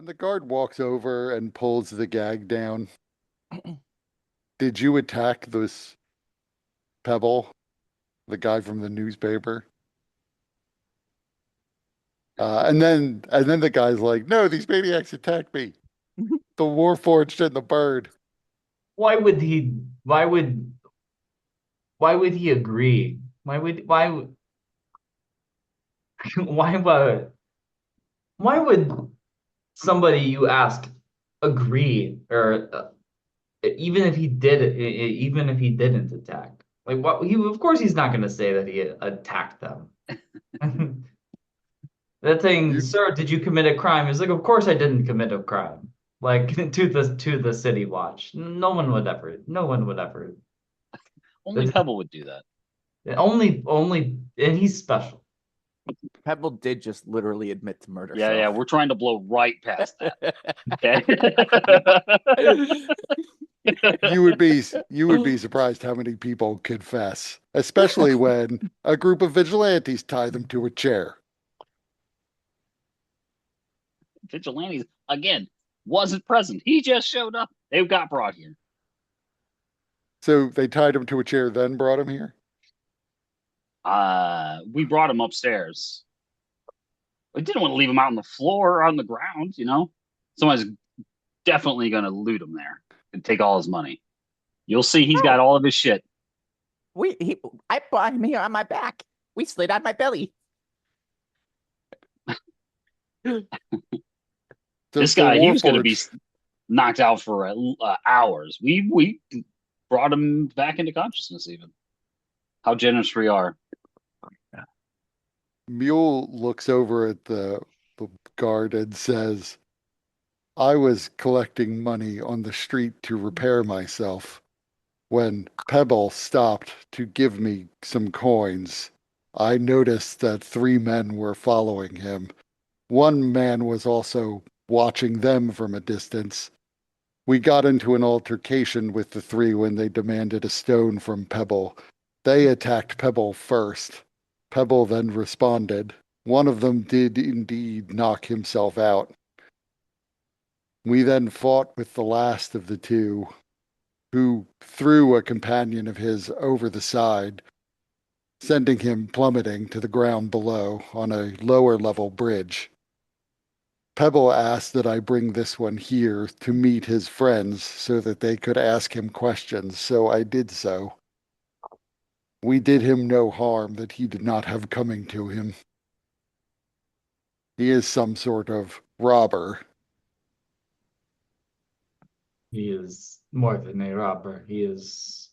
Speaker 1: The guard walks over and pulls the gag down. Did you attack this Pebble, the guy from the newspaper? And then the guy's like, "No, these maniacs attacked me. The Warforged and the bird."
Speaker 4: Why would he? Why would? Why would he agree? Why would? Why would somebody you ask agree, or even if he did, even if he didn't attack? Like, what? Of course, he's not going to say that he attacked them. That thing,
Speaker 1: You
Speaker 4: sir, did you commit a crime? He's like, of course I didn't commit a crime. Like to the city watch. No one would ever. No one would ever.
Speaker 3: Only Pebble would do that.
Speaker 4: Only, and he's special.
Speaker 6: Pebble did just literally admit to murder.
Speaker 3: Yeah,
Speaker 6: so.
Speaker 3: yeah, we're trying to blow right past that. Okay.
Speaker 1: you would be surprised how many people confess, especially when a group of vigilantes tie them to a chair.
Speaker 3: Vigilantes again wasn't present. He just showed up. They got brought here.
Speaker 1: So they tied him to a chair, then brought him here.
Speaker 3: We brought him upstairs. We didn't want to leave him out on the floor or on the ground, you know. Someone's definitely going to loot him there and take all his money. You'll see he's got all of his shit.
Speaker 2: I brought him here on my back. We slid on my belly.
Speaker 3: This guy, he was going to be knocked out for hours. We brought him back into consciousness. Even how generous we are.
Speaker 1: Mule looks over at the guard and says, "I was collecting money on the street to repair myself. When Pebble stopped to give me some coins, I noticed that 3 men were following him. One man was also watching them from a distance. We got into an altercation with the 3 when they demanded a stone from Pebble. They attacked Pebble first. Pebble then responded. One of them did indeed knock himself out. We then fought with the last of the two, who threw a companion of his over the side, sending him plummeting to the ground below on a lower level bridge. Pebble asked that I bring this one here to meet his friends so that they could ask him questions, so I did so. We did him no harm that he did not have coming to him. He is some sort of robber.
Speaker 4: He is more than a robber. He is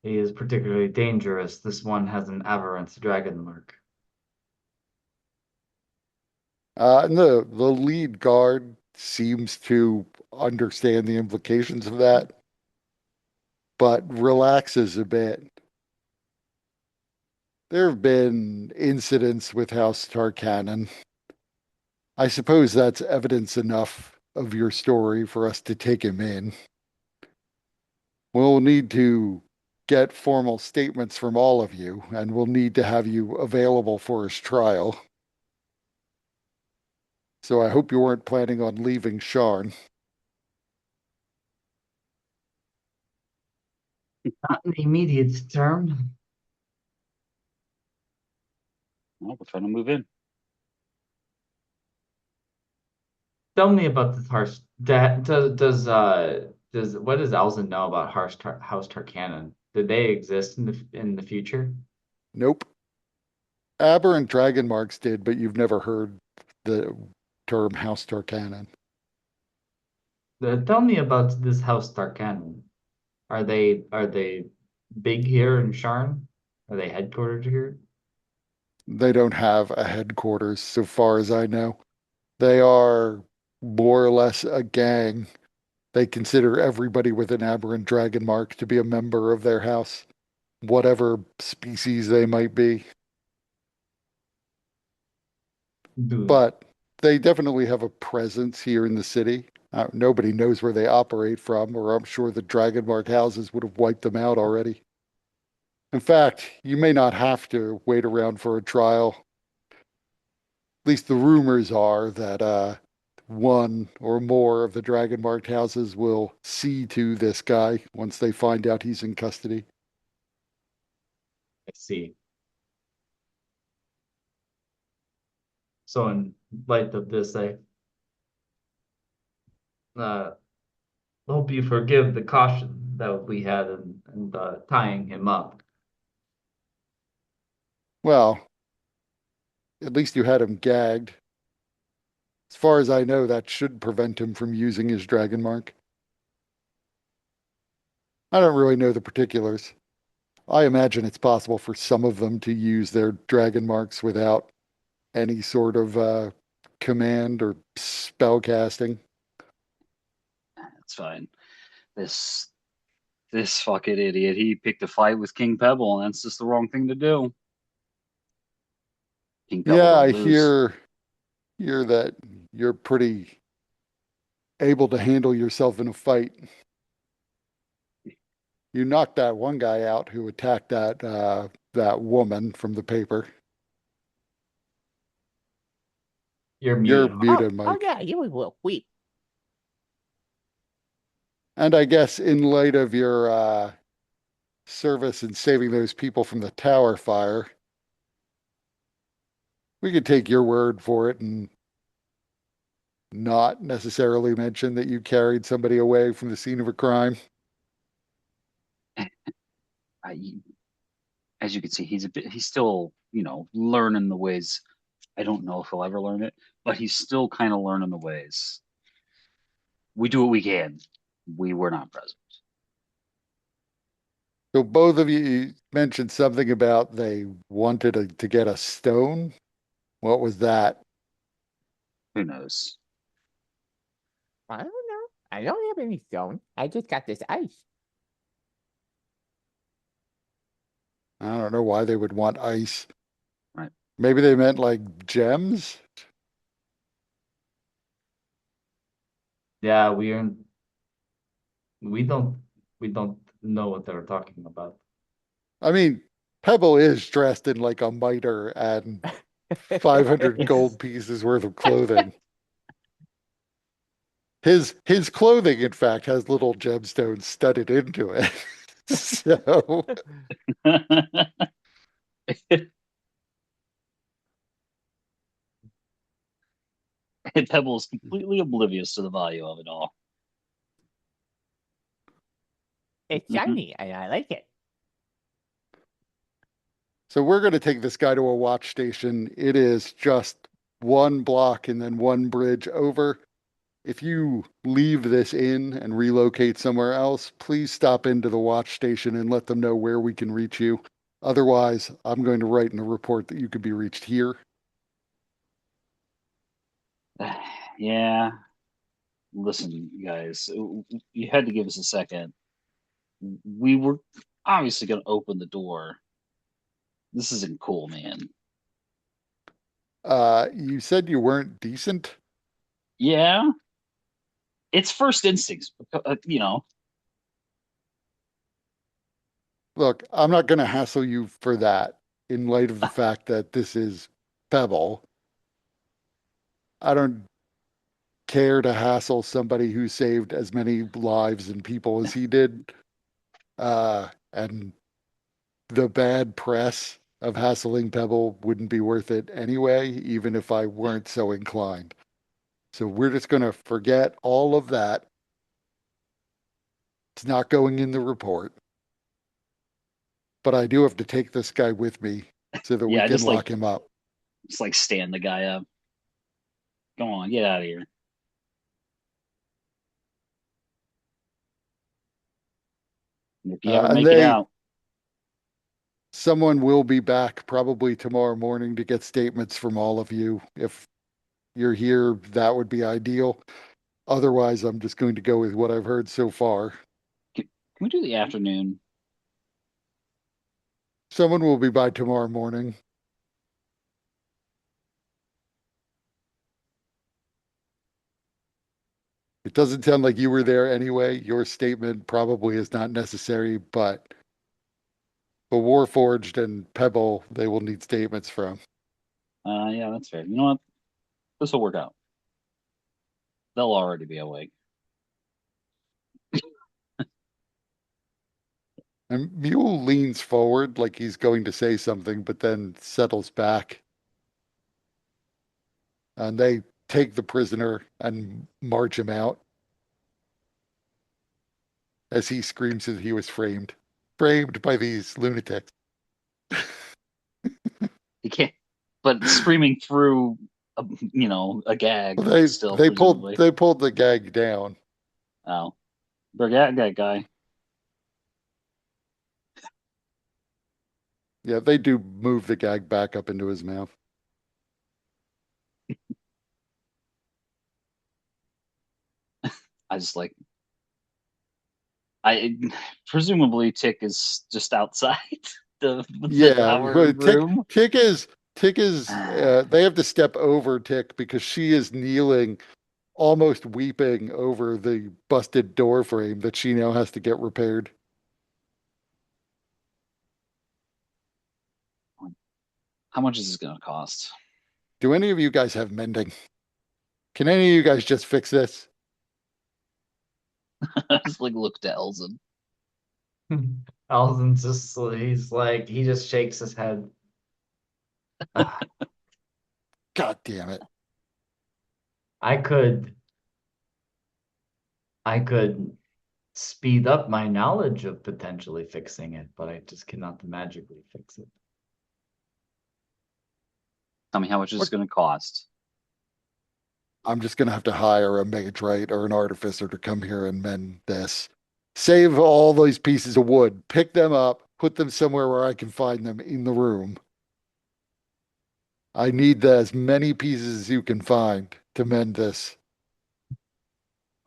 Speaker 4: particularly dangerous. This one has an aberrant dragon mark.
Speaker 1: And the lead guard seems to understand the implications of that, but relaxes a bit. There have been incidents with House Tarkanan. I suppose that's evidence enough of your story for us to take him in. We'll need to get formal statements from all of you, and we'll need to have you available for his trial. So I hope you weren't planning on leaving Sharn.
Speaker 4: Not in the immediate term.
Speaker 3: Well, we're trying to move in.
Speaker 4: Tell me about this harsh. Does what does Elzen know about House Tarkanan? Did they exist in the future?
Speaker 1: Nope. Aberrant dragon marks did, but you've never heard the term House Tarkanan.
Speaker 4: Tell me about this House Tarkanan. Are they big here in Sharn? Are they headquartered here?
Speaker 1: They don't have a headquarters, so far as I know. They are more or less a gang. They consider everybody with an aberrant dragon mark to be a member of their house, whatever species they might be.
Speaker 4: Do
Speaker 1: But they definitely have a presence here in the city. Nobody knows where they operate from, or I'm sure the dragon mark houses would have wiped them out already. In fact, you may not have to wait around for a trial. At least the rumors are that one or more of the dragon marked houses will see to this guy once they find out he's in custody.
Speaker 4: I see. So in light of this, I uh, hope you forgive the caution that we had in tying him up.
Speaker 1: Well, at least you had him gagged. As far as I know, that should prevent him from using his dragon mark. I don't really know the particulars. I imagine it's possible for some of them to use their dragon marks without any sort of command or spell casting.
Speaker 3: That's fine. This this fucking idiot, he picked a fight with King Pebble, and that's just the wrong thing to do. King Pebble
Speaker 1: Yeah,
Speaker 3: don't
Speaker 1: I
Speaker 3: lose.
Speaker 1: hear that you're pretty able to handle yourself in a fight. You knocked that one guy out who attacked that woman from the paper.
Speaker 4: You're
Speaker 1: You're
Speaker 4: muted.
Speaker 1: muted,
Speaker 2: Oh
Speaker 1: Mike.
Speaker 2: yeah, you will weep.
Speaker 1: And I guess in light of your service in saving those people from the tower fire, we could take your word for it and not necessarily mention that you carried somebody away from the scene of a crime.
Speaker 3: I, as you can see, he's still, learning the ways. I don't know if he'll ever learn it, but he's still kind of learning the ways. We do what we can. We were not present.
Speaker 1: So both of you mentioned something about they wanted to get a stone. What was that?
Speaker 3: Who knows?
Speaker 2: I don't know. I don't have any stone. I just got this ice.
Speaker 1: I don't know why they would want ice.
Speaker 3: Right.
Speaker 1: Maybe they meant like gems?
Speaker 4: Yeah, we don't we don't know what they're talking about.
Speaker 1: I mean, Pebble is dressed in like a mitre and 500 gold pieces worth of clothing. His clothing, in fact, has little gemstones studded into it. So
Speaker 3: And Pebble is completely oblivious to the value of it all.
Speaker 2: It's shiny, and I like it.
Speaker 1: So we're going to take this guy to a watch station. It is just one block and then one bridge over. If you leave this inn and relocate somewhere else, please stop into the watch station and let them know where we can reach you. Otherwise, I'm going to write in a report that you could be reached here.
Speaker 3: Yeah. Listen, guys, you had to give us a second. We were obviously going to open the door. This isn't cool, man.
Speaker 1: You said you weren't decent.
Speaker 3: Yeah, it's first instincts,
Speaker 1: Look, I'm not going to hassle you for that in light of the fact that this is Pebble. I don't care to hassle somebody who saved as many lives and people as he did. And the bad press of hassling Pebble wouldn't be worth it anyway, even if I weren't so inclined. So we're just going to forget all of that. It's not going in the report. But I do have to take this guy with me so that we
Speaker 3: Yeah,
Speaker 1: can lock him up.
Speaker 3: just like stand the guy up. Come on, get out of here. If you ever
Speaker 1: And
Speaker 3: make it out,
Speaker 1: someone will be back probably tomorrow morning to get statements from all of you. If you're here, that would be ideal. Otherwise, I'm just going to go with what I've heard so far.
Speaker 3: can we do the afternoon?
Speaker 1: Someone will be by tomorrow morning. It doesn't sound like you were there anyway. Your statement probably is not necessary, but the Warforged and Pebble, they will need statements from.
Speaker 3: Yeah, that's fair. You know what? This will work out. They'll already be awake.
Speaker 1: And Mule leans forward like he's going to say something, but then settles back. And they take the prisoner and march him out as he screams that he was framed by these lunatics.
Speaker 3: You can't, but screaming through, a gag
Speaker 1: Well,
Speaker 3: still, presumably.
Speaker 1: they pulled the gag down.
Speaker 3: Oh, forget that guy.
Speaker 1: Yeah, they do move the gag back up into his mouth.
Speaker 3: I just like, I presumably Tick is just outside
Speaker 1: Yeah,
Speaker 3: our room.
Speaker 1: Tick is they have to step over Tick because she is kneeling, almost weeping over the busted door frame that she now has to get repaired.
Speaker 3: How much is this going to cost?
Speaker 1: Do any of you guys have mending? Can any of you guys just fix this?
Speaker 3: I just like looked at Elzen.
Speaker 4: Alden's just, he just shakes his head. Ah,
Speaker 1: God damn it.
Speaker 4: I could speed up my knowledge of potentially fixing it, but I just cannot magically fix it.
Speaker 3: Tell me how much is
Speaker 1: What?
Speaker 3: going to cost?
Speaker 1: I'm just gonna have to hire a mage, right, or an artificer to come here and mend this. Save all those pieces of wood, pick them up, put them somewhere where I can find them in the room. I need as many pieces as you can find to mend this.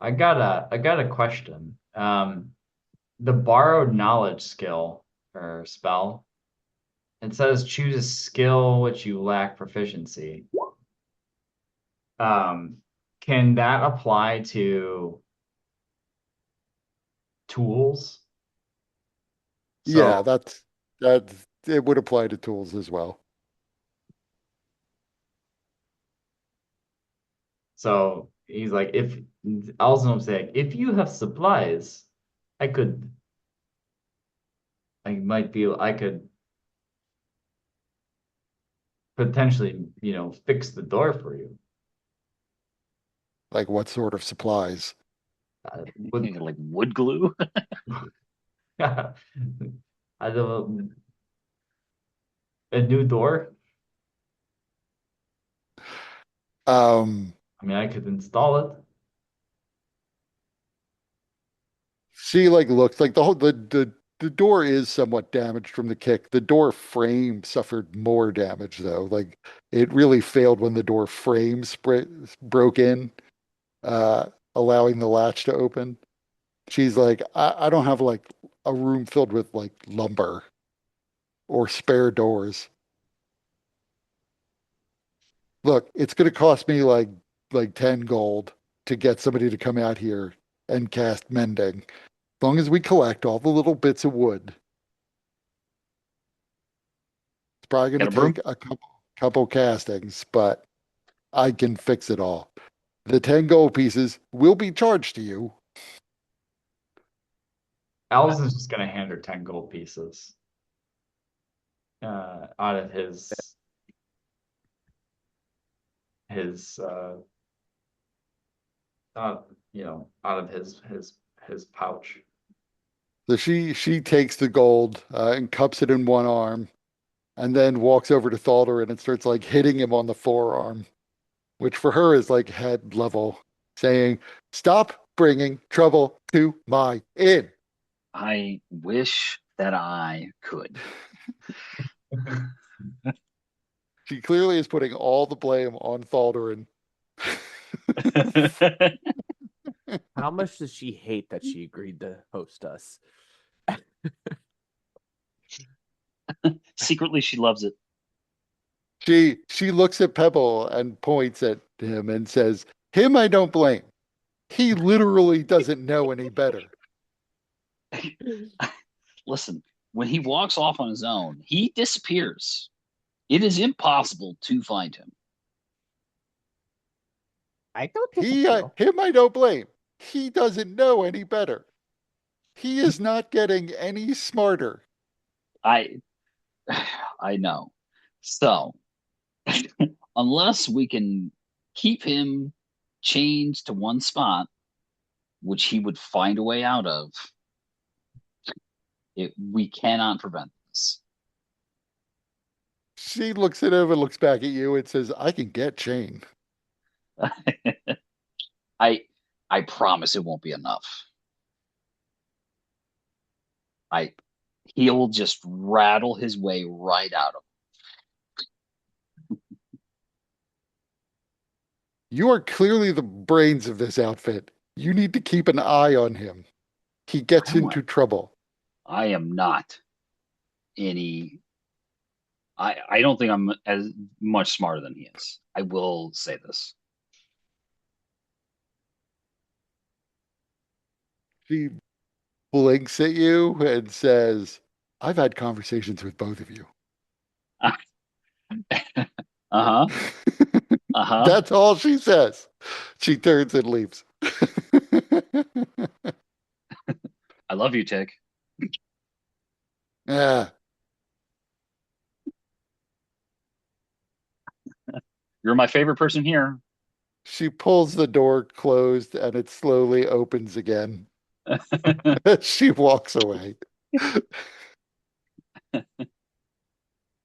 Speaker 4: I got a question. The borrowed knowledge skill or spell, it says choose a skill which you lack proficiency. Um, can that apply to tools?
Speaker 1: Yeah,
Speaker 4: So,
Speaker 1: that's it would apply to tools as well.
Speaker 4: So he's like, if Alzheimer's saying, if you have supplies, I could, I could potentially, fix the door for you.
Speaker 1: Like what sort of supplies?
Speaker 4: Would
Speaker 3: Like wood glue.
Speaker 4: I don't a new door.
Speaker 1: Um,
Speaker 4: I mean, I could install it.
Speaker 1: she like looks like the door is somewhat damaged from the kick. The door frame suffered more damage though. Like it really failed when the door frame broke in, uh, allowing the latch to open. She's like, I don't have like a room filled with like lumber or spare doors. Look, it's going to cost me like 10 gold to get somebody to come out here and cast mending. As long as we collect all the little bits of wood, it's probably going
Speaker 3: Got
Speaker 1: to
Speaker 3: a broom?
Speaker 1: take a couple castings, but I can fix it all. The 10 gold pieces will be charged to you.
Speaker 4: Allison's just gonna hand her 10 gold pieces. Out of his out of his pouch.
Speaker 1: So she takes the gold and cups it in one arm and then walks over to Thaldarin and starts like hitting him on the forearm, which for her is like head level, saying, "Stop bringing trouble to my inn."
Speaker 3: I wish that I could.
Speaker 1: She clearly is putting all the blame on Thaldarin.
Speaker 6: How much does she hate that she agreed to host us?
Speaker 3: Secretly, she loves it.
Speaker 1: She looks at Pebble and points at him and says, "Him I don't blame. He literally doesn't know any better."
Speaker 3: Listen, when he walks off on his own, he disappears. It is impossible to find him.
Speaker 2: I don't disappear.
Speaker 1: Him I don't blame. He doesn't know any better. He is not getting any smarter.
Speaker 3: I I know. So, unless we can keep him chained to one spot, which he would find a way out of, we cannot prevent this.
Speaker 1: She looks at him and looks back at you and says, "I can get chain."
Speaker 3: I I promise it won't be enough. I He'll just rattle his way right out of
Speaker 1: You are clearly the brains of this outfit. You need to keep an eye on him. He gets
Speaker 3: it.
Speaker 1: into trouble.
Speaker 3: I am not any. I don't think I'm as much smarter than he is. I will say this.
Speaker 1: She blinks at you and says, "I've had conversations with both of you."
Speaker 3: Uh-huh. Uh-huh.
Speaker 1: That's all she says. She turns and leaves.
Speaker 3: I love you, Tick.
Speaker 1: Yeah.
Speaker 3: You're my favorite person here.
Speaker 1: She pulls the door closed and it slowly opens again. She walks away.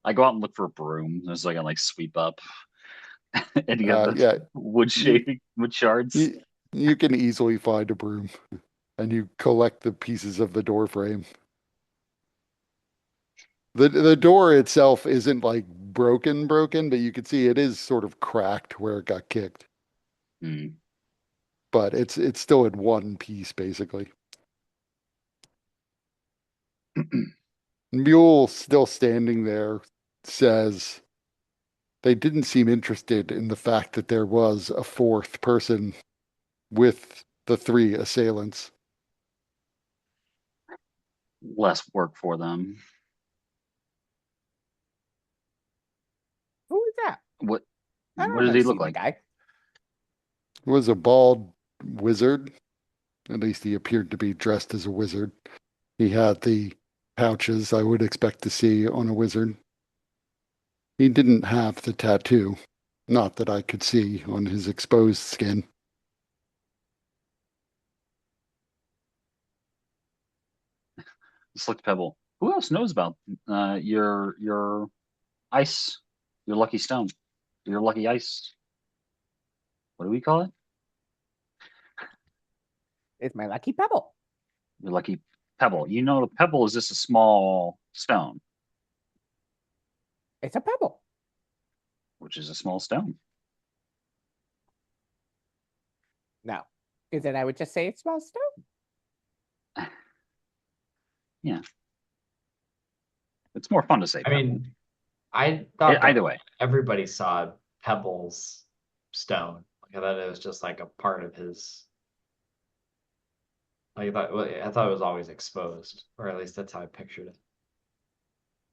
Speaker 3: I go out and look for a broom so I can like sweep up and get the
Speaker 1: Yeah,
Speaker 3: wood shaving wood shards.
Speaker 1: you can easily find a broom and you collect the pieces of the door frame. The door itself isn't like broken, but you can see it is sort of cracked where it got kicked.
Speaker 3: Hmm.
Speaker 1: But it's still in one piece basically. Mule still standing there says they didn't seem interested in the fact that there was a fourth person with the three assailants.
Speaker 3: Less work for them. What
Speaker 2: I don't
Speaker 3: what does
Speaker 2: remember
Speaker 3: he look
Speaker 2: seeing the
Speaker 3: like?
Speaker 2: guy.
Speaker 1: He was a bald wizard. At least he appeared to be dressed as a wizard. He had the pouches I would expect to see on a wizard. He didn't have the tattoo, not that I could see on his exposed skin.
Speaker 3: Slick Pebble. Who else knows about your ice, your lucky stone, your lucky ice? What do we call it?
Speaker 2: It's my lucky pebble.
Speaker 3: Your lucky pebble. You know, the pebble is just a small stone,
Speaker 2: It's a pebble.
Speaker 3: which is a small stone.
Speaker 2: No. Because then I would just say it's small stone.
Speaker 3: Yeah, it's more fun to say.
Speaker 4: I
Speaker 3: Pebble.
Speaker 4: mean, I thought
Speaker 3: Either
Speaker 4: that
Speaker 3: way,
Speaker 4: everybody saw Pebbles stone. Like I thought it was just like a part of his. Like I thought it was always exposed, or at least that's how I pictured it.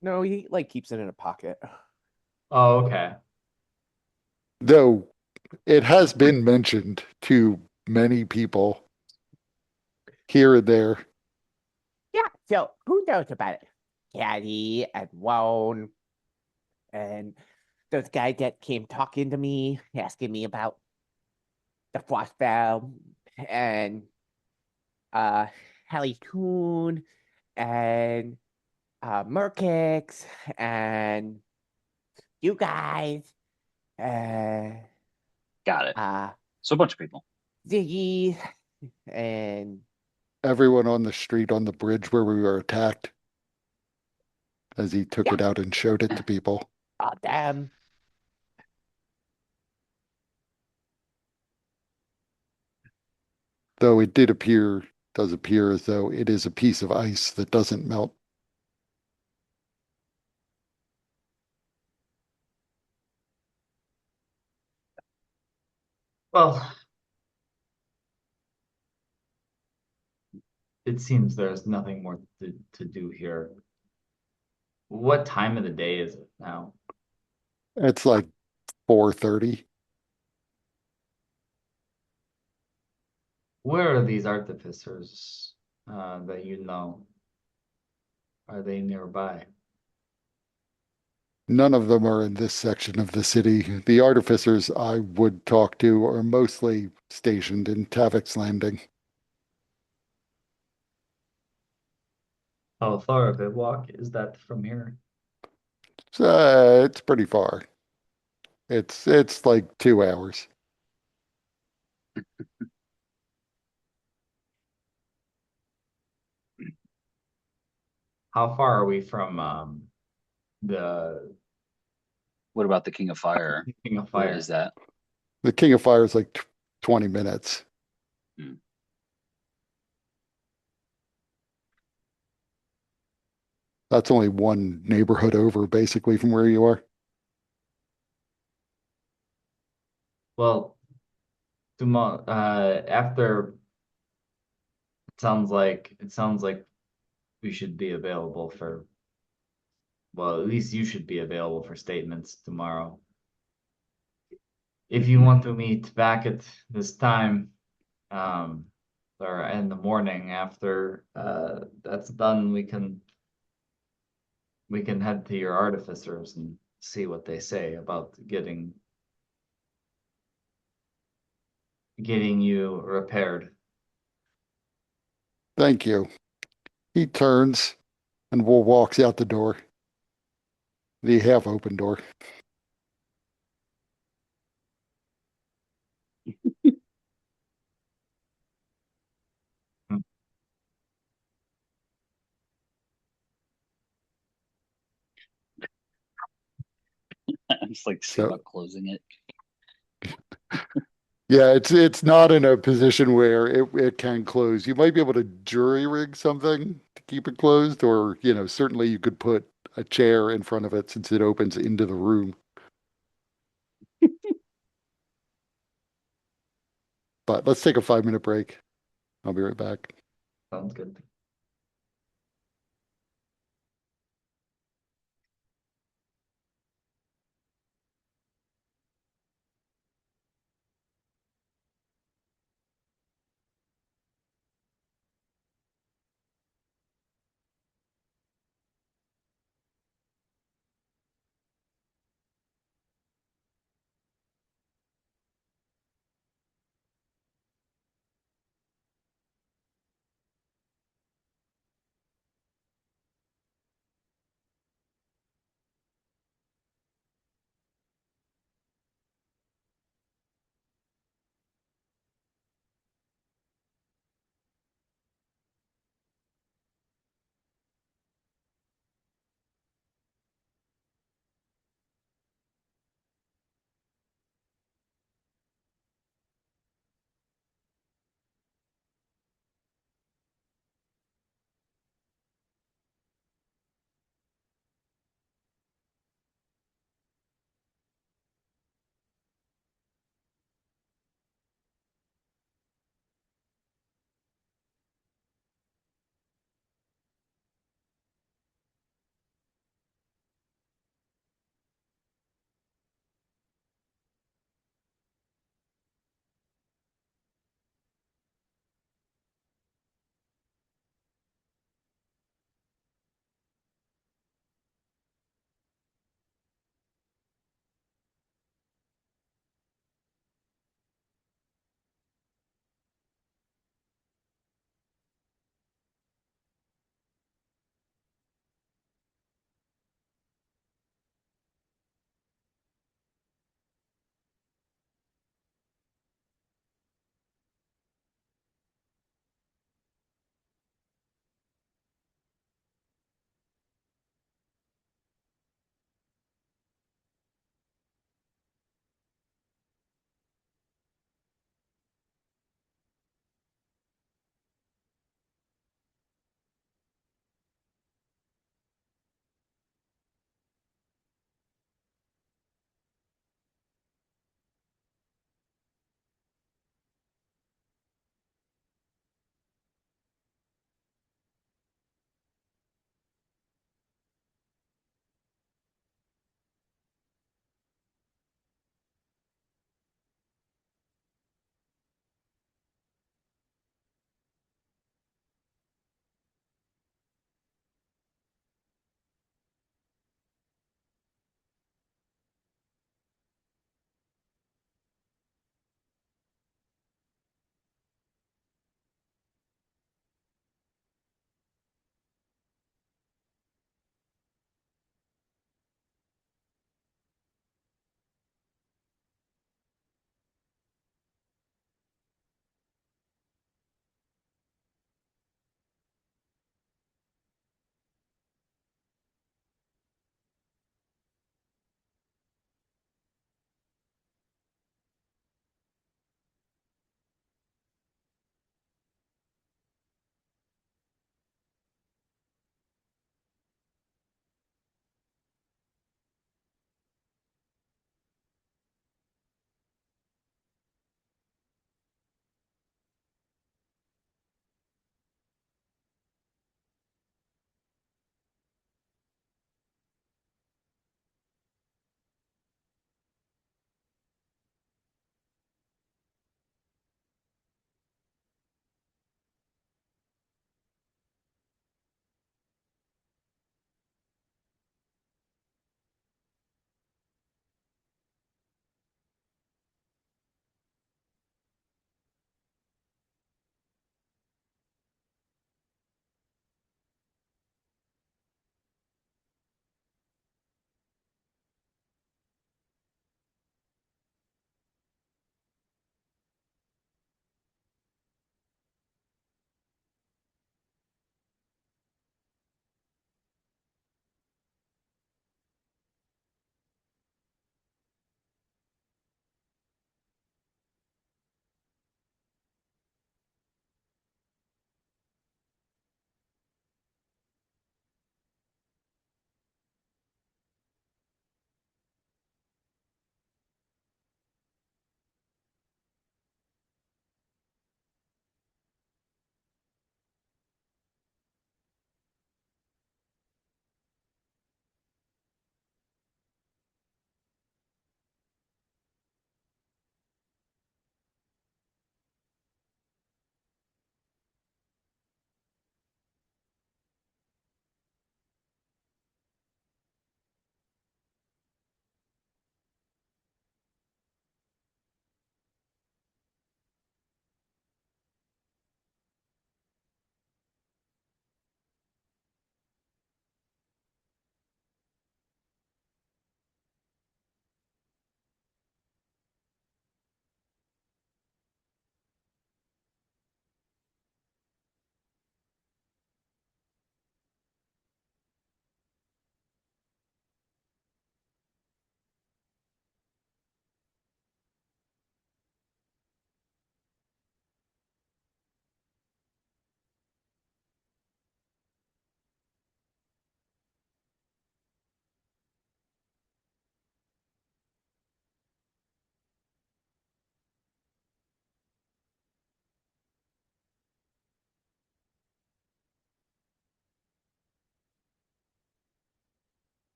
Speaker 6: No, he like keeps it in a pocket.
Speaker 4: Oh, okay.
Speaker 1: Though it has been mentioned to many people here and there.
Speaker 2: Yeah, so who knows about it? Caddy and Wone and those guys that came talking to me, asking me about the Frostbound and Hallie Toon and Murkix and you guys, uh,
Speaker 3: got it.
Speaker 2: uh,
Speaker 3: So a bunch of people.
Speaker 2: Ziggy and
Speaker 1: Everyone on the street on the bridge where we were attacked, as he took
Speaker 2: Yeah.
Speaker 1: it out and showed it to people.
Speaker 2: all them.
Speaker 1: Though it does appear as though it is a piece of ice that doesn't melt.
Speaker 4: Well, it seems there's nothing more to do here. What time of the day is it now?
Speaker 1: It's like 4:30.
Speaker 4: Where are these artificers that you know? Are they nearby?
Speaker 1: None of them are in this section of the city. The artificers I would talk to are mostly stationed in Tavik's Landing.
Speaker 4: How far of a walk is that from here?
Speaker 1: So it's pretty far. It's like 2 hours.
Speaker 4: How far are we from the
Speaker 3: What about the King of Fire?
Speaker 4: King of
Speaker 3: Where
Speaker 4: Fire?
Speaker 3: is that?
Speaker 1: The King of Fire is like 20 minutes.
Speaker 3: Hmm.
Speaker 1: That's only one neighborhood over, basically, from where you are.
Speaker 4: Well, tomorrow after it sounds like we should be available for well, at least you should be available for statements tomorrow. If you want to meet back at this time, or in the morning after that's done, we can head to your artificers and see what they say about getting you repaired.
Speaker 1: Thank you. He turns and walks out the door, the half open door.
Speaker 3: I'm just like see
Speaker 1: So
Speaker 3: about closing it.
Speaker 1: yeah, it's not in a position where it can close. You might be able to jury rig something to keep it closed, or certainly you could put a chair in front of it since it opens into the room. But let's take a 5-minute break. I'll be right back.
Speaker 4: Sounds good.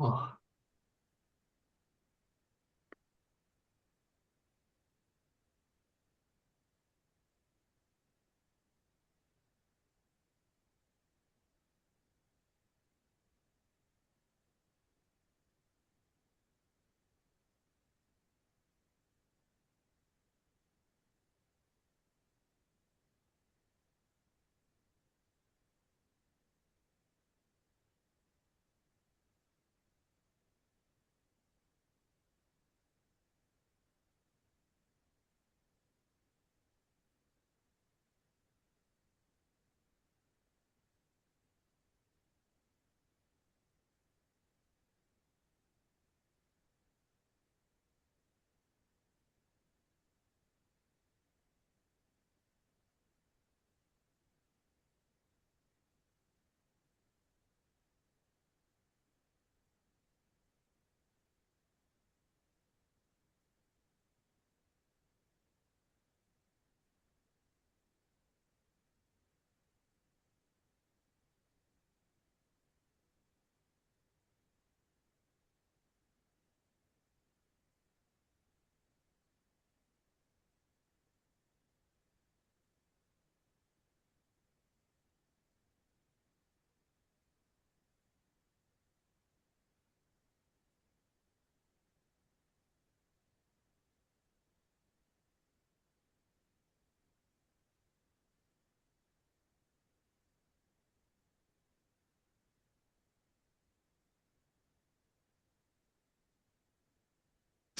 Speaker 4: Oh,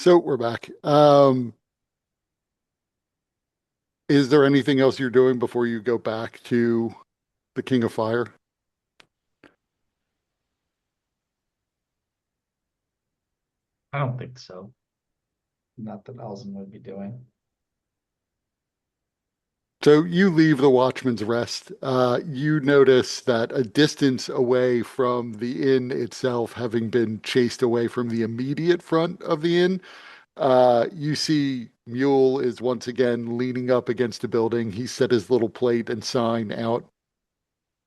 Speaker 1: So we're back. Is there anything else you're doing before you go back to the King of Fire?
Speaker 4: I don't think so. Not that Elzen would be doing.
Speaker 1: So you leave the Watchman's Rest. You notice that a distance away from the inn itself, having been chased away from the immediate front of the inn, you see Mule is once again leaning up against a building. He set his little plate and sign out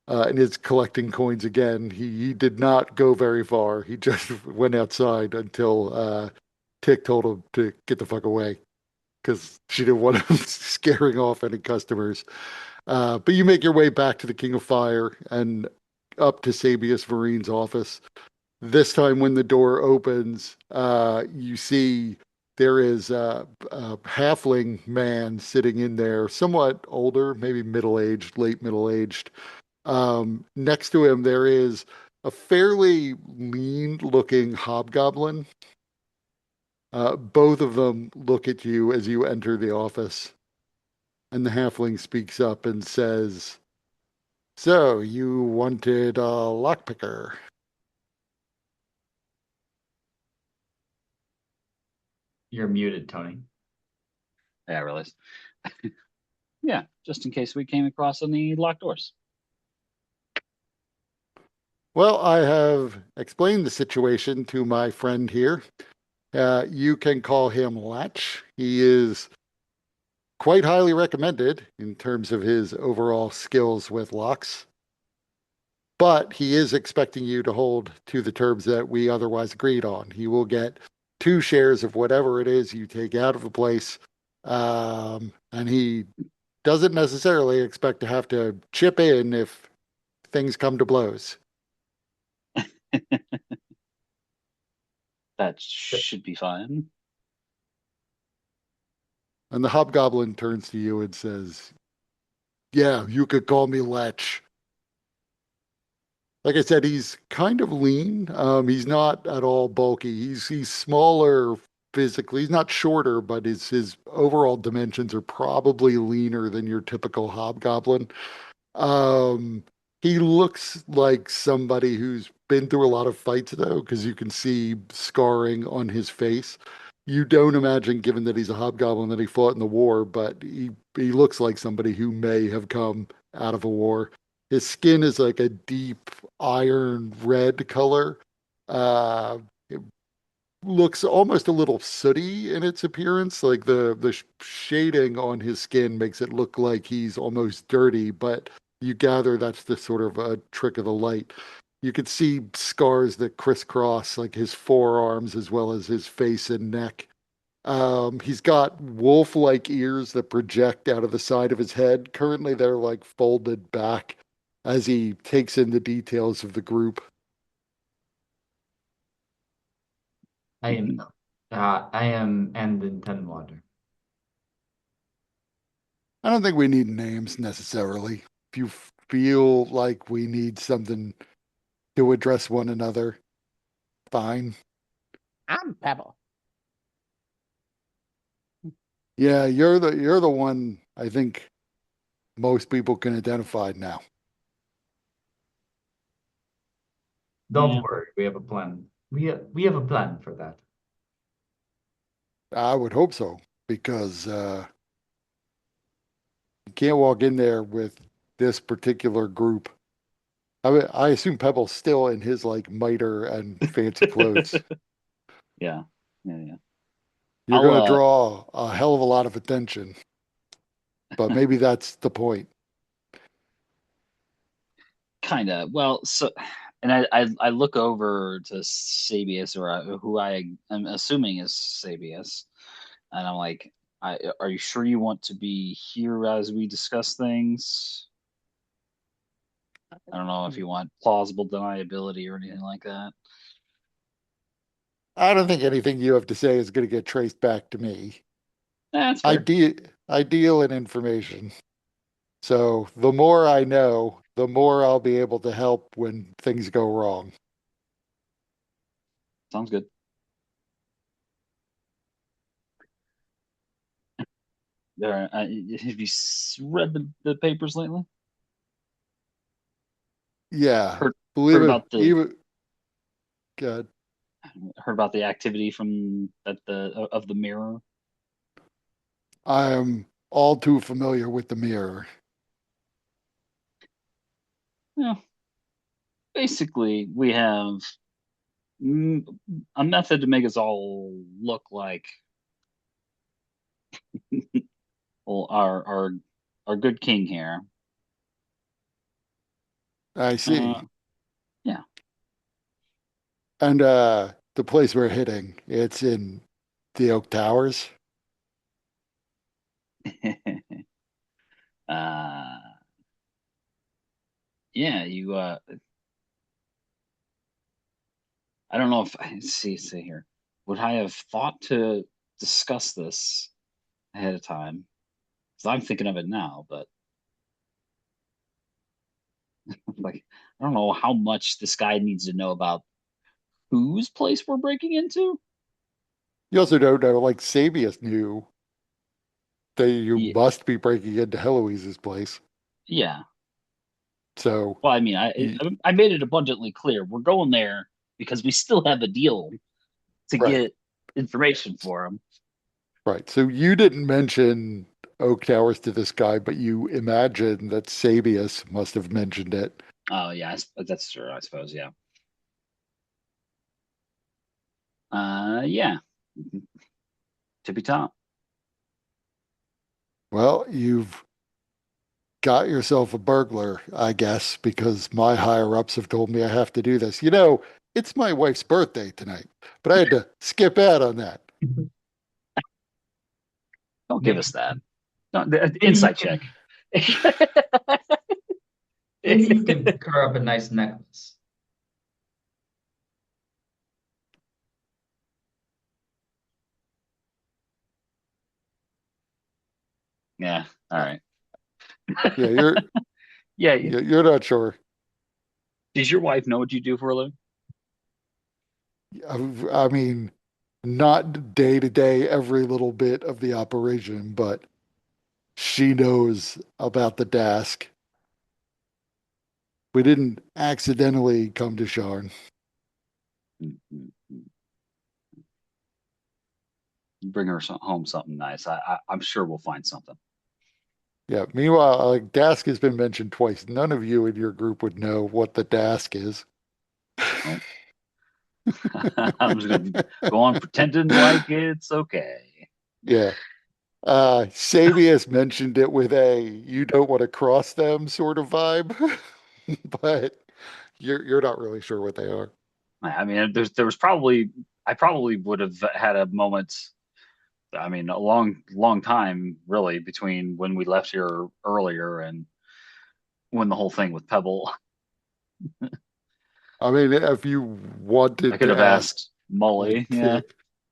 Speaker 1: and is collecting coins again. He did not go very far. He just went outside until Tick told him to get the fuck away because she didn't want him scaring off any customers. But you make your way back to the King of Fire and up to Sabius Marine's office. This time, when the door opens, you see there is a halfling man sitting in there, somewhat older, maybe middle-aged, late middle-aged. Next to him, there is a fairly lean-looking hobgoblin. Both of them look at you as you enter the office, and the halfling speaks up and says, "So, you wanted a lockpicker?"
Speaker 4: You're muted, Tony.
Speaker 3: Yeah, I realized. Yeah, just in case we came across any locked doors.
Speaker 1: Well, I have explained the situation to my friend here. You can call him Latch. He is quite highly recommended in terms of his overall skills with locks, but he is expecting you to hold to the terms that we otherwise agreed on. He will get 2 shares of whatever it is you take out of the place, and he doesn't necessarily expect to have to chip in if things come to blows.
Speaker 3: That should be fine.
Speaker 1: And the hobgoblin turns to you and says, "Yeah, you could call me Latch." Like I said, he's kind of lean. He's not at all bulky. He's smaller physically. He's not shorter, but his overall dimensions are probably leaner than your typical hobgoblin. Um, he looks like somebody who's been through a lot of fights, though, because you can see scarring on his face. You don't imagine, given that he's a hobgoblin, that he fought in the war, but he looks like somebody who may have come out of a war. His skin is like a deep iron red color. It looks almost a little sooty in its appearance. Like the shading on his skin makes it look like he's almost dirty, but you gather that's the sort of a trick of the light. You could see scars that crisscross like his forearms as well as his face and neck. He's got wolf-like ears that project out of the side of his head. Currently, they're like folded back as he takes in the details of the group.
Speaker 4: I am and intend water.
Speaker 1: I don't think we need names necessarily. If you feel like we need something to address one another, fine.
Speaker 2: I'm Pebble.
Speaker 1: Yeah, you're the one I think most people can identify now.
Speaker 4: Don't
Speaker 3: Yeah.
Speaker 4: worry, we have a plan. We have a plan for that.
Speaker 1: I would hope so because you can't walk in there with this particular group. I assume Pebble's still in his like mitre and fancy clothes.
Speaker 3: Yeah. Yeah. Yeah.
Speaker 1: You're
Speaker 3: I'll
Speaker 1: going to draw a hell of a lot of attention, but maybe that's the point.
Speaker 3: kind of well so and I look over to Sabius or who I am assuming is Sabius and I'm like are you sure you want to be here as we discuss things? I don't know if you want plausible deniability or anything like that.
Speaker 1: I don't think anything you have to say is going to get traced back to me.
Speaker 3: That's
Speaker 1: I
Speaker 3: fair.
Speaker 1: deal I deal in information. So the more I know, the more I'll be able to help when things go wrong.
Speaker 3: Sounds good. There, have you read the papers lately?
Speaker 1: Yeah,
Speaker 3: Heard
Speaker 1: believe
Speaker 3: heard
Speaker 1: it.
Speaker 3: about the
Speaker 1: Even God,
Speaker 3: heard about the activity from at the of the mirror.
Speaker 1: I am all too familiar with the mirror.
Speaker 3: Yeah, basically we have mm, a method to make us all look like well, our good king here.
Speaker 1: I
Speaker 3: Uh,
Speaker 1: see.
Speaker 3: yeah.
Speaker 1: And the place we're hitting, it's in the Oak Towers.
Speaker 3: uh, yeah, you I don't know if I see here. Would I have thought to discuss this ahead of time? Because I'm thinking of it now, but like I don't know how much this guy needs to know about whose place we're breaking into.
Speaker 1: You also don't know, like Sabius knew that you
Speaker 3: Yeah,
Speaker 1: must be breaking into Heloise's place.
Speaker 3: yeah.
Speaker 1: So,
Speaker 3: Well, I mean,
Speaker 1: you,
Speaker 3: I made it abundantly clear. We're going there because we still have a deal to
Speaker 1: right,
Speaker 3: get information for him.
Speaker 1: right. So you didn't mention Oak Towers to this guy, but you imagine that Sabius must have mentioned it.
Speaker 3: Oh yeah, that's true. I suppose. Yeah. Yeah. Tippy top.
Speaker 1: Well, you've got yourself a burglar, I guess, because my higher ups have told me I have to do this. It's my wife's birthday tonight, but I had to skip out on that.
Speaker 3: Don't give
Speaker 4: Maybe,
Speaker 3: us that. No, the
Speaker 4: maybe you
Speaker 3: inside
Speaker 4: can
Speaker 3: check.
Speaker 4: maybe you can carve up a nice necklace.
Speaker 3: Yeah. All right.
Speaker 1: Yeah, you're
Speaker 3: Yeah.
Speaker 1: you're not sure.
Speaker 3: Does your wife know what you do for a living?
Speaker 1: I mean, not day to day, every little bit of the operation, but she knows about the desk. We didn't accidentally come to Sharn.
Speaker 3: Bring her home something nice. I'm sure we'll find something.
Speaker 1: Yeah. Meanwhile, like Dask has been mentioned twice. None of you in your group would know what the Dask is.
Speaker 3: Nope. I'm just gonna go on pretending like it's okay.
Speaker 1: Yeah. Sabius mentioned it with a you don't want to cross them sort of vibe, but you're not really sure what they are.
Speaker 3: I mean, there was probably I probably would have had a moment. I mean, a long time really between when we left here earlier and when the whole thing with Pebble.
Speaker 1: I mean, if you
Speaker 3: I
Speaker 1: wanted
Speaker 3: could
Speaker 1: to
Speaker 3: have
Speaker 1: ask,
Speaker 3: asked Molly. Yeah.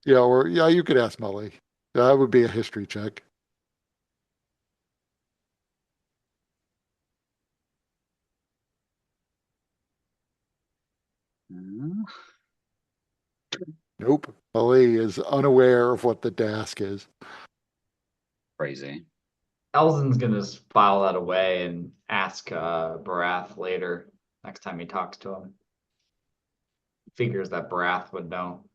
Speaker 1: yeah, or yeah, you could ask Molly. That would be a history check.
Speaker 3: Uh,
Speaker 1: Nope. Molly is unaware of what the Dask is.
Speaker 3: Crazy.
Speaker 4: Elzen's gonna just file that away and ask Barath later, next time he talks to him. Figures that Barath would know.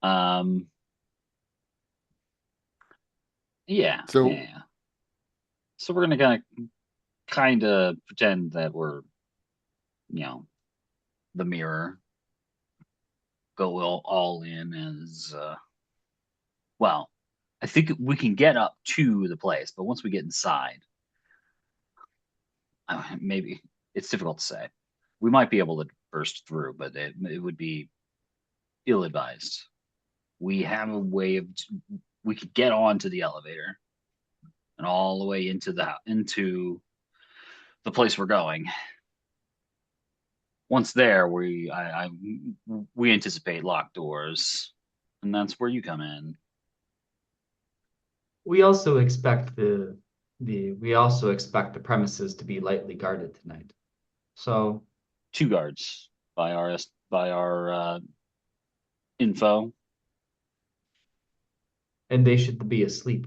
Speaker 3: Um. Yeah.
Speaker 1: So,
Speaker 3: Yeah. So we're gonna kind of pretend that we're, you know, the mirror. Go all in as well. I think we can get up to the place, but once we get inside, maybe it's difficult to say. We might be able to burst through, but it would be ill-advised. We have a way of we could get onto the elevator and all the way into the place we're going. Once there, we anticipate locked doors, and that's where you come in.
Speaker 4: We also expect we also expect the premises to be lightly guarded tonight. So
Speaker 3: Two guards by our info.
Speaker 4: and they should be asleep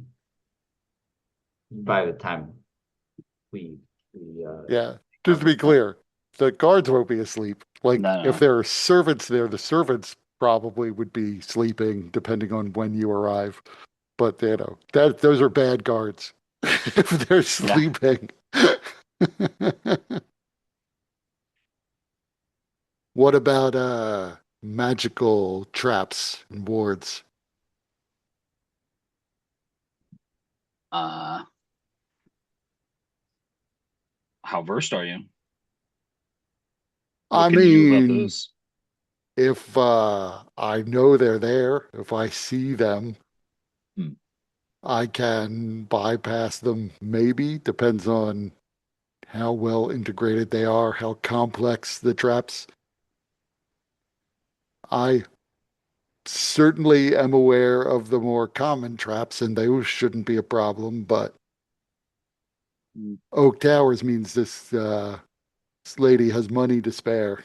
Speaker 4: by the time we
Speaker 1: yeah, just to be clear, the guards won't be asleep. Like,
Speaker 3: No,
Speaker 1: if
Speaker 3: no,
Speaker 1: there are servants there, the servants probably would be sleeping depending on when you arrive. But that those are bad guards if they're
Speaker 3: yeah.
Speaker 1: sleeping. What about magical traps and wards?
Speaker 3: Uh, how versed are you?
Speaker 1: I
Speaker 3: What can you about
Speaker 1: mean,
Speaker 3: those?
Speaker 1: if I know they're there, if I see them,
Speaker 3: Hmm.
Speaker 1: I can bypass them, maybe. Depends on how well integrated they are, how complex the traps. I certainly am aware of the more common traps, and those shouldn't be a problem, but
Speaker 3: Hmm,
Speaker 1: Oak Towers means this lady has money to spare.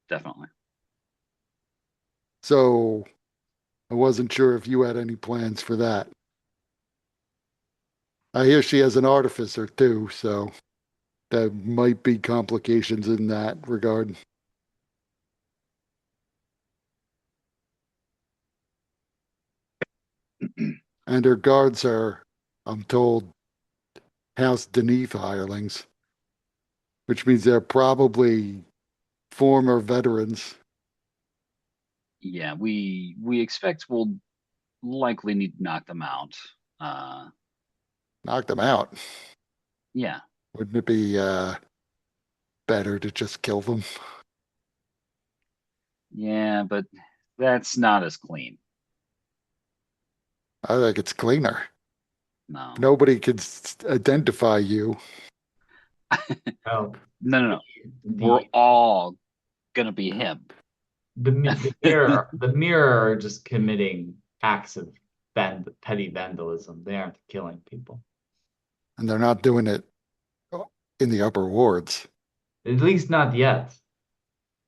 Speaker 3: definitely.
Speaker 1: So I wasn't sure if you had any plans for that. I hear she has an artificer too, so there might be complications in that regard. And her guards are, I'm told, House Deneath hirelings, which means they're probably former veterans.
Speaker 3: Yeah, we expect we'll likely need to knock them out. Uh,
Speaker 1: Knock them out.
Speaker 3: yeah,
Speaker 1: Wouldn't it be better to just kill them?
Speaker 3: yeah, but that's not as clean.
Speaker 1: I think it's cleaner.
Speaker 3: No,
Speaker 1: Nobody can identify you.
Speaker 4: oh
Speaker 3: no. We're
Speaker 4: the
Speaker 3: all gonna be him.
Speaker 4: the mirror are just committing acts of petty vandalism. They aren't killing people.
Speaker 1: And they're not doing it in the upper wards.
Speaker 4: At least not yet.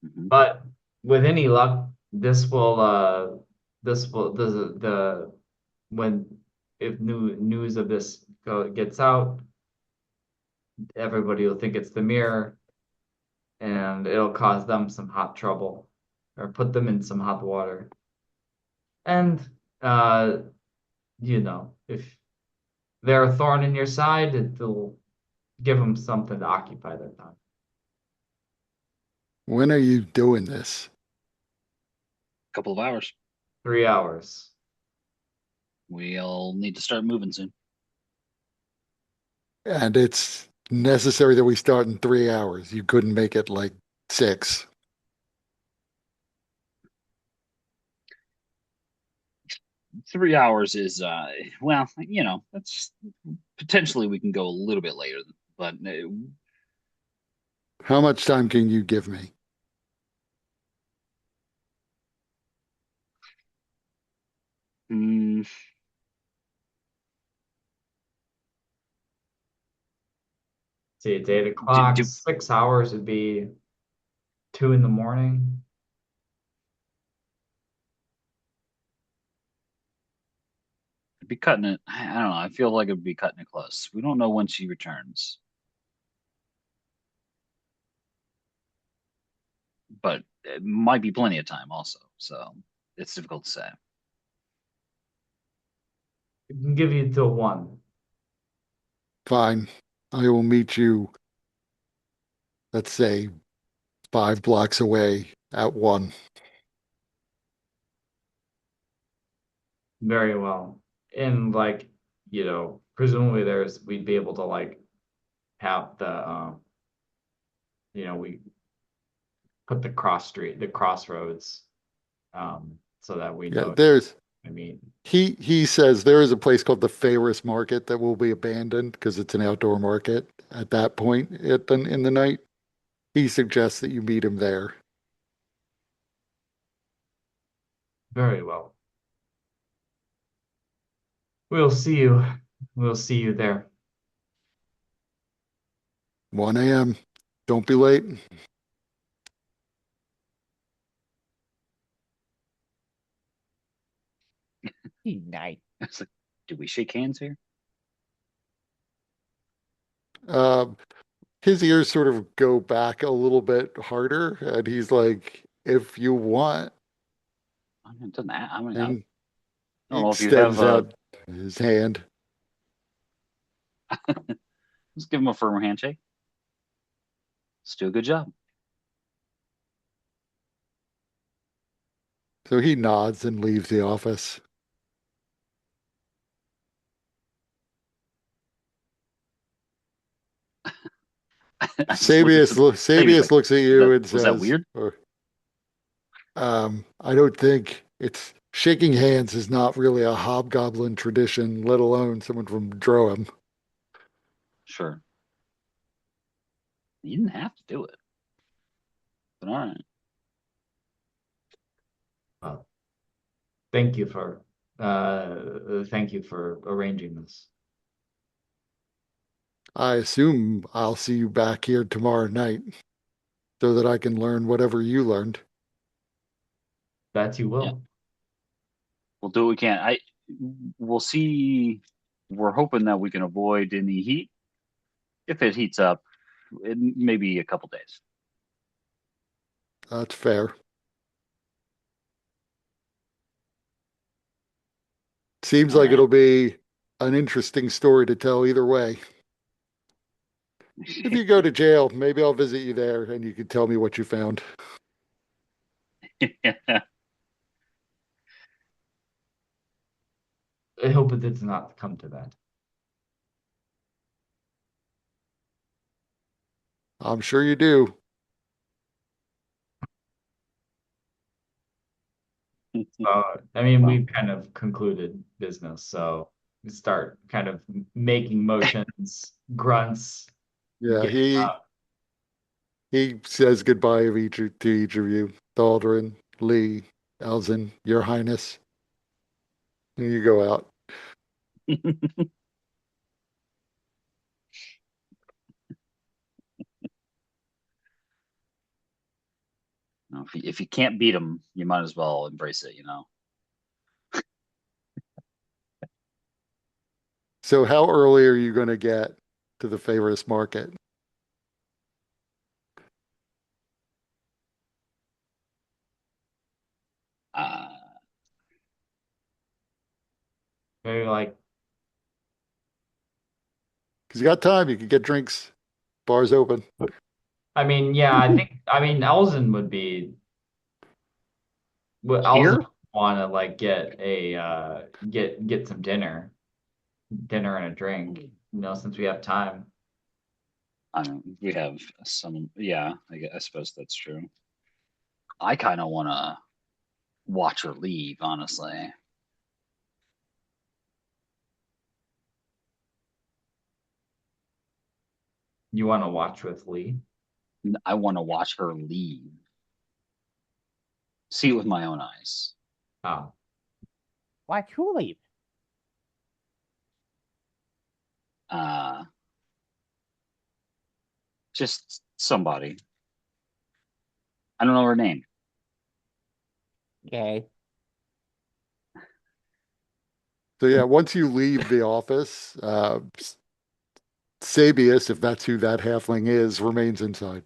Speaker 3: Mhm.
Speaker 4: But with any luck, the when if news of this gets out, everybody will think it's the mirror, and it'll cause them some hot trouble, or put them in some hot water. And uh, if they're a thorn in your side, it'll give them something to occupy their time.
Speaker 1: When are you doing this?
Speaker 3: Couple of hours.
Speaker 4: 3 hours.
Speaker 3: We'll need to start moving soon.
Speaker 1: and it's necessary that we start in 3 hours. You couldn't make it like 6.
Speaker 3: 3 hours is well, that's potentially we can go a little bit later, but
Speaker 1: How much time can you give me?
Speaker 3: mm,
Speaker 4: See, it's 8 o'clock.
Speaker 3: do
Speaker 4: 6 hours would be 2 in the morning.
Speaker 3: be cutting it. I don't know. I feel like it'd be cutting it close. We don't know when she returns, but it might be plenty of time also. So it's difficult to say.
Speaker 4: We can give you till 1.
Speaker 1: Fine. I will meet you, let's say, 5 blocks away at 1.
Speaker 4: Very well. And like, presumably we'd be able to like have we put the crossroads, so that we
Speaker 1: Yeah,
Speaker 4: know.
Speaker 1: there's
Speaker 4: I mean,
Speaker 1: he says there is a place called the Ferris Market that will be abandoned because it's an outdoor market at that point in the night. He suggests that you meet him there.
Speaker 4: very well. We'll see you. We'll see you there.
Speaker 1: 1 a.m. Don't be late.
Speaker 2: Nice.
Speaker 3: It's like, do we shake hands here?
Speaker 1: Uh, his ears sort of go back a little bit harder, and he's like, "If you want,"
Speaker 3: I mean, it doesn't. I mean, I
Speaker 1: and he
Speaker 3: don't know if you have
Speaker 1: extends out his hand.
Speaker 3: Let's give him a firm handshake. Let's do a good job.
Speaker 1: So he nods and leaves the office.
Speaker 3: I just look at the thing. It's
Speaker 1: Sabius
Speaker 3: like,
Speaker 1: looks at you and
Speaker 3: was that
Speaker 1: says,
Speaker 3: weird?
Speaker 1: I don't think it's shaking hands is not really a hobgoblin tradition, let alone someone from Droham."
Speaker 3: Sure. You didn't have to do it, but all right.
Speaker 4: Well, thank you for arranging this.
Speaker 1: I assume I'll see you back here tomorrow night so that I can learn whatever you learned.
Speaker 4: That you
Speaker 3: Yeah,
Speaker 4: will.
Speaker 3: we'll do what we can. We'll see. We're hoping that we can avoid any heat. If it heats up, it may be a couple days.
Speaker 1: That's fair. Seems
Speaker 3: All
Speaker 1: like
Speaker 3: right.
Speaker 1: it'll be an interesting story to tell either way. If you go to jail, maybe I'll visit you there and you can tell me what you found.
Speaker 4: I hope it did not come to that.
Speaker 1: I'm sure you do.
Speaker 4: I mean,
Speaker 3: Well,
Speaker 4: we've kind of concluded business, so we start kind of making motions, grunts,
Speaker 1: Yeah,
Speaker 4: getting
Speaker 1: he
Speaker 4: up.
Speaker 1: he says goodbye of to each of you. Thaldrin, Lee, Elzin, Your Highness. And you go out.
Speaker 3: if you can't beat them, you might as well embrace it.
Speaker 1: So how early are you going to get to the Favorite Market?
Speaker 3: Uh,
Speaker 4: Maybe like,
Speaker 1: Because you got time, you can get drinks. Bars open.
Speaker 4: I mean, yeah, Elzen would be, Elzen
Speaker 3: here?
Speaker 4: would want to like get some dinner and a drink. since we have time.
Speaker 3: I mean, we have some. Yeah, I suppose that's true. I kind of want to watch her leave, honestly.
Speaker 4: You want to watch with Lee?
Speaker 3: I want to watch her leave. See it with my own eyes.
Speaker 4: Oh,
Speaker 2: Why truly?
Speaker 3: Uh, just somebody. I don't know her name.
Speaker 2: Okay.
Speaker 1: So yeah, once you leave the office, Sabius, if that's who that halfling is, remains inside.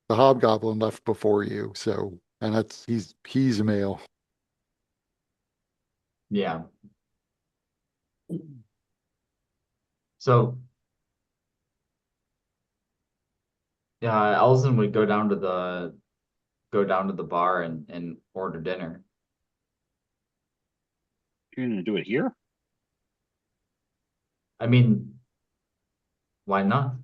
Speaker 1: The hobgoblin left before you, so and he's a male.
Speaker 4: yeah. So, yeah, Elzen would go down to the bar and order dinner.
Speaker 3: You're gonna do it here?
Speaker 4: I mean, why not?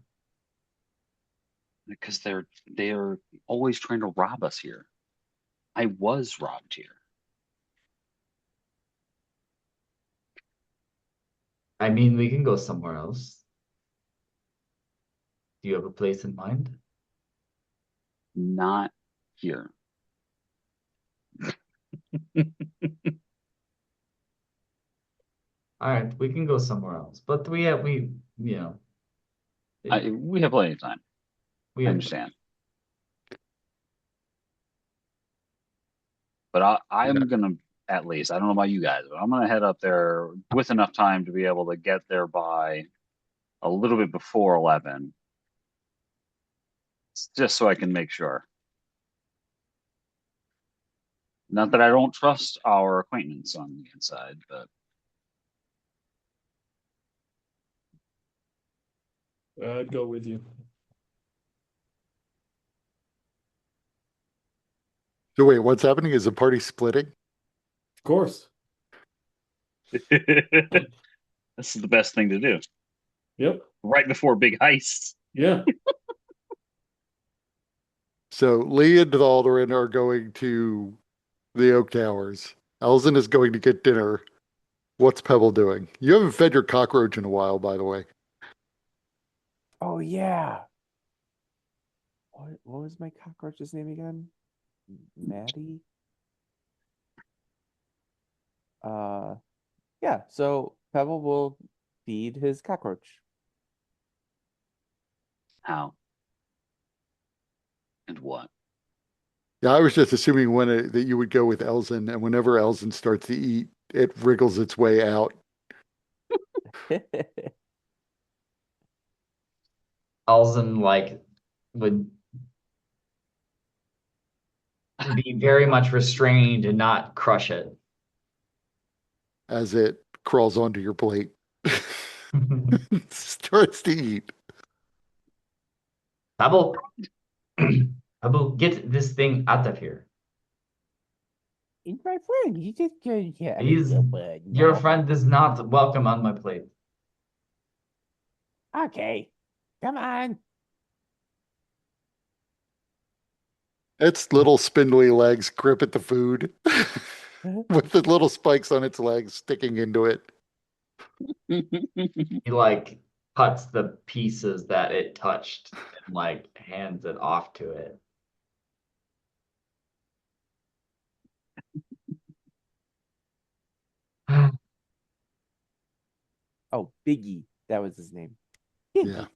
Speaker 3: Because they're always trying to rob us here. I was robbed here.
Speaker 4: I mean, we can go somewhere else. Do you have a place in mind?
Speaker 3: Not here.
Speaker 4: All right, we can go somewhere else. But you know,
Speaker 3: We have plenty of time.
Speaker 4: we
Speaker 3: I
Speaker 4: have
Speaker 3: understand. But I'm gonna, at least, I don't know about you guys, but I'm gonna head up there with enough time to be able to get there by a little bit before 11, just so I can make sure. Not that I don't trust our acquaintance on the inside, but
Speaker 5: I'd go with you.
Speaker 1: So wait, what's happening? Is the party splitting?
Speaker 5: Of course.
Speaker 3: this is the best thing to do
Speaker 5: Yep.
Speaker 3: right before big heists.
Speaker 5: Yeah.
Speaker 1: So Lee and Alderin are going to the Oak Towers. Elzen is going to get dinner. What's Pebble doing? You haven't fed your cockroach in a while, by the way.
Speaker 6: Oh yeah. What was my cockroach's name again? Maddie? Uh yeah, so Pebble will feed his cockroach.
Speaker 3: How and what?
Speaker 1: Yeah, I was just assuming that you would go with Elzen, and whenever Elzen starts to eat, it wriggles its way out.
Speaker 4: Elzen would be very much restrained and not crush it.
Speaker 1: As it crawls onto your plate. Starts to eat.
Speaker 4: Pebble, Pebble, get this thing out of here.
Speaker 2: He's my friend. He's just going to have a
Speaker 4: He's
Speaker 2: little fun.
Speaker 4: Your
Speaker 2: Yeah.
Speaker 4: friend is not welcome on my plate.
Speaker 2: Okay. Come on.
Speaker 1: Its little spindly legs grip at the food with the little spikes on its legs sticking into it.
Speaker 4: He cuts the pieces that it touched and hands it off to it.
Speaker 6: Oh, Biggie. That was his name.
Speaker 1: Yeah.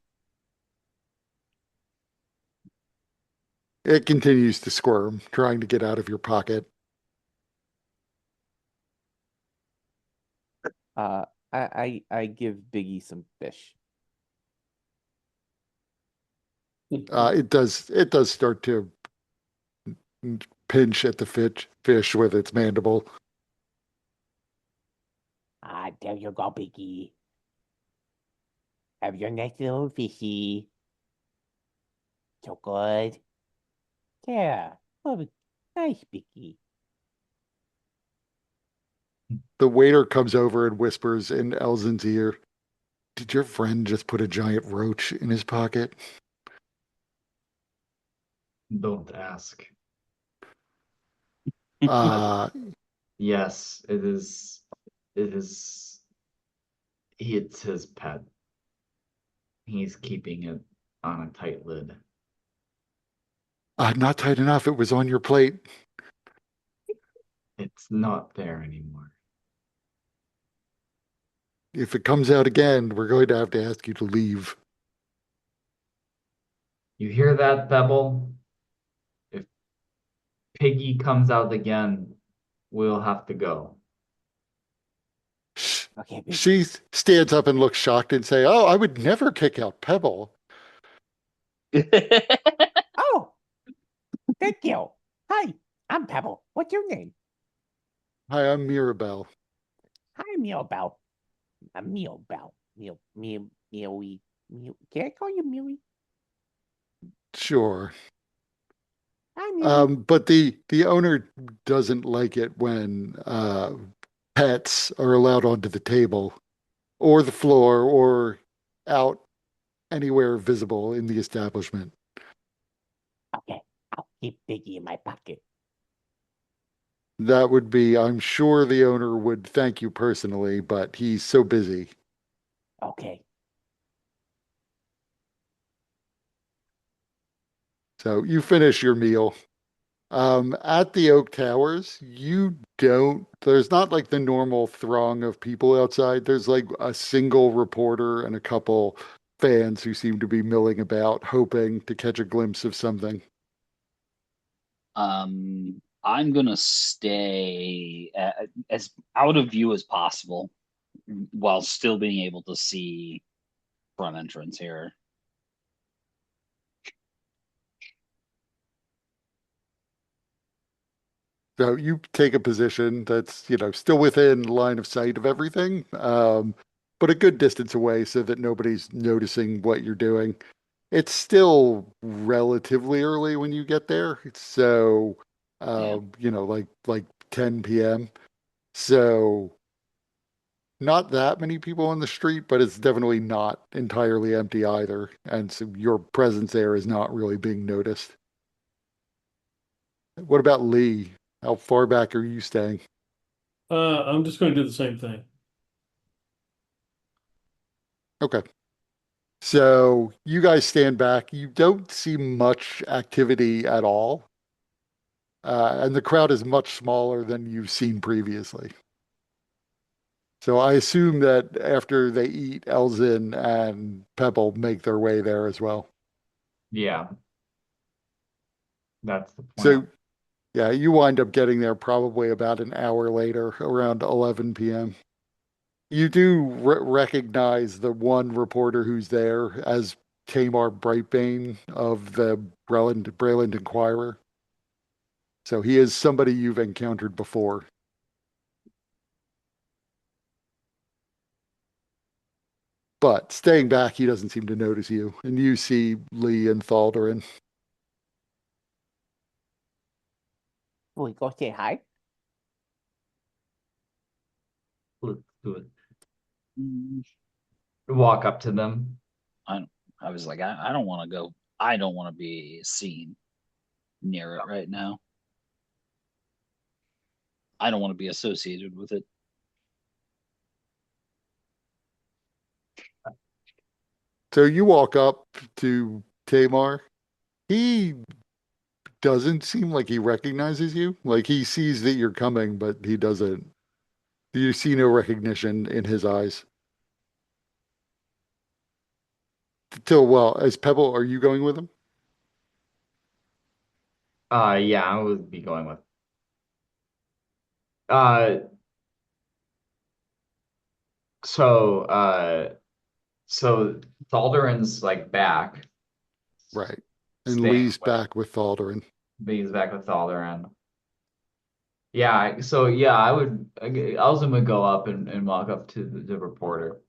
Speaker 1: It continues to squirm, trying to get out of your pocket.
Speaker 6: I give Biggie some fish.
Speaker 1: It does start to pinch at the fish with its mandible.
Speaker 2: Ah, there you go, Biggie. Have your nice little fishy. So good. Yeah. Oh, nice, Biggie.
Speaker 1: The waiter comes over and whispers in Elzin's ear, "Did your friend just put a giant roach in his pocket?"
Speaker 4: Don't ask.
Speaker 1: Uh,
Speaker 4: Yes, it is. It is. It's his pet. He's keeping it on a tight lid.
Speaker 1: not tight enough. It was on your plate.
Speaker 4: It's not there anymore.
Speaker 1: If it comes out again, we're going to have to ask you to leave.
Speaker 4: You hear that, Pebble? If Piggy comes out again, we'll have to go.
Speaker 2: Okay, big.
Speaker 1: She stands up and looks shocked and say, "Oh, I would never kick out Pebble."
Speaker 2: Oh, thank you. Hi, I'm Pebble. What's your name?
Speaker 1: "Hi, I'm Mirabelle."
Speaker 2: Hi, Mealbell. I'm Mealbell. Mealy. Can I call you Mealy?
Speaker 1: "Sure."
Speaker 2: Hi, Mealy.
Speaker 1: But the owner doesn't like it when pets are allowed onto the table or the floor or out anywhere visible in the establishment.
Speaker 2: Okay, I'll keep Biggie in my pocket.
Speaker 1: That would be, I'm sure the owner would thank you personally, but he's so busy.
Speaker 2: Okay.
Speaker 1: So you finish your meal. At the Oak Towers, there's not like the normal throng of people outside. There's like a single reporter and a couple fans who seem to be milling about, hoping to catch a glimpse of something.
Speaker 3: I'm gonna stay as out of view as possible while still being able to see front entrance here.
Speaker 1: So you take a position that's, still within line of sight of everything, but a good distance away so that nobody's noticing what you're doing. It's still relatively early when you get there. So,
Speaker 3: Yeah.
Speaker 1: like 10 p.m. So not that many people on the street, but it's definitely not entirely empty either. And so your presence there is not really being noticed. What about Lee? How far back are you staying?
Speaker 5: I'm just going to do the same thing.
Speaker 1: Okay. So you guys stand back. You don't see much activity at all. And the crowd is much smaller than you've seen previously. So I assume that after they eat, Elzin and Pebble make their way there as well.
Speaker 4: Yeah, that's the plan.
Speaker 1: So yeah, you wind up getting there probably about an hour later, around 11 p.m. You do recognize the one reporter who's there as Tamar Brightbane of the Breland Inquirer. So he is somebody you've encountered before. But staying back, he doesn't seem to notice you. And you see Lee and Thaldarin.
Speaker 2: Will we go say hi?
Speaker 4: Let's do it.
Speaker 3: Mm,
Speaker 4: Walk up to them.
Speaker 3: I was like, I don't want to go. I don't want to be seen near it right now. I don't want to be associated with it.
Speaker 1: So you walk up to Tamar. He doesn't seem like he recognizes you. Like he sees that you're coming, but he doesn't. You see no recognition in his eyes. Till well, as Pebble, are you going with him?
Speaker 4: Yeah, I would be going with. Uh, so uh, so Thaldarin's like back,
Speaker 1: Right. And
Speaker 4: staying
Speaker 1: Lee's
Speaker 4: with.
Speaker 1: back with Thaldarin.
Speaker 4: He's back with Thaldarin. Yeah, so yeah, Elzin would go up and walk up to the reporter.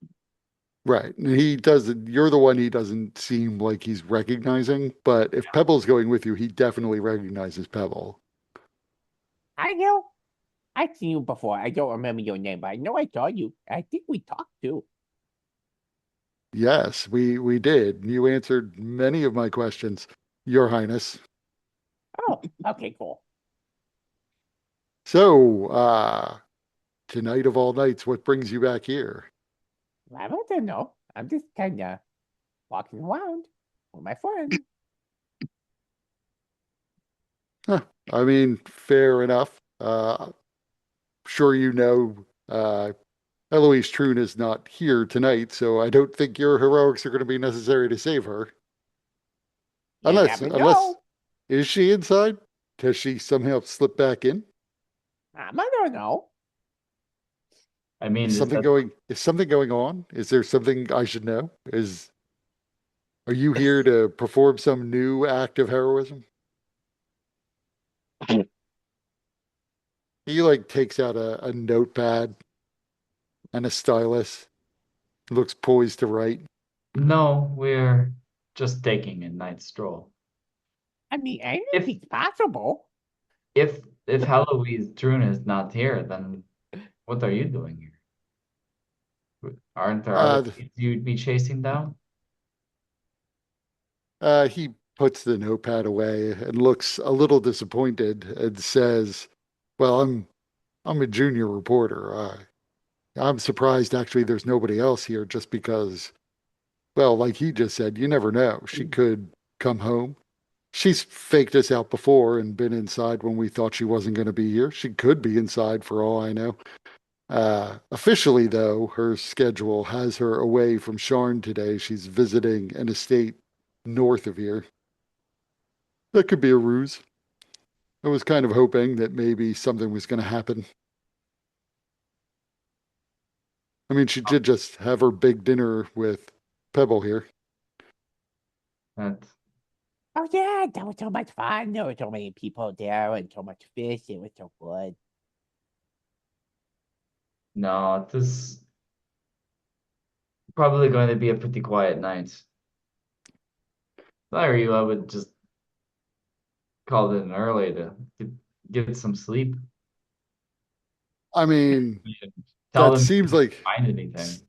Speaker 1: Right. And he doesn't, you're the one he doesn't seem like he's recognizing. But if Pebble's going with you, he definitely recognizes Pebble.
Speaker 2: Hi, Gil. I've seen you before. I don't remember your name, but I know I saw you. I think we talked too.
Speaker 1: Yes, we did. You answered many of my questions, Your Highness.
Speaker 2: Oh, okay, cool.
Speaker 1: So, tonight of all nights, what brings you back here?
Speaker 2: I don't know. I'm just kind of walking around with my friend.
Speaker 1: Huh, I mean, fair enough. Sure you know, Eloise Troon is not here tonight, so I don't think your heroics are going to be necessary to save her.
Speaker 2: You never
Speaker 1: Unless,
Speaker 2: know.
Speaker 1: is she inside? Has she somehow slipped back in?
Speaker 2: I don't know.
Speaker 4: I mean, is that
Speaker 1: Is something going on? Is there something I should know? Are you here to perform some new act of heroism? He like takes out a notepad and a stylus, looks poised to write.
Speaker 4: no? We're just taking a night stroll.
Speaker 2: I mean,
Speaker 4: If
Speaker 2: anything's possible.
Speaker 4: if Heloise Trun is not here, then what are you doing here? Aren't there other
Speaker 1: Uh,
Speaker 4: things you'd be chasing down?
Speaker 1: he puts the notepad away and looks a little disappointed and says, "Well, I'm a junior reporter. I'm surprised actually there's nobody else here just because, well, like he just said, you never know. She could come home. She's faked us out before and been inside when we thought she wasn't going to be here. She could be inside for all I know. Officially, though, her schedule has her away from Sharn today. She's visiting an estate north of here. That could be a ruse. I was kind of hoping that maybe something was going to happen. I mean, she did just have her big dinner with Pebble here.
Speaker 4: That
Speaker 2: Oh yeah, that was so much fun. There were so many people there and so much fish. It was so good.
Speaker 4: no, this probably going to be a pretty quiet night. If I were you, I would just call it an early to get some sleep.
Speaker 1: I mean,
Speaker 4: You should tell
Speaker 1: that
Speaker 4: them if
Speaker 1: seems
Speaker 4: you
Speaker 1: like
Speaker 4: find anything.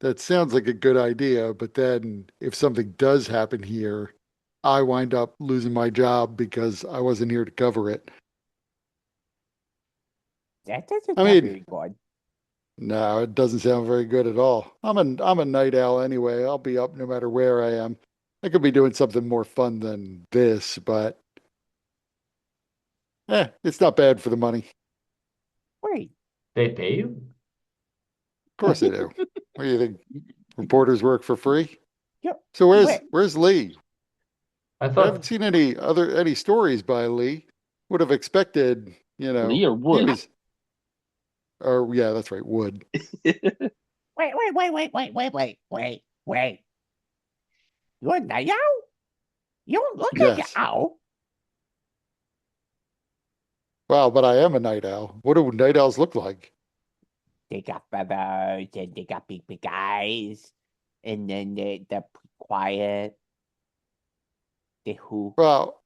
Speaker 1: that sounds like a good idea, but then if something does happen here, I wind up losing my job because I wasn't here to cover it.
Speaker 2: That doesn't
Speaker 1: I
Speaker 2: sound
Speaker 1: mean,
Speaker 2: very good.
Speaker 1: no, it doesn't sound very good at all. I'm a night owl anyway. I'll be up no matter where I am. I could be doing something more fun than this, but it's not bad for the money. Of
Speaker 2: Wait,
Speaker 4: They pay you?
Speaker 1: course I do. What do you think? Reporters work for free?
Speaker 2: yep.
Speaker 1: So
Speaker 2: Wait,
Speaker 1: where's Lee?
Speaker 4: I
Speaker 1: I haven't
Speaker 4: thought
Speaker 1: seen any stories by Lee. Would have expected, you know,
Speaker 3: Lee or
Speaker 1: he
Speaker 3: Wood?
Speaker 1: was, or yeah, that's right, Wood.
Speaker 2: wait. You're a night owl? You don't look like an
Speaker 1: Yes.
Speaker 2: owl.
Speaker 1: Wow, but I am a night owl. What do night owls look like?
Speaker 2: They got feathers and they got big eyes. And then they're quiet. They hoop.
Speaker 1: Well,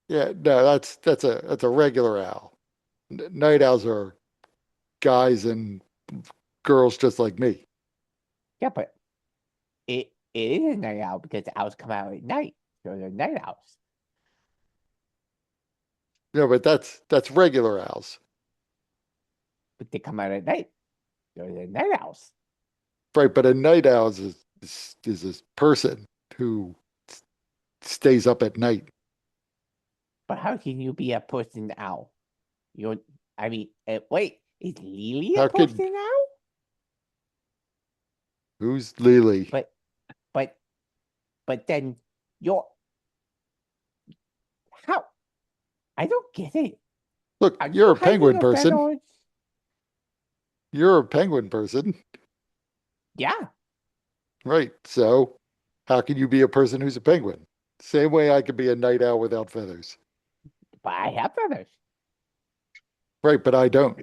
Speaker 1: yeah, no, that's a regular owl. Night owls are guys and girls just like me.
Speaker 2: Yeah, but it is a night owl because the owls come out at night. So they're night owls.
Speaker 1: No, but that's regular owls,
Speaker 2: But they come out at night. So they're night owls.
Speaker 1: right? But a night owl is a person who stays up at night.
Speaker 2: But how can you be a person owl? You don't, I mean, wait, is Lily a
Speaker 1: How could
Speaker 2: person owl?
Speaker 1: who's Lily?
Speaker 2: But then you're how? I don't get it.
Speaker 1: Look,
Speaker 2: Are
Speaker 1: you're
Speaker 2: you
Speaker 1: a penguin
Speaker 2: hiding your
Speaker 1: person.
Speaker 2: feathers?
Speaker 1: You're a penguin person,
Speaker 2: Yeah,
Speaker 1: right? So, how can you be a person who's a penguin? Same way I could be a night owl without feathers,
Speaker 2: but I have feathers.
Speaker 1: right? But I don't.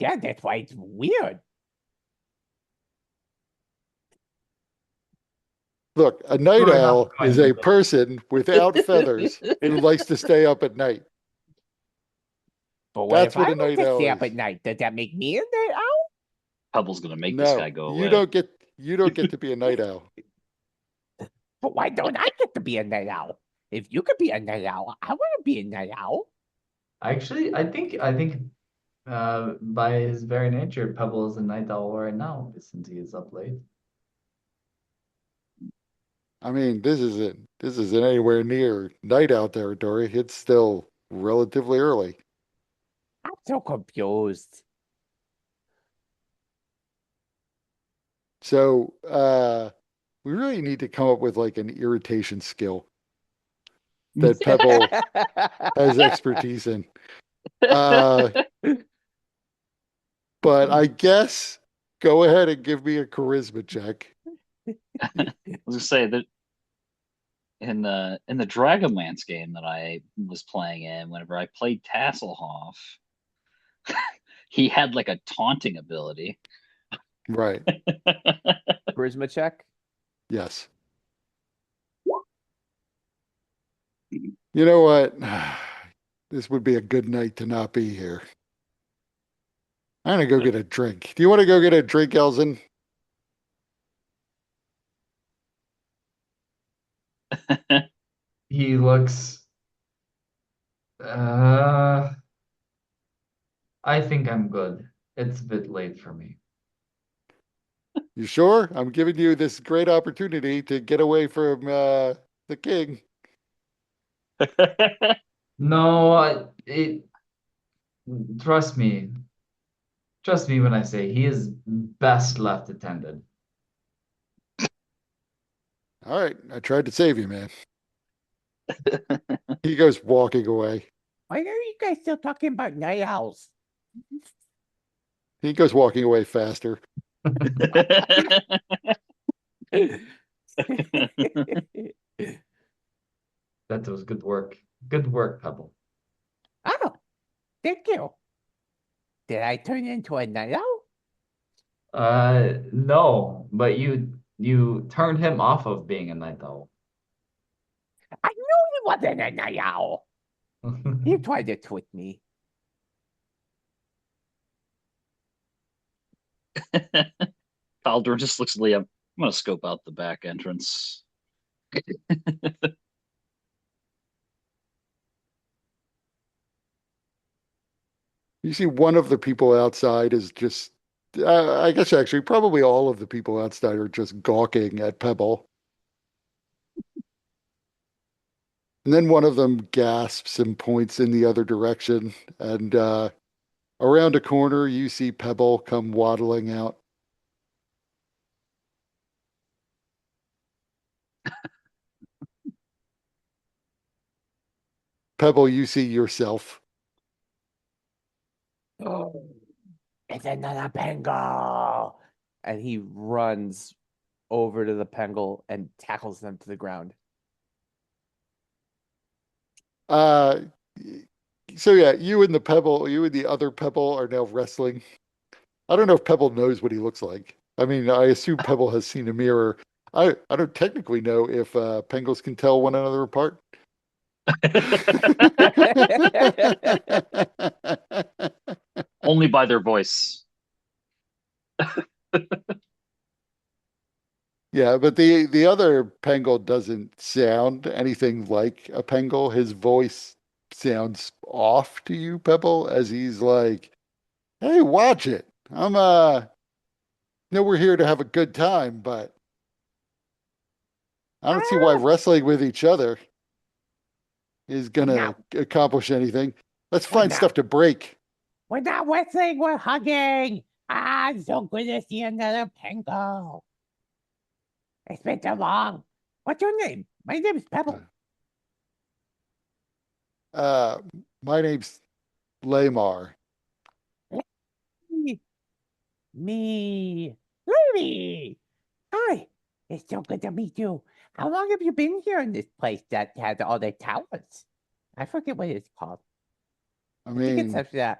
Speaker 2: Yeah, that's why it's weird.
Speaker 1: Look, a night
Speaker 4: Growing up
Speaker 1: owl
Speaker 4: quite
Speaker 1: is
Speaker 4: a
Speaker 1: a
Speaker 4: bit.
Speaker 1: person without feathers who likes to stay up at night.
Speaker 2: But what
Speaker 1: That's
Speaker 2: if
Speaker 1: what
Speaker 2: I
Speaker 1: a
Speaker 2: want
Speaker 1: night
Speaker 2: to
Speaker 1: owl
Speaker 2: stay up
Speaker 1: is.
Speaker 2: at night? Does that make me a night owl?
Speaker 3: Pebble's gonna make this
Speaker 1: No,
Speaker 3: guy go
Speaker 1: you
Speaker 3: away.
Speaker 1: don't get to be a night owl.
Speaker 2: But why don't I get to be a night owl? If you could be a night owl, I want to be a night owl.
Speaker 4: Actually, I think by his very nature, Pebble is a night owl right now, since he is up late.
Speaker 1: I mean, this isn't anywhere near night owl territory. It's still relatively early.
Speaker 2: I'm so confused.
Speaker 1: So we really need to come up with like an irritation skill that Pebble has expertise in. But I guess go ahead and give me a charisma check.
Speaker 3: I was gonna say that in the Dragonlance game that I was playing in, whenever I played Tasselhoff, he had like a taunting ability.
Speaker 1: Right.
Speaker 6: Charisma check.
Speaker 1: Yes. You know what? This would be a good night to not be here. I'm gonna go get a drink. Do you want to go get a drink, Elzen?
Speaker 4: He looks. Uh, I think I'm good. It's a bit late for me.
Speaker 1: You sure? I'm giving you this great opportunity to get away from the king.
Speaker 4: No, it. Trust me. Trust me when I say he is best left attended.
Speaker 1: All right, I tried to save you, man. He goes walking away.
Speaker 2: Why are you guys still talking about night owls?
Speaker 1: He goes walking away faster.
Speaker 4: That was good work. Good work, Pebble.
Speaker 2: Oh, thank you. Did I turn into a night owl?
Speaker 4: No, but you turned him off of being a night owl.
Speaker 2: I knew he wasn't a night owl. He tried to trick me.
Speaker 3: Baldur just looks at Liam. I'm gonna scope out the back entrance.
Speaker 1: You see one of the people outside is just, I guess actually, probably all of the people outside are just gawking at Pebble. And then one of them gasps and points in the other direction. And around a corner, you see Pebble come waddling out. Pebble, you see yourself.
Speaker 2: Oh, it's another Pengal.
Speaker 6: And he runs over to the Pengol and tackles them to the ground.
Speaker 1: Uh, so yeah, you and the other Pebble are now wrestling. I don't know if Pebble knows what he looks like. I mean, I assume Pebble has seen a mirror. I don't technically know if Penguins can tell one another apart.
Speaker 3: Only by their voice.
Speaker 1: Yeah, but the other Penguin doesn't sound anything like a Penguin. His voice sounds off to you, Pebble, as he's like, "Hey, watch it. I'm know we're here to have a good time, but I don't see why wrestling with each other is gonna accomplish anything. Let's find stuff to break."
Speaker 2: We're not wrestling, we're hugging. Ah, so good to see another Pengal. It's been too long. What's your name? My name is Pebble.
Speaker 1: Uh, my name's Lamar.
Speaker 2: Me. Lady. Hi. It's so good to meet you. How long have you been here in this place that has all the towers? I forget what it's called.
Speaker 1: I
Speaker 2: I think it's
Speaker 1: mean,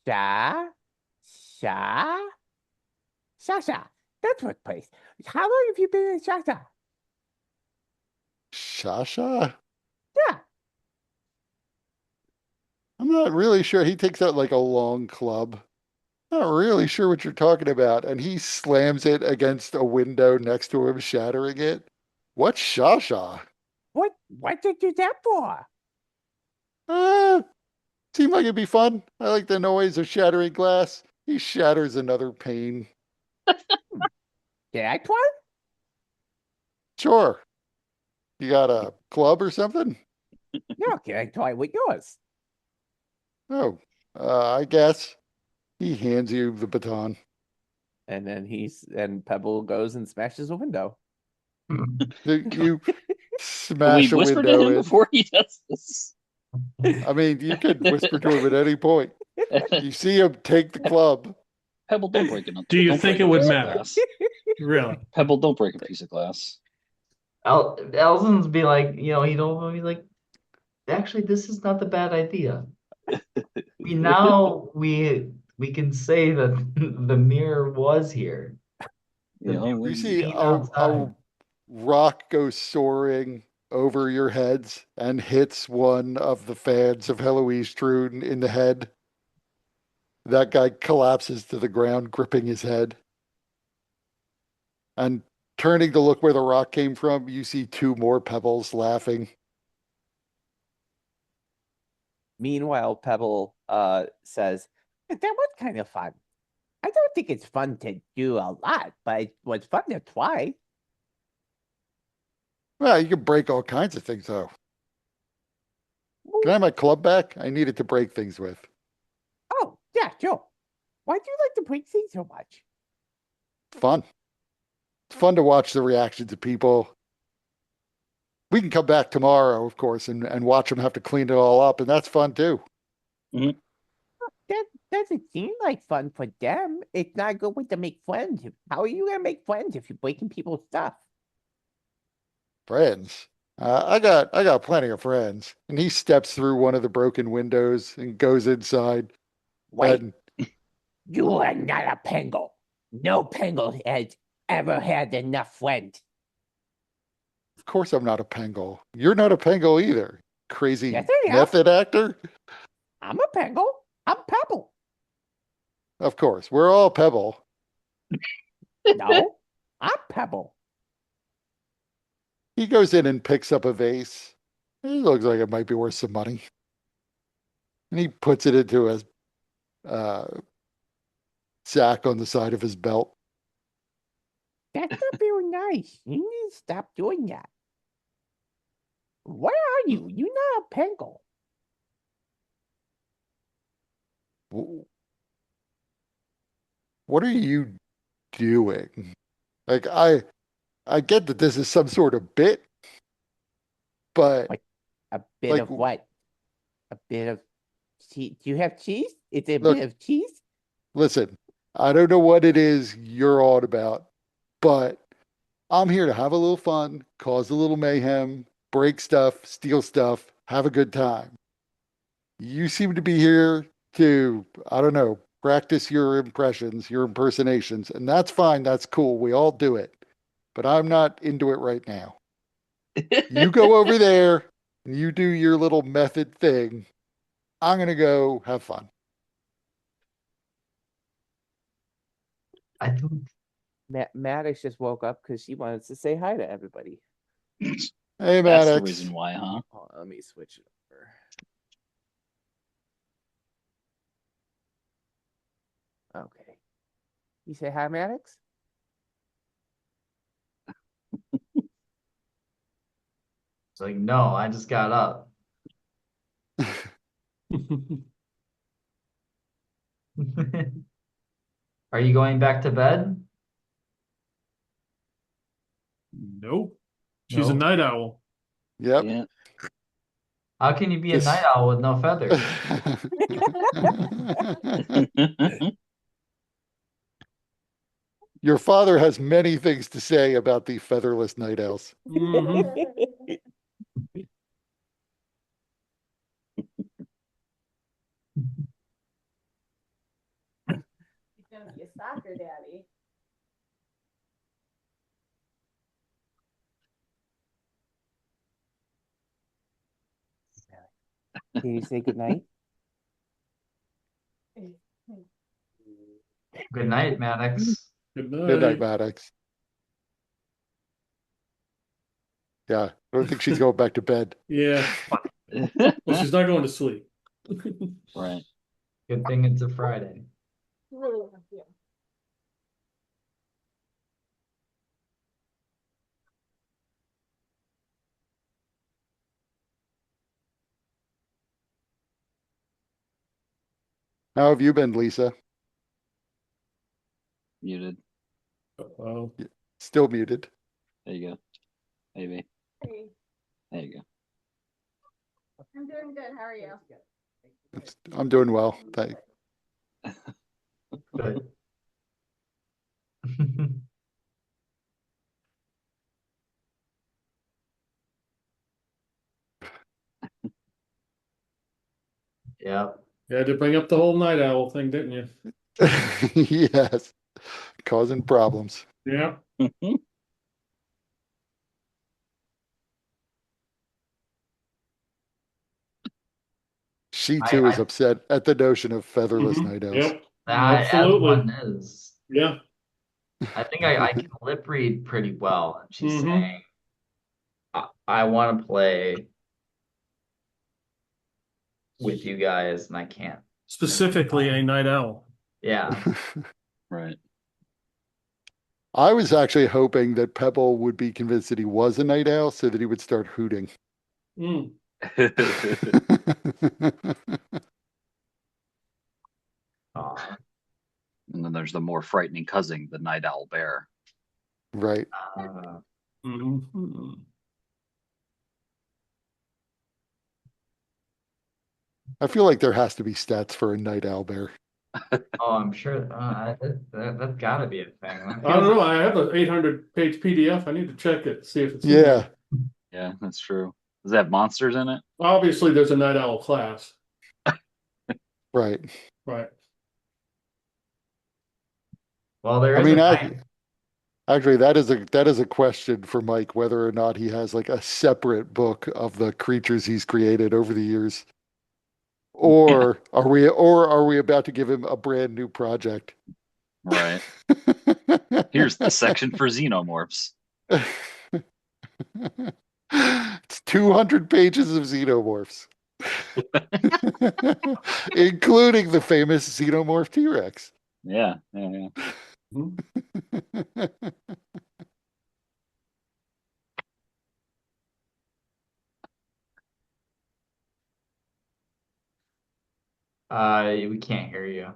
Speaker 2: Sha. Shasha. That's what place. How long have you been in Shasha?
Speaker 1: Shasha?
Speaker 2: Yeah.
Speaker 1: I'm I'm not really sure. He takes out like a long club. Not really sure what you're talking about. And he slams it against a window next to him, shattering it. What's Shasha?
Speaker 2: What did you do that for?
Speaker 1: Uh, Seemed like it'd be fun. I like the noise of shattering glass. He shatters another pane.
Speaker 2: That one?
Speaker 1: Sure. You got a club or something?
Speaker 2: No, can I toy with yours?
Speaker 1: Oh, I guess. He hands you the baton.
Speaker 6: And then Pebble goes and smashes a window.
Speaker 1: You
Speaker 3: Can we
Speaker 1: smash a
Speaker 3: whisper to
Speaker 1: window
Speaker 3: him
Speaker 1: in.
Speaker 3: before he does this?
Speaker 1: I mean, you could whisper to him at any point. You see him take the club.
Speaker 3: Pebble, don't break it.
Speaker 5: Do you
Speaker 3: Don't
Speaker 5: think
Speaker 3: break
Speaker 5: it
Speaker 3: a
Speaker 5: would
Speaker 3: piece of
Speaker 5: matter?
Speaker 3: glass.
Speaker 5: Really?
Speaker 3: Pebble, don't break a piece of glass.
Speaker 4: Elzin's be like, he don't be like, actually, this is not the bad idea. We can say that the mirror was here.
Speaker 3: You know,
Speaker 1: You
Speaker 3: when
Speaker 1: see
Speaker 4: Being
Speaker 1: a
Speaker 4: outside.
Speaker 1: rock go soaring over your heads and hits one of the fans of Heloise Trune in the head. That guy collapses to the ground, gripping his head. And turning to look where the rock came from, you see two more pebbles laughing.
Speaker 6: Meanwhile, Pebble says,
Speaker 2: That was kind of fun. I don't think it's fun to do a lot, but it was fun to try.
Speaker 1: Well, you can break all kinds of things, though. Can I have my club back? I need it to break things with.
Speaker 2: Oh, yeah, sure. Why do you like to break things so much?
Speaker 1: Fun. It's fun to watch the reactions of people. We can come back tomorrow, of course, and watch them have to clean it all up, and that's fun too.
Speaker 2: That doesn't seem like fun for them. It's not a good way to make friends. How are you gonna make friends if you're breaking people's stuff?
Speaker 1: Friends. I got plenty of friends. And he steps through one of the broken windows and goes inside.
Speaker 2: Wait,
Speaker 1: And
Speaker 2: you are not a Pengol. No Pengol has ever had enough friends.
Speaker 1: of course, I'm not a Pengol. You're not a Pengol either. Crazy
Speaker 2: Yes, I am.
Speaker 1: method actor.
Speaker 2: I'm a Pengol. I'm Pebble.
Speaker 1: Of course, we're all Pebble.
Speaker 2: No, I'm Pebble.
Speaker 1: He goes in and picks up a vase. It looks like it might be worth some money. And he puts it into a sack on the side of his belt.
Speaker 2: That's not very nice. You need to stop doing that. What are you? You're not a Pengol.
Speaker 1: What are you doing? Like I get that this is some sort of bit, but
Speaker 2: What? A bit
Speaker 1: like
Speaker 2: of what? A bit of cheese. Do you have cheese? It's a
Speaker 1: look,
Speaker 2: bit of cheese?
Speaker 1: listen, I don't know what it is you're on about, but I'm here to have a little fun, cause a little mayhem, break stuff, steal stuff, have a good time. You seem to be here to, I don't know, practice your impressions, your impersonations, and that's fine. That's cool. We all do it. But I'm not into it right now. You go over there and you do your little method thing. I'm going to go have fun.
Speaker 4: I don't.
Speaker 6: Maddox just woke up because she wanted to say hi to everybody.
Speaker 1: Hey,
Speaker 3: That's the
Speaker 1: Maddox.
Speaker 3: reason why, huh?
Speaker 6: Hold on, let me switch it over. Okay. You say hi, Maddox?
Speaker 4: It's like, no, I just got up. Are you going back to bed?
Speaker 5: Nope. She's a
Speaker 4: No.
Speaker 5: night owl.
Speaker 1: Yep.
Speaker 3: Yeah.
Speaker 4: How can you be a
Speaker 1: This-
Speaker 4: night owl with no feathers?
Speaker 1: Your father has many things to say about the featherless night owls.
Speaker 5: Mhm.
Speaker 2: He's gonna be a soccer daddy.
Speaker 6: Can you say goodnight?
Speaker 4: Good night, Maddox.
Speaker 5: Good
Speaker 1: Good night,
Speaker 5: night.
Speaker 1: Maddox. Yeah, I don't think she's going back to bed.
Speaker 5: Yeah. Well, she's not going to sleep.
Speaker 3: Right.
Speaker 4: Good thing it's a Friday.
Speaker 1: How have you been, Lisa?
Speaker 3: Muted.
Speaker 5: Oh,
Speaker 1: Still muted.
Speaker 3: There you go. Maybe.
Speaker 7: Hey,
Speaker 3: There you go.
Speaker 7: I'm doing good. How are you?
Speaker 1: I'm doing well. Thank.
Speaker 4: Good. Yep.
Speaker 5: you had to bring up the whole night owl thing, didn't you?
Speaker 1: Yes, causing problems.
Speaker 5: Yeah.
Speaker 1: She
Speaker 4: I-
Speaker 1: too is
Speaker 4: I-
Speaker 1: upset at the notion of featherless
Speaker 5: Mhm.
Speaker 1: night owls.
Speaker 5: Yep.
Speaker 4: As
Speaker 5: Absolutely.
Speaker 4: one is.
Speaker 5: Yeah.
Speaker 4: I think I can lip read pretty well. And she's
Speaker 5: Mhm.
Speaker 4: saying, I want to play with you guys, and I can't.
Speaker 5: Specifically a night owl.
Speaker 4: Yeah.
Speaker 3: Right.
Speaker 1: I was actually hoping that Pebble would be convinced that he was a night owl so that he would start hooting.
Speaker 5: Mm.
Speaker 4: Aw.
Speaker 3: And then there's the more frightening cousin, the night owl bear.
Speaker 1: Right.
Speaker 5: Mhm.
Speaker 1: I feel like there has to be stats for a night owl bear.
Speaker 4: Oh, I'm sure that's got to be a thing. That
Speaker 5: I don't
Speaker 4: feels-
Speaker 5: know. I have an 800-page PDF. I need to check it, see if it's in
Speaker 1: Yeah.
Speaker 5: there.
Speaker 3: Yeah, that's true. Does it have monsters in it?
Speaker 5: Obviously, there's a night owl class.
Speaker 1: Right.
Speaker 5: Right.
Speaker 4: Well, there
Speaker 1: I
Speaker 4: is
Speaker 1: mean,
Speaker 4: a night.
Speaker 1: actually, that is a question for Mike, whether or not he has like a separate book of the creatures he's created over the years. Or are we about to give him a brand new project?
Speaker 3: Right. Here's the section for xenomorphs.
Speaker 1: It's 200 pages of xenomorphs. Including the famous xenomorph T-Rex.
Speaker 3: Yeah, yeah, yeah.
Speaker 5: Mhm.
Speaker 4: We can't hear you.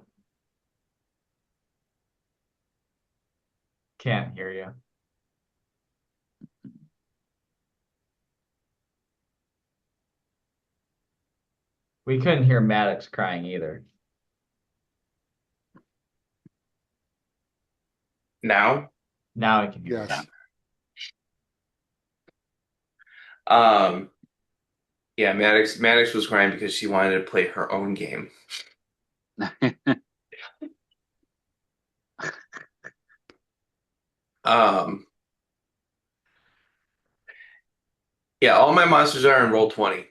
Speaker 4: Can't hear you. We couldn't hear Maddox crying either.
Speaker 8: Now,
Speaker 4: Now I can hear
Speaker 1: Yes.
Speaker 8: um, yeah, Maddox was crying because she wanted to play her own game. Um, yeah, all my monsters are in roll 20.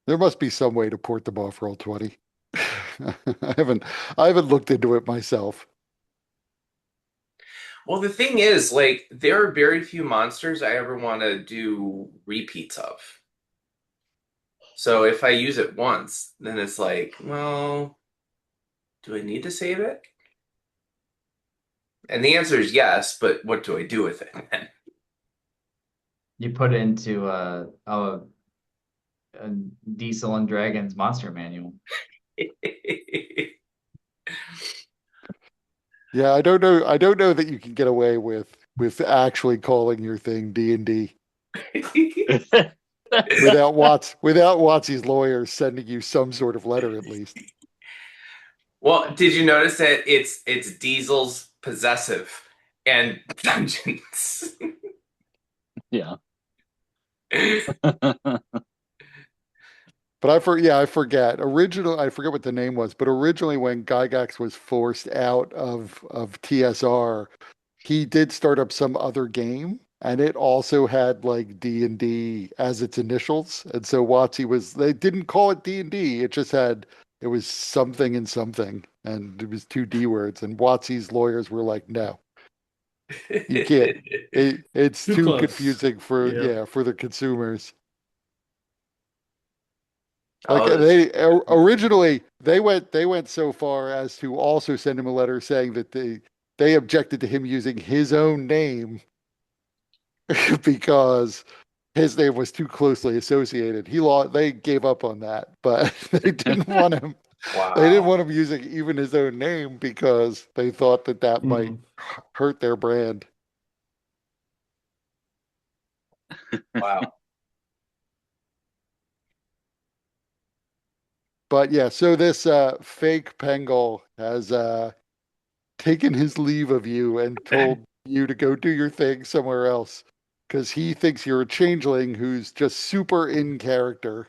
Speaker 1: There must be some way to port them off Roll20. I haven't looked into it myself.
Speaker 8: Well, the thing is, like, there are very few monsters I ever want to do repeats of. So if I use it once, then it's like, well, do I need to save it? And the answer is yes, but what do I do with it then?
Speaker 4: You put it into a Diesel and Dragons monster manual.
Speaker 1: Yeah, I don't know. I don't know that you can get away with actually calling your thing D&D without Watsy's lawyer sending you some sort of letter at least.
Speaker 8: Well, did you notice that it's Diesel's possessive and dungeons?
Speaker 3: Yeah.
Speaker 1: But I forget. I forget what the name was, but originally when Gygax was forced out of TSR, he did start up some other game and it also had like D&D as its initials. And so WotC was, they didn't call it D&D. It just had, it was something and something, and it was two D words. And WotC's lawyers were like, no, you can't. It's
Speaker 5: Too
Speaker 1: too
Speaker 5: close.
Speaker 1: confusing for,
Speaker 5: Yeah.
Speaker 1: yeah, for the consumers. Like
Speaker 8: Oh, this.
Speaker 1: originally they went so far as to also send him a letter saying that they objected to him using his own name because his name was too closely associated. They gave up on that, but they didn't
Speaker 8: Wow.
Speaker 1: want him using even his own name because they thought that that might
Speaker 5: Mm.
Speaker 1: hurt their brand.
Speaker 8: Wow.
Speaker 1: But yeah, so this fake Pengol has taken his leave of you and told you to go do your thing somewhere else because he thinks you're a changeling who's just super in character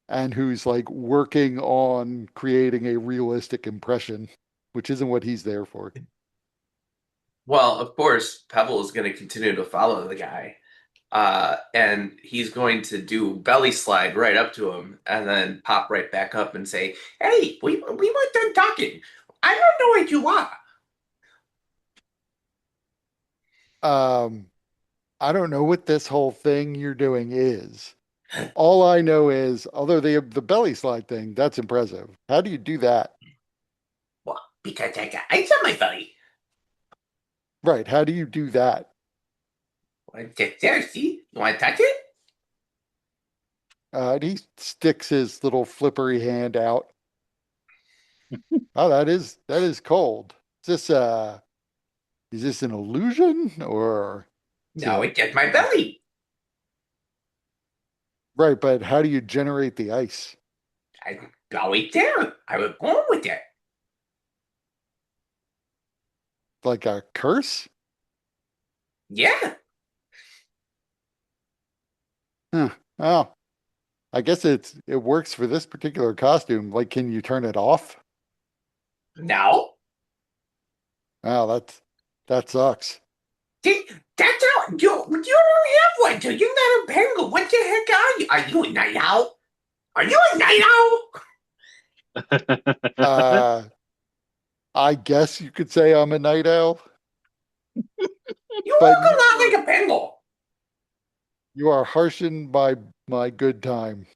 Speaker 1: and who's like working on creating a realistic impression, which isn't what he's there for.
Speaker 8: Well, of course, Pebble is going to continue to follow the guy. And he's going to do belly slide right up to him and then pop right back up and say, "Hey, we weren't done talking. I don't know what you are."
Speaker 1: Um, I don't know what this whole thing you're doing is. All I know is, although the belly slide thing, that's impressive. How do you do that?
Speaker 8: Well, because I got ice on my belly.
Speaker 1: Right, how do you do that?
Speaker 8: Well, just there, see? You want to touch it?
Speaker 1: And he sticks his little flippery hand out. Oh, that is cold. Is this an illusion or is
Speaker 8: No,
Speaker 1: it
Speaker 8: it's just my belly.
Speaker 1: right? But how do you generate the ice?
Speaker 8: I belly there. I was born with it.
Speaker 1: Like a curse?
Speaker 8: Yeah.
Speaker 1: Huh. Oh, I guess it works for this particular costume. Like, can you turn it off?
Speaker 8: No.
Speaker 1: Oh, that sucks.
Speaker 8: See, that's how you don't have one, so you're not a penguin. What the heck are you? Are you a night owl? Are you a night owl?
Speaker 1: Uh, I guess you could say I'm a night owl,
Speaker 8: You
Speaker 1: but
Speaker 8: walk around like a Bengal.
Speaker 1: you are harshened by my good time.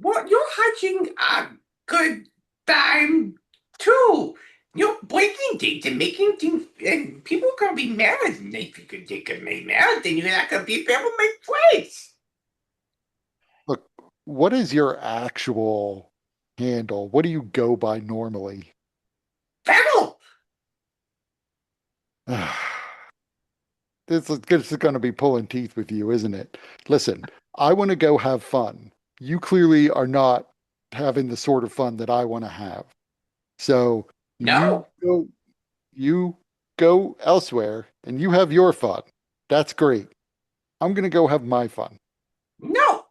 Speaker 8: Well, you're hatching a good time too. You're breaking things and making things, and people are gonna be mad. And if you could they could be mad, then you're not gonna be able to make plays.
Speaker 1: Look, what is your actual handle? What do you go by normally?
Speaker 8: Battle.
Speaker 1: This is going to be pulling teeth with you, isn't it? Listen, I want to go have fun. You clearly are not having the sort of fun that I want to have. So you
Speaker 8: No,
Speaker 1: go, you go elsewhere and you have your fun. That's great. I'm going to go have my fun.
Speaker 8: no.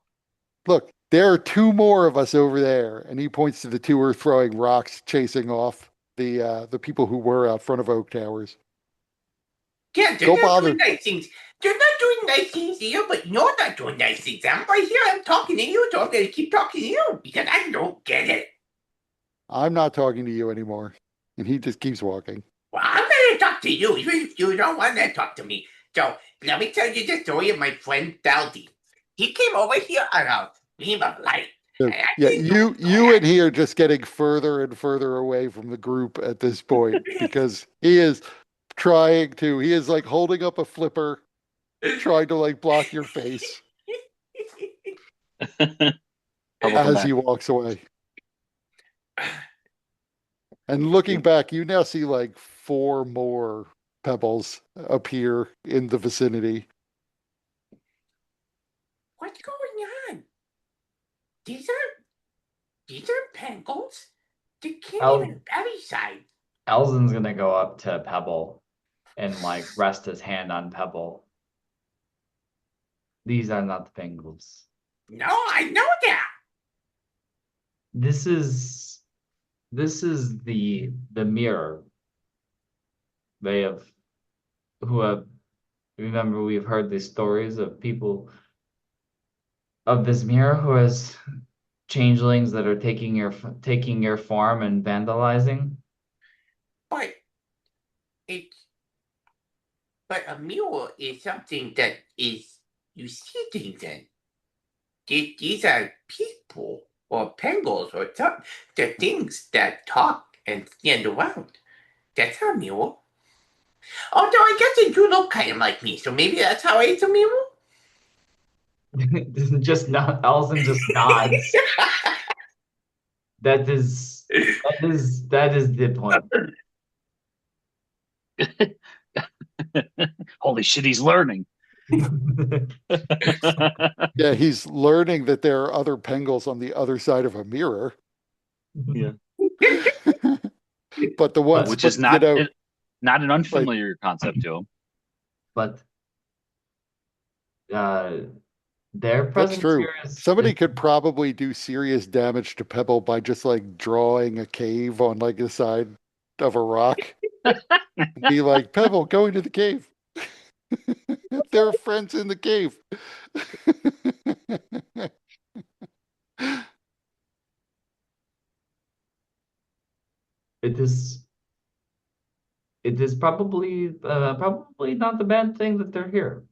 Speaker 1: Look, there are two more of us over there, and he points to the two who are throwing rocks, chasing off the people who were out front of Oak Towers.
Speaker 8: Yeah, they're
Speaker 1: Go
Speaker 8: not
Speaker 1: bother.
Speaker 8: doing nice things. They're not doing nice things here, but you're not doing nice things. I'm right here. I'm talking to you, so I'm gonna keep talking to you because I don't get it.
Speaker 1: I'm not talking to you anymore. And he just keeps walking.
Speaker 8: Well, I'm gonna talk to you, even if you don't want to talk to me. So let me tell you the story of my friend Dalty. He came over here on a beam of light,
Speaker 1: So,
Speaker 8: and I
Speaker 1: yeah,
Speaker 8: didn't know
Speaker 1: you and he are just getting further and further away from the group at this point because he is like holding up a flipper, trying to like block your face
Speaker 3: Pebble, come
Speaker 1: as
Speaker 3: back.
Speaker 1: he walks away. And looking back, you now see like four more pebbles appear in the vicinity.
Speaker 8: What's going on? These are these are Pengols. They can't
Speaker 4: Al
Speaker 8: even belly side.
Speaker 4: Elzen's gonna go up to Pebble and like rest his hand on Pebble. These are not the Penguins.
Speaker 8: No, I know that.
Speaker 4: This is the mirror. They have who have remember we've heard these stories of people of this mirror who has changelings that are taking your farm and vandalizing.
Speaker 2: But it, but a mule is something that is you see things in. These are people or Pengols or some the things that talk and stand around. That's not a mule. Although I guess they do look kind of like me, so maybe that's how it's a mule.
Speaker 4: Just not Allison just nods. That is the point.
Speaker 3: Holy shit, he's learning.
Speaker 1: Yeah, he's learning that there are other Pengols on the other side of a mirror.
Speaker 3: Yeah.
Speaker 1: But the ones,
Speaker 3: Which is
Speaker 1: but you know,
Speaker 3: not an
Speaker 1: right,
Speaker 3: unfamiliar concept to him.
Speaker 4: But their
Speaker 1: that's
Speaker 4: presence
Speaker 1: true.
Speaker 4: here is
Speaker 1: Somebody could probably do serious damage to Pebble by just like drawing a cave on like the side of a rock. Be like, Pebble, go into the cave. There are friends in the cave.
Speaker 4: it is it is probably not the bad thing that they're here.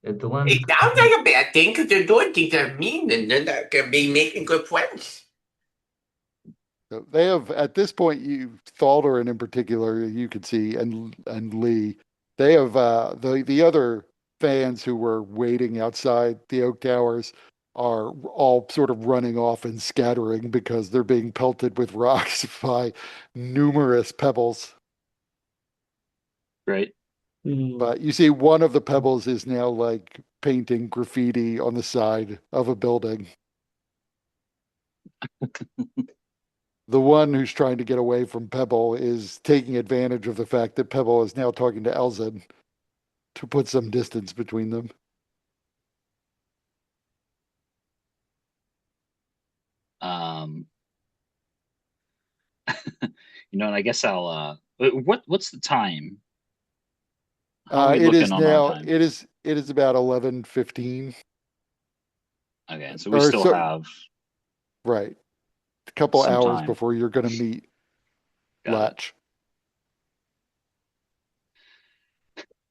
Speaker 4: It lends
Speaker 2: It sounds like a bad thing because they're doing things that are mean and they're not going to be making good friends.
Speaker 1: So they have at this point, you Thaldarin in particular, you could see, and Lee, they have the other fans who were waiting outside the Oak Towers are all sort of running off and scattering because they're being pelted with rocks by numerous pebbles.
Speaker 3: Right.
Speaker 1: But you see, one of the pebbles is now like painting graffiti on the side of a building. The one who's trying to get away from Pebble is taking advantage of the fact that Pebble is now talking to Elzin to put some distance between them.
Speaker 3: Um, and I guess I'll what's the time? How are we
Speaker 1: It
Speaker 3: looking
Speaker 1: is
Speaker 3: on our
Speaker 1: now.
Speaker 3: time?
Speaker 1: It is about 11:15.
Speaker 3: Okay, so we
Speaker 1: Or
Speaker 3: still
Speaker 1: so
Speaker 3: have
Speaker 1: right, a couple
Speaker 3: some
Speaker 1: hours
Speaker 3: time.
Speaker 1: before you're going to meet
Speaker 3: Got it.
Speaker 1: Latch.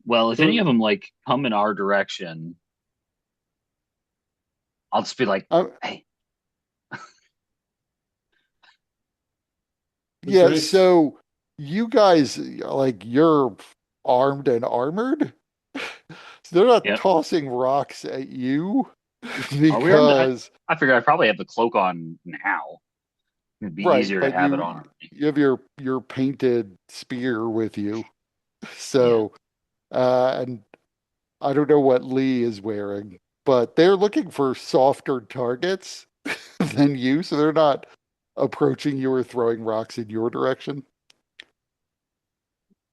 Speaker 3: Well, if any of them like come in our direction, I'll just be like,
Speaker 1: Uh,
Speaker 3: "Hey,
Speaker 1: yeah.
Speaker 5: Grace.
Speaker 1: So you guys, like, you're armed and armored. So they're not
Speaker 3: yep."
Speaker 1: tossing rocks at you
Speaker 3: Are we armed?
Speaker 1: because
Speaker 3: I figured I probably have the cloak on now. It'd be
Speaker 1: right,
Speaker 3: easier to
Speaker 1: but
Speaker 3: have it on already.
Speaker 1: you have your painted spear with you.
Speaker 3: Yeah,
Speaker 1: So and I don't know what Lee is wearing, but they're looking for softer targets than you, so they're not approaching you or throwing rocks in your direction.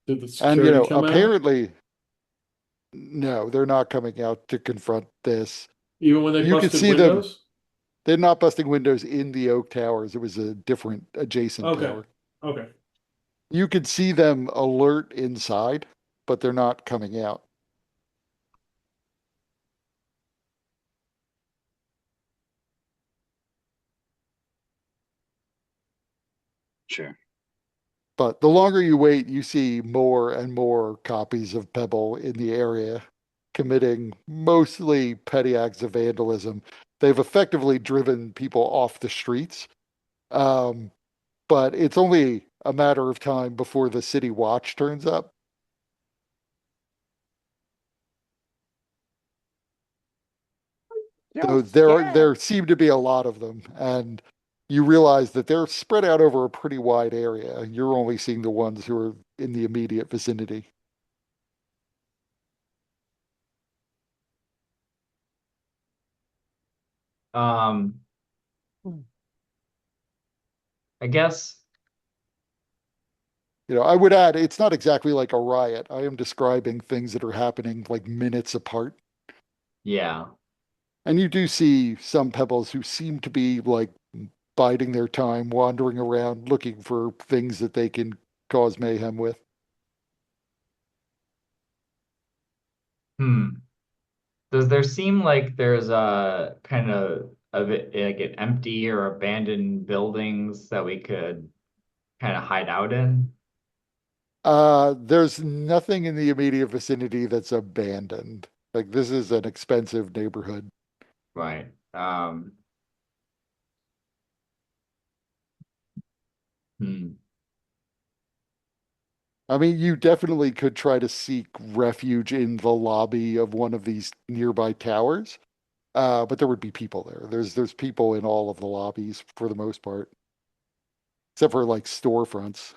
Speaker 5: Did the
Speaker 1: And
Speaker 5: security come out?
Speaker 1: apparently, no, they're not coming out to confront this.
Speaker 5: Even when they
Speaker 1: You could
Speaker 5: busted
Speaker 1: see them.
Speaker 5: windows?
Speaker 1: They're not busting windows in the Oak Towers. It was a different adjacent
Speaker 5: Okay.
Speaker 1: tower.
Speaker 5: Okay.
Speaker 1: You could see them alert inside, but they're not coming out.
Speaker 3: sure.
Speaker 1: But the longer you wait, you see more and more copies of Pebble in the area committing mostly petty acts of vandalism. They've effectively driven people off the streets. Um, but it's only a matter of time before the city watch turns up. So there seem to be a lot of them, and you realize that they're spread out over a pretty wide area. You're only seeing the ones who are in the immediate vicinity.
Speaker 4: um I guess
Speaker 1: I would add, it's not exactly like a riot. I am describing things that are happening like minutes apart.
Speaker 4: yeah.
Speaker 1: And you do see some pebbles who seem to be like biding their time, wandering around looking for things that they can cause mayhem with.
Speaker 4: Does there seem like there's a kind of it, like an empty or abandoned buildings that we could kind of hide out in?
Speaker 1: There's nothing in the immediate vicinity that's abandoned. Like this is an expensive neighborhood.
Speaker 4: Right. Hmm.
Speaker 1: I mean, you definitely could try to seek refuge in the lobby of one of these nearby towers. But there would be people there. There's people in all of the lobbies for the most part, except for like storefronts.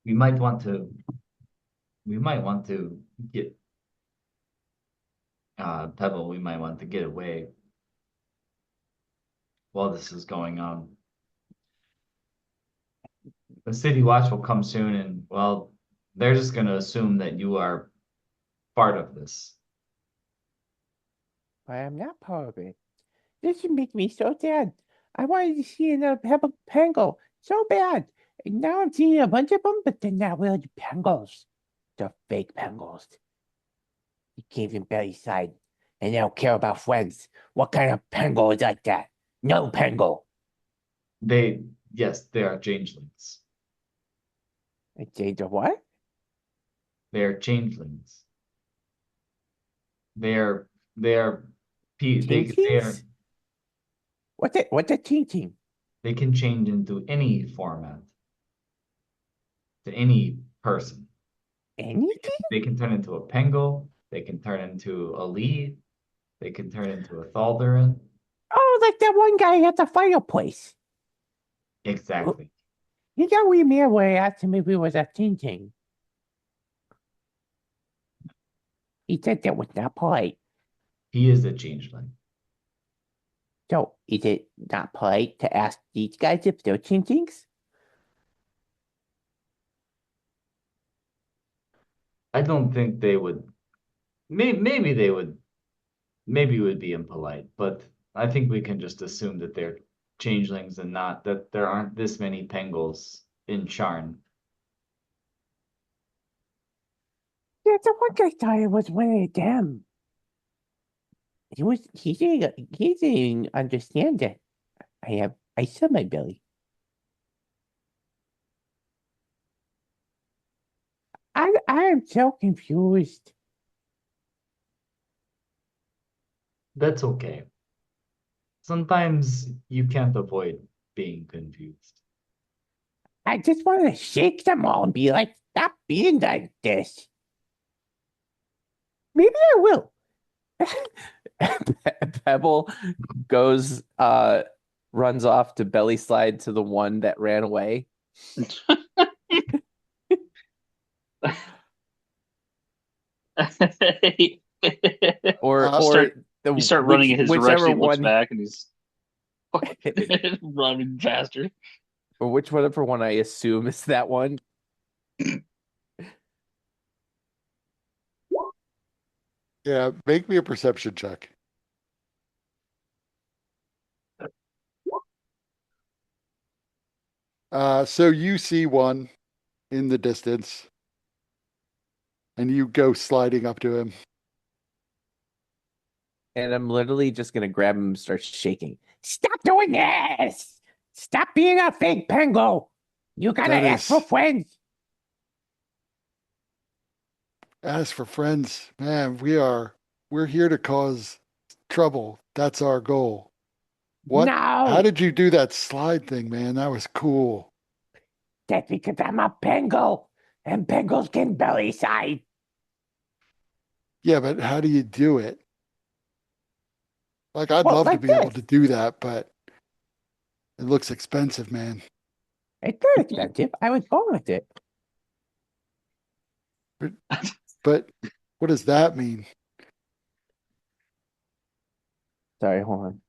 Speaker 4: We might want to we might want to get Pebble, we might want to get away while this is going on. The city watch will come soon and well, they're just gonna assume that you are part of this.
Speaker 2: I am not part of it. This would make me so sad. I wanted to see another Penguin so bad. And now I'm seeing a bunch of them, but they're not really Penguins. They're fake Penguins. He came from Belly's side, and they don't care about friends. What kind of Penguin is like that? No Penguin.
Speaker 4: They yes, they are changelings.
Speaker 2: I changed the what?
Speaker 4: They are changelings. They are they are they are
Speaker 2: Changelings? What's a changing?
Speaker 4: they can change into any format to any person.
Speaker 2: Anything?
Speaker 4: They can turn into a Pengol, they can turn into a Lee, they can turn into a Thaldarin.
Speaker 2: Oh, like that one guy at the fireplace.
Speaker 4: Exactly.
Speaker 2: You got we me where I asked him if it was a changing. He said that was not polite.
Speaker 4: He is a changeling.
Speaker 2: So, is it not polite to ask these guys if they're changings?
Speaker 4: I don't think they would. Maybe they would. Maybe it would be impolite, but I think we can just assume that they're changelings and not that there aren't this many Pengols in Sharn.
Speaker 2: Yeah, the one guy thought it was one of them. He didn't understand it. I have ice on my belly. I am so confused.
Speaker 4: That's okay. Sometimes you can't avoid being confused.
Speaker 2: I just want to shake them all and be like, stop being like this. Maybe I will.
Speaker 6: Pebble goes runs off to belly slide to the one that ran away. Or
Speaker 3: You start running in his
Speaker 6: whichever
Speaker 3: direction, he looks
Speaker 6: one
Speaker 3: back and he's running faster.
Speaker 6: or whichever one I assume is that one.
Speaker 1: Yeah, make me a perception check. So you see one in the distance, and you go sliding up to him.
Speaker 6: And I'm literally just gonna grab him and start shaking.
Speaker 2: Stop doing this! Stop being a fake penguin! You gotta
Speaker 1: That
Speaker 2: ask for
Speaker 1: is-
Speaker 2: friends.
Speaker 1: As for friends, man, we're here to cause trouble. That's our goal. What? How
Speaker 2: No,
Speaker 1: did you do that slide thing, man? That was cool.
Speaker 2: that's because I'm a penguin, and penguins can belly side.
Speaker 1: Yeah, but how do you do it? Like, I'd
Speaker 2: Well,
Speaker 1: love to
Speaker 2: like
Speaker 1: be able
Speaker 2: this.
Speaker 1: to do that, but it looks expensive, man.
Speaker 2: It's very expensive. I was born with it.
Speaker 1: But what does that mean?
Speaker 6: Sorry, hold on.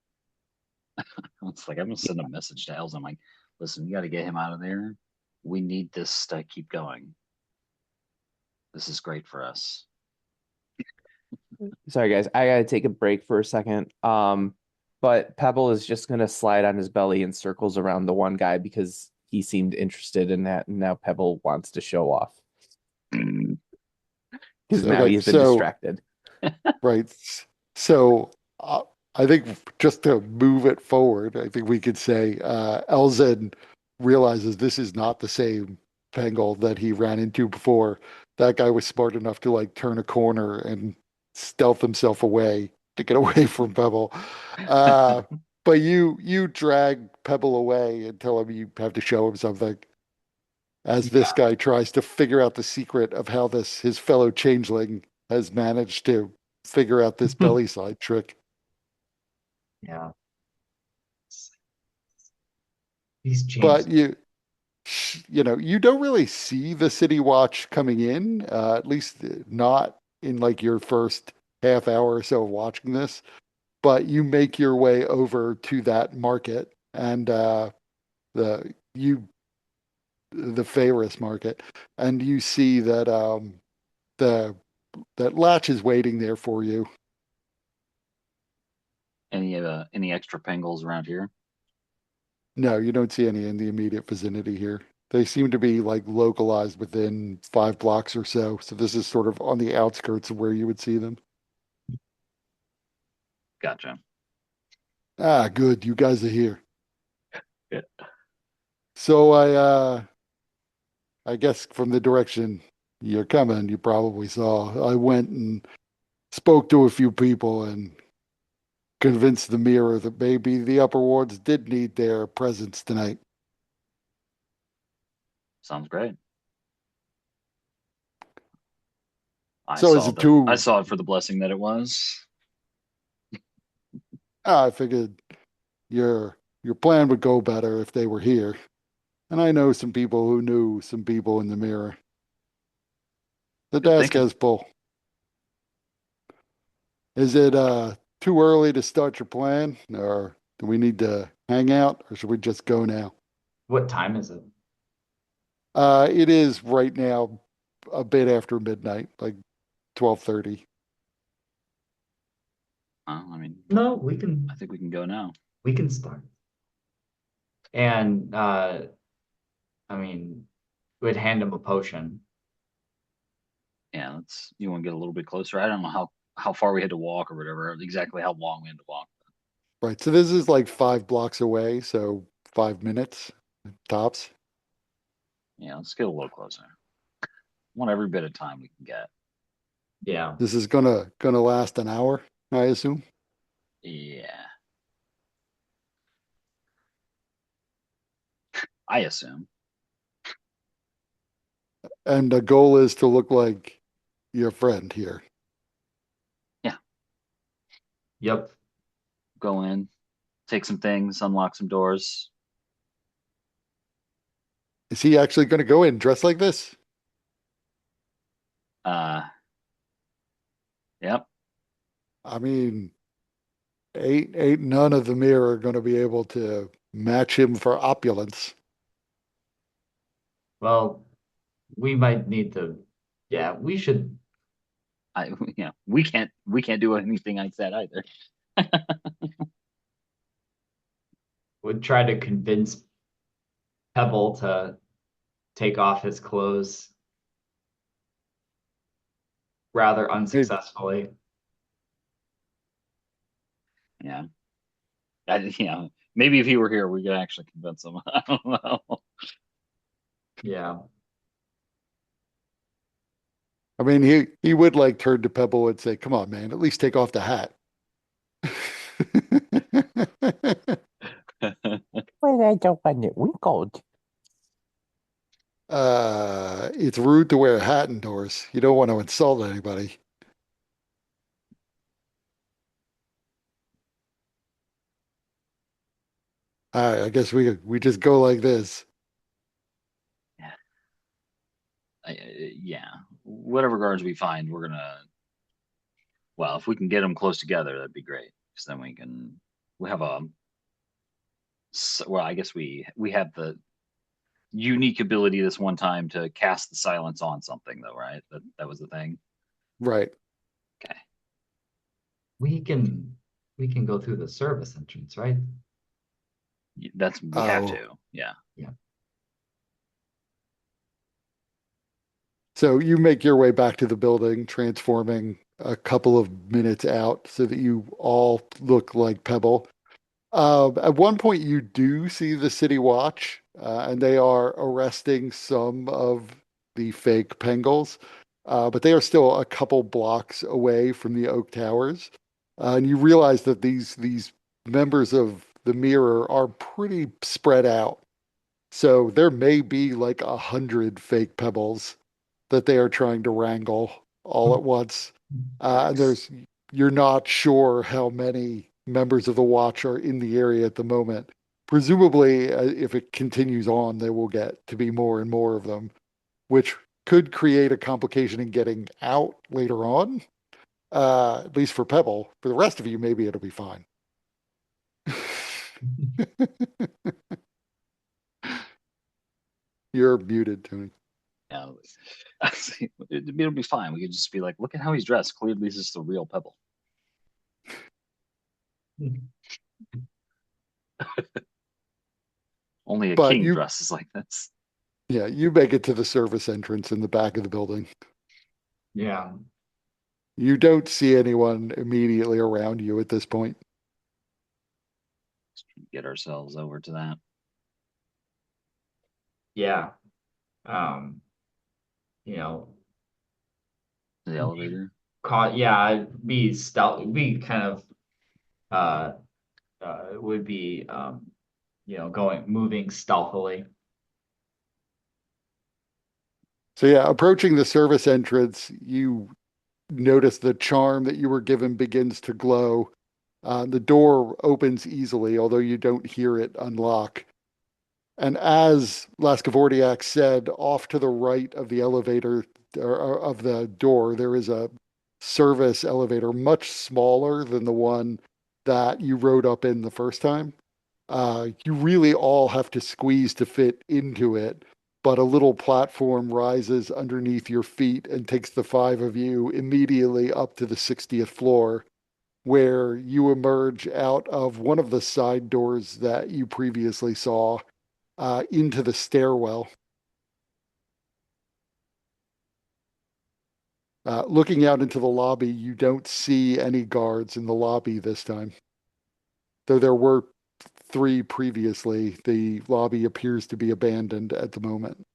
Speaker 3: It's like I'm gonna send a message to Els. I'm like, listen, you got to get him out of there. We need this to keep going. This is great for us.
Speaker 6: Sorry guys, I gotta take a break for a second. But Pebble is just gonna slide on his belly in circles around the one guy because he seemed interested in that, and now Pebble wants to show off because now
Speaker 1: Okay,
Speaker 6: he's been
Speaker 1: so
Speaker 6: distracted.
Speaker 1: right. So I think just to move it forward, I think we could say Elzen realizes this is not the same Pengol that he ran into before. That guy was smart enough to like turn a corner and stealth himself away to get away from Pebble. Uh, but you drag Pebble away and tell him you have to show him something. As this guy tries to figure out the secret of how this his fellow changeling has managed to figure out this belly slide trick.
Speaker 4: Yeah. These
Speaker 1: But
Speaker 4: chains.
Speaker 1: you don't really see the city watch coming in, at least not in like your first half hour or so of watching this. But you make your way over to that market and the you the Ferris market, and you see that the that Latch is waiting there for you.
Speaker 3: Any extra Pengols around here?
Speaker 1: No, you don't see any in the immediate vicinity here. They seem to be like localized within 5 blocks or so. So this is sort of on the outskirts of where you would see them.
Speaker 3: Gotcha.
Speaker 1: Ah, good. You guys are here.
Speaker 3: Yeah.
Speaker 1: So I guess from the direction you're coming, you probably saw. I went and spoke to a few people and convinced the mirror that maybe the upper wards did need their presence tonight.
Speaker 3: Sounds great.
Speaker 1: So is it
Speaker 3: I
Speaker 1: too?
Speaker 3: saw it for the blessing that it was.
Speaker 1: I figured your plan would go better if they were here. And I know some people who knew some people in the mirror. The
Speaker 3: Good
Speaker 1: desk
Speaker 3: thinking.
Speaker 1: has full. Is it too early to start your plan, or do we need to hang out, or should we just go now?
Speaker 4: What time is it?
Speaker 1: It is right now a bit after midnight, like 12:30.
Speaker 3: I mean,
Speaker 4: No,
Speaker 3: I think we can go now.
Speaker 4: we can start. And I mean, we'd hand him a potion.
Speaker 3: Yeah, you want to get a little bit closer. I don't know how far we had to walk or whatever, exactly how long we had to walk.
Speaker 1: Right. So this is like 5 blocks away, so 5 minutes tops.
Speaker 3: Yeah, let's get a little closer. Want every bit of time we can get.
Speaker 4: Yeah.
Speaker 1: This is gonna last an hour, I assume.
Speaker 3: Yeah. I assume.
Speaker 1: And the goal is to look like your friend here.
Speaker 4: Yep.
Speaker 3: Go in, take some things, unlock some doors.
Speaker 1: Is he actually going to go in dressed like this?
Speaker 3: Yep.
Speaker 1: I mean, ain't none of the mirror going to be able to match him for opulence.
Speaker 4: Well, we might need to. Yeah, we should.
Speaker 3: We can't do anything like that either.
Speaker 4: Would try to convince Pebble to take off his clothes rather unsuccessfully.
Speaker 3: Yeah. Maybe if he were here, we could actually convince him. I don't know.
Speaker 4: Yeah.
Speaker 1: I mean, he would like turn to Pebble and say, "Come on, man, at least take off the hat."
Speaker 2: Well, I don't want it wrinkled.
Speaker 1: It's rude to wear a hat indoors. You don't want to insult anybody. All right, I guess we just go like this.
Speaker 3: Yeah. Whatever guards we find, we're gonna. Well, if we can get them close together, that'd be great. Because then we have a. Well, I guess we have the unique ability this one time to cast the silence on something, though, right? That was the thing.
Speaker 1: Right.
Speaker 3: Okay.
Speaker 4: We can we can go through the service entrance, right?
Speaker 3: That's we have
Speaker 1: Oh.
Speaker 3: to. Yeah.
Speaker 1: So you make your way back to the building, transforming a couple of minutes out so that you all look like Pebble. At one point, you do see the City Watch, and they are arresting some of the fake Pengols, but they are still a couple blocks away from the Oak Towers. And you realize that these members of the Mirror are pretty spread out. So there may be like 100 fake Pebbles that they are trying to wrangle all at once. And you're not sure how many members of the Watch are in the area at the moment. Presumably, if it continues on, there will get to be more and more of them, which could create a complication in getting out later on. At least for Pebble. For the rest of you, maybe it'll be fine. You're muted, Tony.
Speaker 3: Yeah. It'll be fine. We could just be like, look at how he's dressed. Clearly, this is the real Pebble. Only a
Speaker 1: But
Speaker 3: king
Speaker 1: you,
Speaker 3: dresses like this.
Speaker 1: yeah, you make it to the service entrance in the back of the building.
Speaker 4: Yeah.
Speaker 1: You don't see anyone immediately around you at this point.
Speaker 3: Let's get ourselves over to that.
Speaker 4: Yeah. Um, you know,
Speaker 3: The elevator.
Speaker 4: yeah, be stealth, be kind of uh would be moving stealthily.
Speaker 1: So yeah, approaching the service entrance, you notice the charm that you were given begins to glow. The door opens easily, although you don't hear it unlock. And as Laskavordiak said, off to the right of the elevator or of the door, there is a service elevator, much smaller than the one that you rode up in the first time. You really all have to squeeze to fit into it, but a little platform rises underneath your feet and takes the five of you immediately up to the 60th floor, where you emerge out of one of the side doors that you previously saw into the stairwell. Looking out into the lobby, you don't see any guards in the lobby this time. Though there were three previously, the lobby appears to be abandoned at the moment.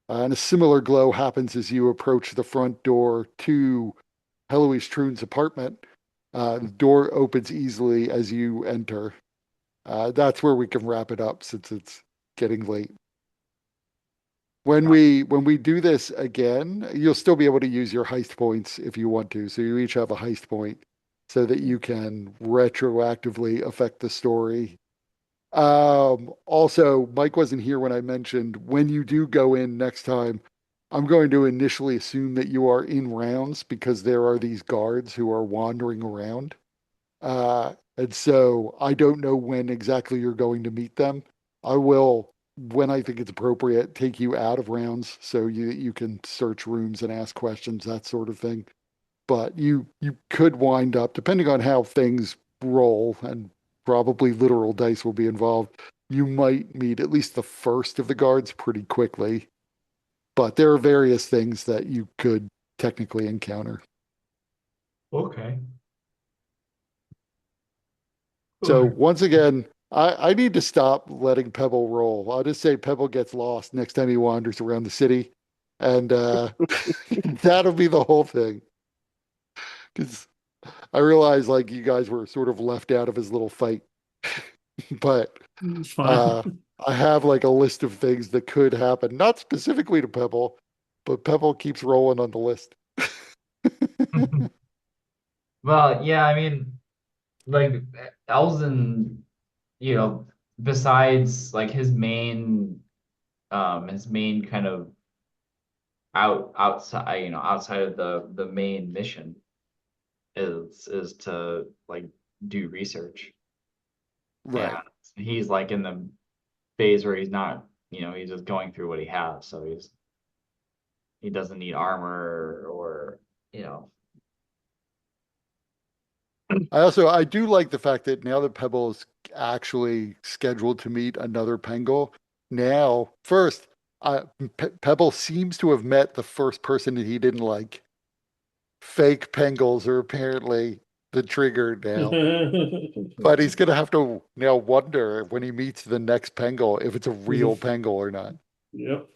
Speaker 1: And a similar glow happens as you approach the front door to Heloise Troon's apartment. The door opens easily as you enter. That's where we can wrap it up since it's getting late. When we do this again, you'll still be able to use your heist points if you want to. So you each have a heist point so that you can retroactively affect the story. Also, Mike wasn't here when I mentioned when you do go in next time, I'm going to initially assume that you are in rounds because there are these guards who are wandering around. And so I don't know when exactly you're going to meet them. I will, when I think it's appropriate, take you out of rounds so you can search rooms and ask questions, that sort of thing. But you could wind up, depending on how things roll, and probably literal dice will be involved, you might meet at least the first of the guards pretty quickly. But there are various things that you could technically encounter.
Speaker 4: Okay.
Speaker 1: So once again, I need to stop letting Pebble roll. I'll just say Pebble gets lost next time he wanders around the city. And that'll be the whole thing. Because I realize like you guys were sort of left out of his little fight. But
Speaker 5: It's fine.
Speaker 1: I have like a list of things that could happen, not specifically to Pebble, but Pebble keeps rolling on the list.
Speaker 4: Well, yeah, I mean, like Elzen, besides like his main kind of outside of the main mission is to like do research. And
Speaker 1: Right.
Speaker 4: he's like in the phase where he's not, he's just going through what he has. So he doesn't need armor or you know,
Speaker 1: I do like the fact that now that Pebble is actually scheduled to meet another Pengol, now first, Pebble seems to have met the first person that he didn't like. Fake Pengols are apparently the trigger now. But he's gonna have to now wonder when he meets the next Pengol if it's a real Pengol or not.
Speaker 5: Yep.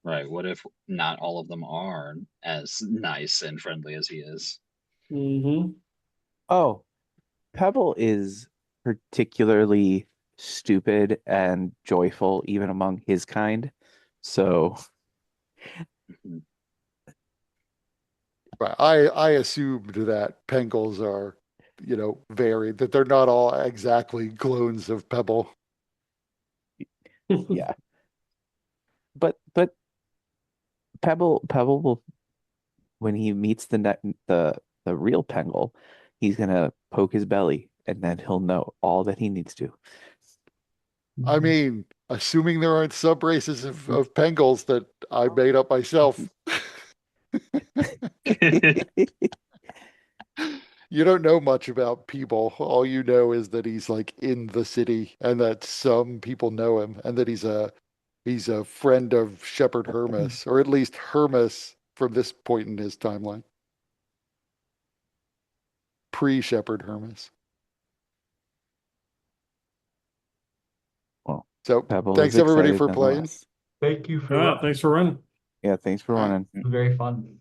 Speaker 3: Right. What if not all of them are as nice and friendly as he is?
Speaker 5: Mm-hmm.
Speaker 6: Oh, Pebble is particularly stupid and joyful even among his kind. So
Speaker 3: Mhm.
Speaker 1: But I assumed that Pengols are, varied, that they're not all exactly clones of Pebble.
Speaker 6: yeah. But Pebble will, when he meets the real Pengull, he's gonna poke his belly and then he'll know all that he needs to.
Speaker 1: I mean, assuming there aren't sub races of Pengols that I made up myself. You don't know much about Peeble. All you know is that he's like in the city and that some people know him and that he's a friend of Shepherd Hermas, or at least Hermas from this point in his timeline. Pre-Shepherd Hermas.
Speaker 6: Well,
Speaker 1: So
Speaker 6: Pebble is
Speaker 1: thanks everybody
Speaker 6: excited
Speaker 1: for playing.
Speaker 6: nonetheless.
Speaker 4: thank you for
Speaker 5: Ah,
Speaker 4: running.
Speaker 5: thanks for running.
Speaker 6: Yeah, thanks for
Speaker 1: All right.
Speaker 6: running.
Speaker 4: Very fun.